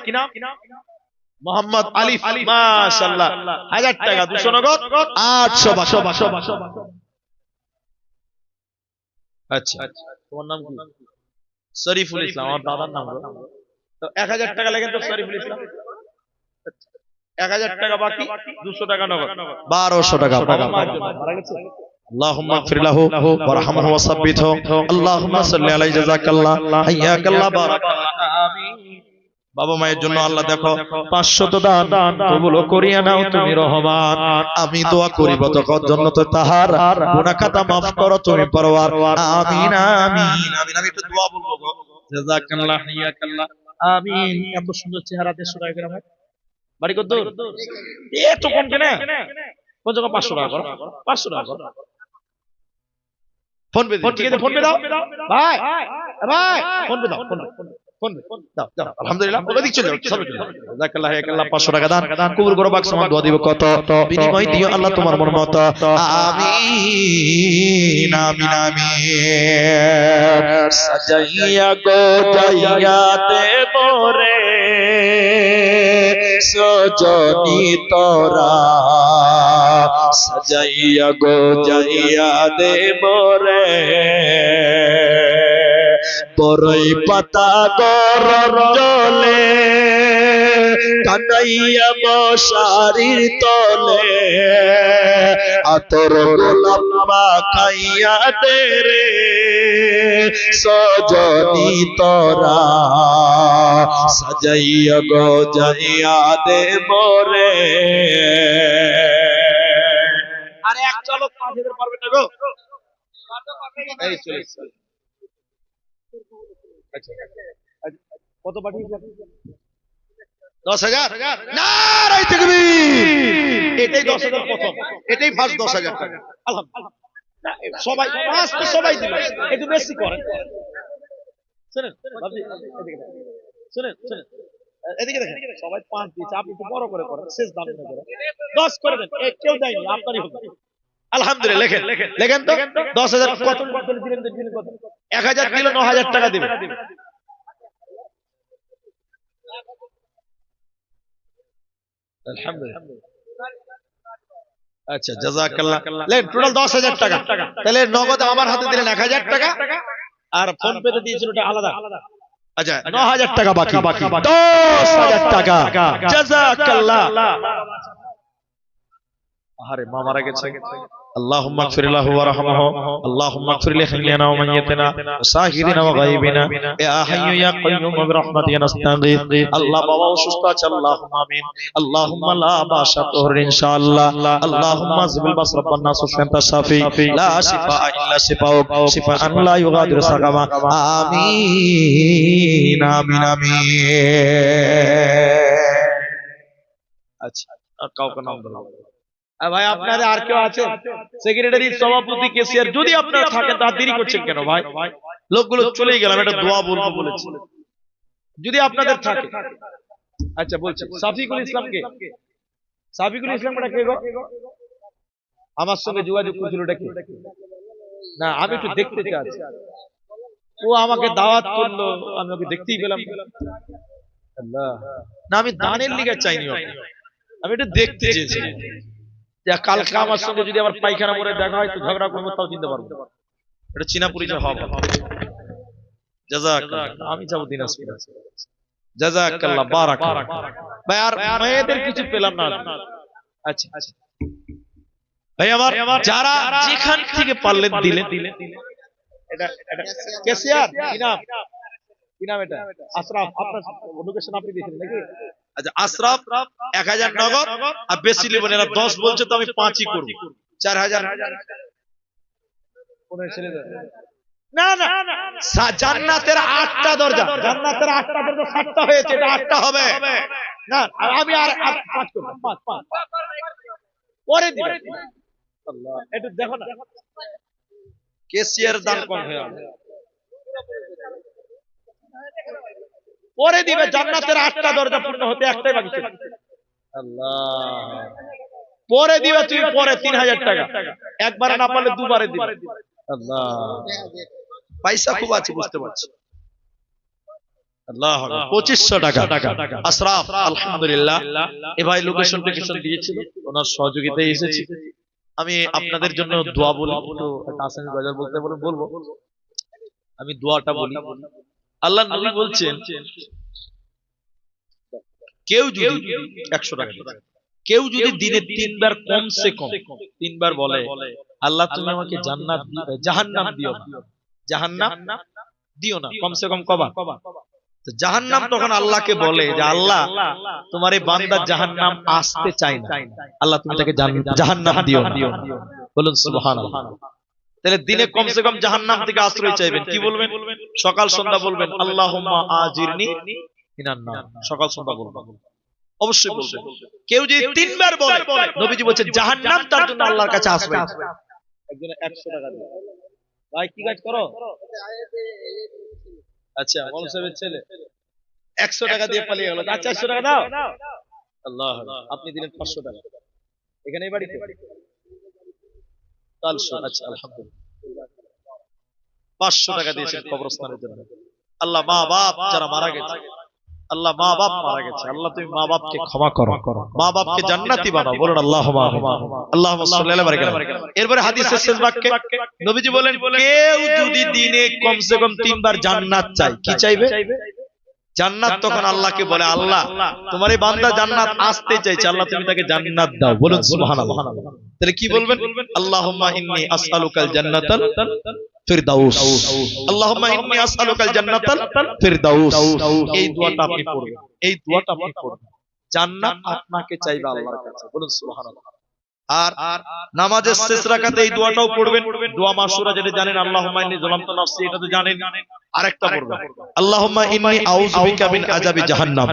মোহাম্মদ আলিফ। মাশাআল্লাহ, 1000 টাকা, 200 নগদ, 800 বাকি। আচ্ছা, তোমার নাম কি? শরীফুল ইসলাম, আমার দাদার নাম। তো 1000 টাকা লেখেন তো শরীফুল ইসলাম। 1000 টাকা বাকি, 200 টাকা নগদ, 1200 টাকা। বাবা মার জন্য মারা গেছে। আল্লাহুম্মা ইগফির লাহু ওয়ারহামহু ওয়াসাব্বিতহু। আল্লাহুম্মা সাল্লি আলাইহি জাযাকাল্লাহ হাইয়াকাল্লাহ বারাকাল্লাহ। আমিন। বাবা মায়ের জন্য আল্লাহ দেখো 500 দান কবুল করিয়া নাও তুমি রহমান। আমি দোয়া করি বতকর জন্য তো তাহার গুনাহ খাতা maaf করো তুমি পরওয়ার। আমিন আমিন আমিন। আমি একটু দোয়া বলবো গো। জাযাকাল্লাহ হাইয়াকাল্লাহ। আমিন। এত সুন্দর চেহারা, 150 টাকা করে আমার বাড়ি কত দূর? এত কম কেন? কত? 500 টাকা করো, 500 টাকা করো। ফোন পে, ঠিক আছে, ফোন পে দাও ভাই। ভাই ফোন পে দাও, ফোন দাও দাও। আলহামদুলিল্লাহ, ওদিক চলে যাও, চলো চলো। জাযাকাল্লাহ হাইয়াকাল্লাহ। 500 টাকা দান কবুল করো। বাক সমান দোয়া দিব কত বিনিময় দিও আল্লাহ তোমার মন মত। আমিন আমিন আমিন। সাজাইয়া গো যাইয়া দেব রে সজনি তোরা, সাজাইয়া গো যাইয়া দেব রে বরই পাতা গরম জলে, কানাইয়া মশারির তলে, আতর গোলাপ মাখাইয়া দে রে সজনি তোরা, সাজাইয়া গো যাইয়া দেব রে। আরে এক চলো, 5000 পারবে না গো? এই চলে কত পাঠিয়েছে? 10,000। নারায়ে তাকবীর। এটাই 10,000 প্রথম, এটাই ফার্স্ট 10,000 টাকা। আলহামদুলিল্লাহ। সবাই পাঁচ তো সবাই দিল, একটু বেশি করেন। শুনেন বাবজি, শুনেন শুনেন, এদিকে দেখেন, সবাই 5 দিয়েছে, আপনি একটু বড় করে করেন, শেষ দাম করে 10 করে দেন। কেউ দেয়নি, আপনারই হবে। আলহামদুলিল্লাহ। লেখেন লেখেন তো 10,000 কত দিলেন? দিলেন কত? 1000 দিলে 9000 টাকা দিবেন। আলহামদুলিল্লাহ। আচ্ছা, জাযাকাল্লাহ। লেন টোটাল 10,000 টাকা। তাহলে নগদ আমার হাতে দিলেন 1000 টাকা, আর ফোন পে তে দিয়েছিল ওটা আলাদা। আচ্ছা, 9000 টাকা বাকি, 10,000 টাকা। জাযাকাল্লাহ। আরে মা মারা গেছে। اللهم اغفر له وارحمه اللهم اغفر لحينا وميتنا وساهرنا وغائبنا يا حي يا قيوم برحمتك نستغيث। আল্লাহ বাবা অসুস্থ আছে, আল্লাহুম্মা আমিন। اللهم لا باس طهر ان شاء الله اللهم اذهب الباس رب الناس وانت الشافي لا شفاء الا شفاؤك شفاء لا يغادر سقما। আমিন আমিন আমিন। আচ্ছা, কাউকে নাম বলো ভাই। আপনাদের আর কেউ আছে? সেক্রেটারি, সভাপতি, কেশিয়ার যদি আপনারা থাকেন তা দেরি করছেন কেন ভাই? লোকগুলো চলেই গেলাম, একটা দোয়া বলবো বলেছি, যদি আপনাদের থাকে। আচ্ছা বলছি, সাফিকুল ইসলাম কে? সাফিকুল ইসলাম কে গো? আমার সঙ্গে যোগাযোগ করেছিল, এটা কি? না, আমি একটু দেখতে চাচ্ছি। ও আমাকে দাওয়াত করলো, আমি ওকে দেখতেই পেলাম না। আমি দানের লিগে চাইনি, আমি একটু দেখতে চেয়েছি। কালকে আমার সঙ্গে যদি আমার পায়খানা মোড়ে দেখা হয় তো ঝগড়া করবো, তাও চিনতে পারবো, এটা চীনা পরিচয় হবে। জাযাকাল্লাহ। আমি যাবো দিনাজপুর। জাযাকাল্লাহ, বারাকাল্লাহ। ভাই আর মেয়েদের কিছু পেলাম না। আচ্ছা ভাই, আমার যারা যেখান থেকে পারলেন দিলেন। এটা কেসিয়ার কি নাম? কি নাম এটা? আশরাফ। আপনার লোকেশন আপনি দিয়েছিলেন নাকি? আচ্ছা, আশরাফ 1000 নগদ, আর বেশি নেবেন না। 10 বলছে তো আমি 5ই করব। 4000। কোন ছেলে না না, জান্নাতের 8টা দরজা, জান্নাতের 8টা দরজা 7টা হয়েছে, এটা 8টা হবে না। আমি আর 5 করব, 5 পরে দিবেন। আল্লাহ, একটু দেখো না, কেসিয়ার দাম কম হয়ে গেল। পরে দিবে, জান্নাতের 8টা দরজা পূর্ণ হতে একটাই বাকি ছিল। আল্লাহ, পরে দিবে তুমি, পরে 3000 টাকা। একবারে না পারলে দুবারে দিবে। আল্লাহ, পয়সা খুব আছে বুঝতে পারছি। আল্লাহ, 2500 টাকা আশরাফ, আলহামদুলিল্লাহ। এ ভাই লোকেশন দিয়েছিল, ওনার সহযোগিতায় এসেছি। আমি আপনাদের জন্য দোয়া বলি, একটু আসামি বাজার বলতে বলবো, আমি দোয়াটা বলি। আল্লাহ নবী বলছেন, কেউ যদি 100 টাকা দিবে, কেউ যদি দিনে 3 বার কমসে কম 3 বার বলে আল্লাহ তুমি আমাকে জান্নাত জাহান্নাম দিও না, জাহান্নাম দিও না, কমসে কম কবার? তো জাহান্নাম তখন আল্লাহকে বলে যে আল্লাহ তোমার এই বান্দা জাহান্নাম আসতে চায় না, আল্লাহ তুমি তাকে জাহান্নাম দিও না। বলুন সুবহানাল্লাহ। তাহলে দিনে কমসে কম জাহান্নাম থেকে আশ্রয় চাইবেন। কি বলবেন? সকাল সন্ধ্যা বলবেন আল্লাহুম্মা আজিরনি মিনান নার, সকাল সন্ধ্যা বলবেন, অবশ্যই বলবেন। কেউ যদি 3 বার বলে, নবীজি বলেছেন জাহান্নাম তার জন্য আল্লাহর কাছে আশ্রয়। একজনে 100 টাকা দিল। ভাই কি কাজ করো? আচ্ছা, মৌলভী সাহেবের ছেলে 100 টাকা দিয়ে পালিয়ে গেল। আচ্ছা 100 টাকা দাও। আল্লাহ, আপনি দিলেন 500 টাকা। এখানেই বাড়িতে তালশো। আচ্ছা আলহামদুলিল্লাহ, 500 টাকা দিয়েছেন কবরস্থানের জন্য। আল্লাহ মা বাপ যারা মারা গেছে, আল্লাহ মা বাপ মারা গেছে, আল্লাহ তুমি মা বাপকে ক্ষমা করো, মা বাপকে জান্নাতি বানাও। বলুন আল্লাহুম্মা আমিন, আল্লাহুম্মা সাল্লি আলা বারাকাত। এরপরে হাদিসের শেষ বাক্যে নবীজি বলেন, কেউ যদি দিনে কমসে কম 3 বার জান্নাত চায়, কি চাইবে? জান্নাত। তখন আল্লাহকে বলে আল্লাহ তোমার এই বান্দা জান্নাত আসতে চাইছে, আল্লাহ তুমি তাকে জান্নাত দাও। বলুন সুবহানাল্লাহ। তাহলে কি বলবেন? আল্লাহুম্মা ইন্নী আসআলুকাল জান্নাতাল ফিরদাউস, আল্লাহুম্মা ইন্নী আসআলুকাল জান্নাতাল ফিরদাউস। এই দোয়াটা আপনি পড়বেন, এই দোয়াটা আপনি পড়বেন, জান্নাত আপনাকে চাইবে আল্লাহর কাছে। বলুন সুবহানাল্লাহ। আর নামাজের শেষ রাকাতে এই দোয়াটাও পড়বেন, দোয়া মাসুরা যেটা জানেন, আল্লাহুম্মা ইন্নী যালামতু নাফসি, এটা তো জানেন। আরেকটা পড়বেন, আল্লাহুম্মা ইন্নী আউযু বিকা মিন আযাবি জাহান্নাম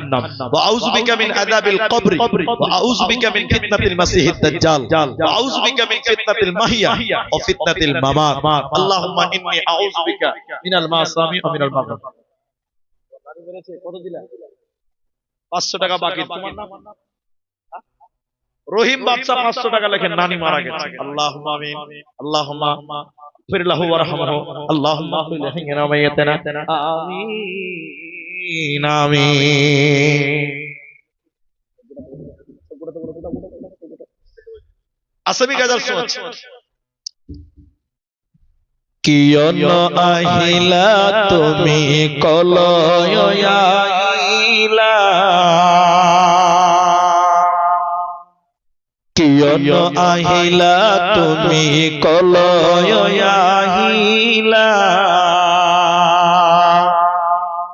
ওয়া আউযু বিকা মিন আযাবিল কবরি ওয়া আউযু বিকা মিন ফিতনাতিল মাসিহিদ দাজ্জাল ওয়া আউযু বিকা মিন ফিতনাতিল মাহিয়া ওয়া ফিতনাতিল মামাত। আল্লাহুম্মা ইন্নী আউযু বিকা মিনাল মাসামি ওয়া মিনাল মাগরিব। কত দিলা? 500 টাকা বাকি। তোমার নাম? রহিম বাদশা। 500 টাকা লেখেন, নানি মারা গেছে। আল্লাহুম্মা আমিন, আল্লাহুম্মা ফির লাহু ওয়ারহামহু, আল্লাহুম্মা ফির লাহিনা মাইয়াতানা, আমিন আমিন। আসামি গাজার সোচ কিয়ন আহিলা তুমি কলয় আইলা, কিয়ন আহিলা তুমি কলয় আহিলা,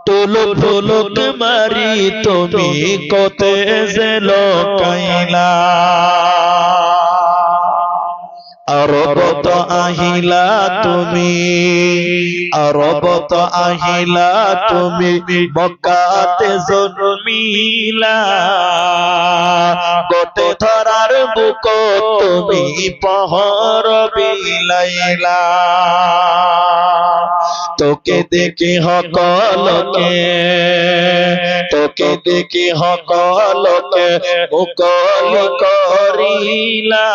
তোলক তোলক মারি তুমি কতে যে লকাইলা, আরবত আহিলা তুমি, আরবত আহিলা তুমি মক্কাতে জন্মিলা, গোটে ধরার বুক তুমি পহর বিলাইলা, তোকে দেখি হকলকে, তোকে দেখি হকলকে মুকল করিলা,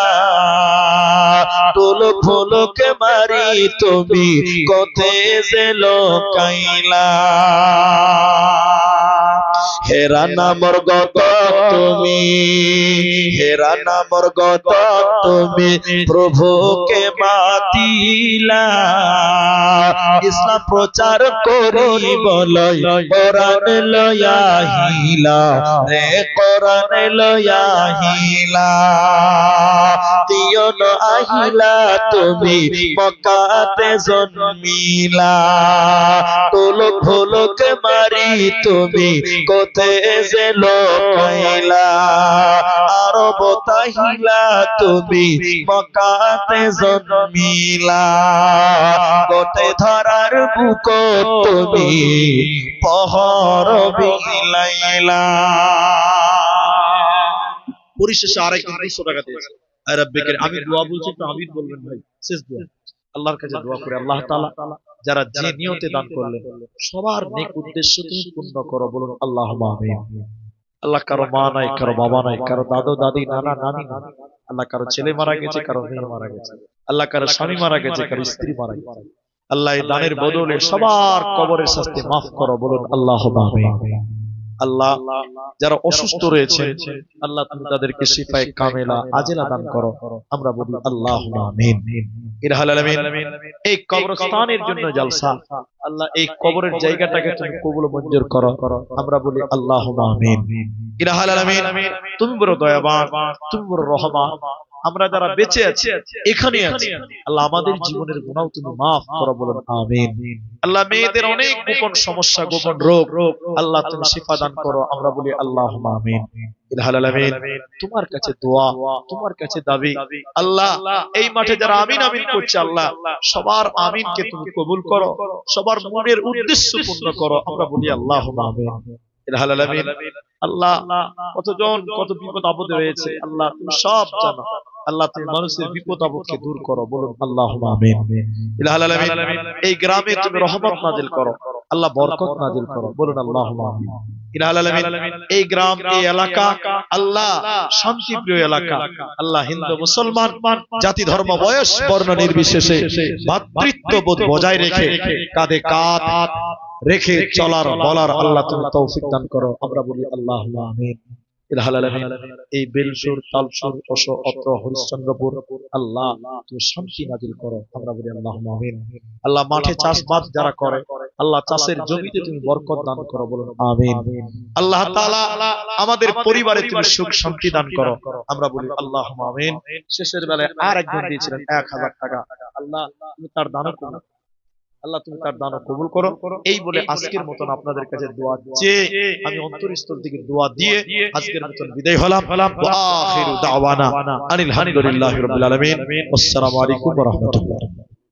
টুল ফুলকে মারি তুমি কোথে যে লকাইলা, হেরা নামর গত তুমি, হেরা নামর গত তুমি প্রভুকে মাতিলা, ইসলাম প্রচার করি বলয় কোরআন লয়াহিলা রে, কোরআন লয়াহিলা, তিয়ন আহিলা তুমি মক্কাতে জন্মিলা, তোলক ভোলক মারি তুমি কোথে যে লকাইলা, আরব তাহিলা তুমি মক্কাতে জন্মিলা, গোটে ধরার বুক তুমি পহর বিলাইলা। পরিশেষে আরেকজন 200 টাকা দিয়েছে। আমি দোয়া বলছি তো আমিন বলবেন ভাই, শেষ দোয়া। আল্লাহর কাছে দোয়া করে আল্লাহ তাআলা যারা যে নিয়তে দান করলেন সবার নেক উদ্দেশ্য তুমি পূর্ণ করো। বলুন আল্লাহুম্মা আমিন। আল্লাহ কারো মা নাই, কারো বাবা নাই, কারো দাদু দাদি নানা নানি, আল্লাহ কারো ছেলে মারা গেছে, কারো মেয়ে মারা গেছে, আল্লাহ কারো স্বামী মারা গেছে, কারো স্ত্রী মারা গেছে, আল্লাহ এই দানের বদলে সবার কবরের শাস্তি মাফ করো, বলুন আল্লাহুম্মা আমিন। আল্লাহ যারা অসুস্থ রয়েছে আল্লাহ তুমি তাদেরকে শিফায়ে কামেলা আজেলা দান করো, আমরা বলি আল্লাহুম্মা আমিন। ইলাহুল আলামিন, এই কবরস্থানের জন্য জলসা, আল্লাহ এই কবরের জায়গাটাকে তুমি কবুল মঞ্জুর করো, আমরা বলি আল্লাহুম্মা আমিন। ইলাহুল আলামিন, তুমি বড় দয়াবান, তুমি বড় রহমান, আমরা যারা বেঁচে আছি এখানে আছি আল্লাহ আমাদের জীবনের গুনাহ তুমি মাফ করো, বলুন আমিন। আল্লাহ মেয়েদের অনেক গোপন সমস্যা, গোপন রোগ, আল্লাহ তুমি শিফা দান করো, আমরা বলি আল্লাহুম্মা আমিন। ইলাহুল আলামিন, তোমার কাছে দোয়া, তোমার কাছে দাবি, আল্লাহ এই মাঠে যারা আমিন আমিন করছে আল্লাহ সবার আমিনকে তুমি কবুল করো, সবার মনের উদ্দেশ্য পূর্ণ করো, আমরা বলি আল্লাহুম্মা আমিন। ইলাহুল আলামিন, আল্লাহ কতজন কত বিপদ আপদে রয়েছে আল্লাহ তুমি সব জানো, আল্লাহ তুমি মানুষের বিপদ আপদকে দূর করো, বলুন আল্লাহুম্মা আমিন। ইলাহুল আলামিন, এই গ্রামে তুমি রহমত নাজিল করো, আল্লাহ বরকত নাজিল করো, বলুন আল্লাহুম্মা আমিন। ইলাহুল আলামিন, এই গ্রাম এই এলাকা আল্লাহ শান্তিপ্রিয় এলাকা, আল্লাহ হিন্দু মুসলমান জাতি ধর্ম বয়স বর্ণ নির্বিশেষে ভাতৃত্ববোধ বজায় রেখে কাঁধে কাঁধ রেখে চলার বলার আল্লাহ তুমি তৌফিক দান করো, আমরা বলি আল্লাহুম্মা আমিন। ইলাহুল আলামিন, এই বেলসুর তালসুর অত্র হরিশ্চন্দ্রপুর আল্লাহ তুমি শান্তি নাজিল করো, আমরা বলি আল্লাহুম্মা আমিন। আল্লাহ মাঠে চাষবাস যারা করে আল্লাহ চাষের জমিতে তুমি বরকত দান করো, বলুন আমিন। আল্লাহ তাআলা আমাদের পরিবারে তুমি সুখ শান্তি দান করো, আমরা বলি আল্লাহুম্মা আমিন। শেষের বেলায় আর একজন দিয়েছিলেন 1000 টাকা, আল্লাহ তুমি তার দান করো, আল্লাহ তুমি তার দান কবুল করো। এই বলে আজকের মতন আপনাদের কাছে দোয়া চেয়ে আমি অন্তরস্থল থেকে দোয়া দিয়ে আজকের মতন বিদায় হলাম। ওয়া আখিরু দাওয়ানা আনিল হামদুলিল্লাহি রাব্বিল আলামিন। আসসালামু আলাইকুম ওয়া রাহমাতুল্লাহ।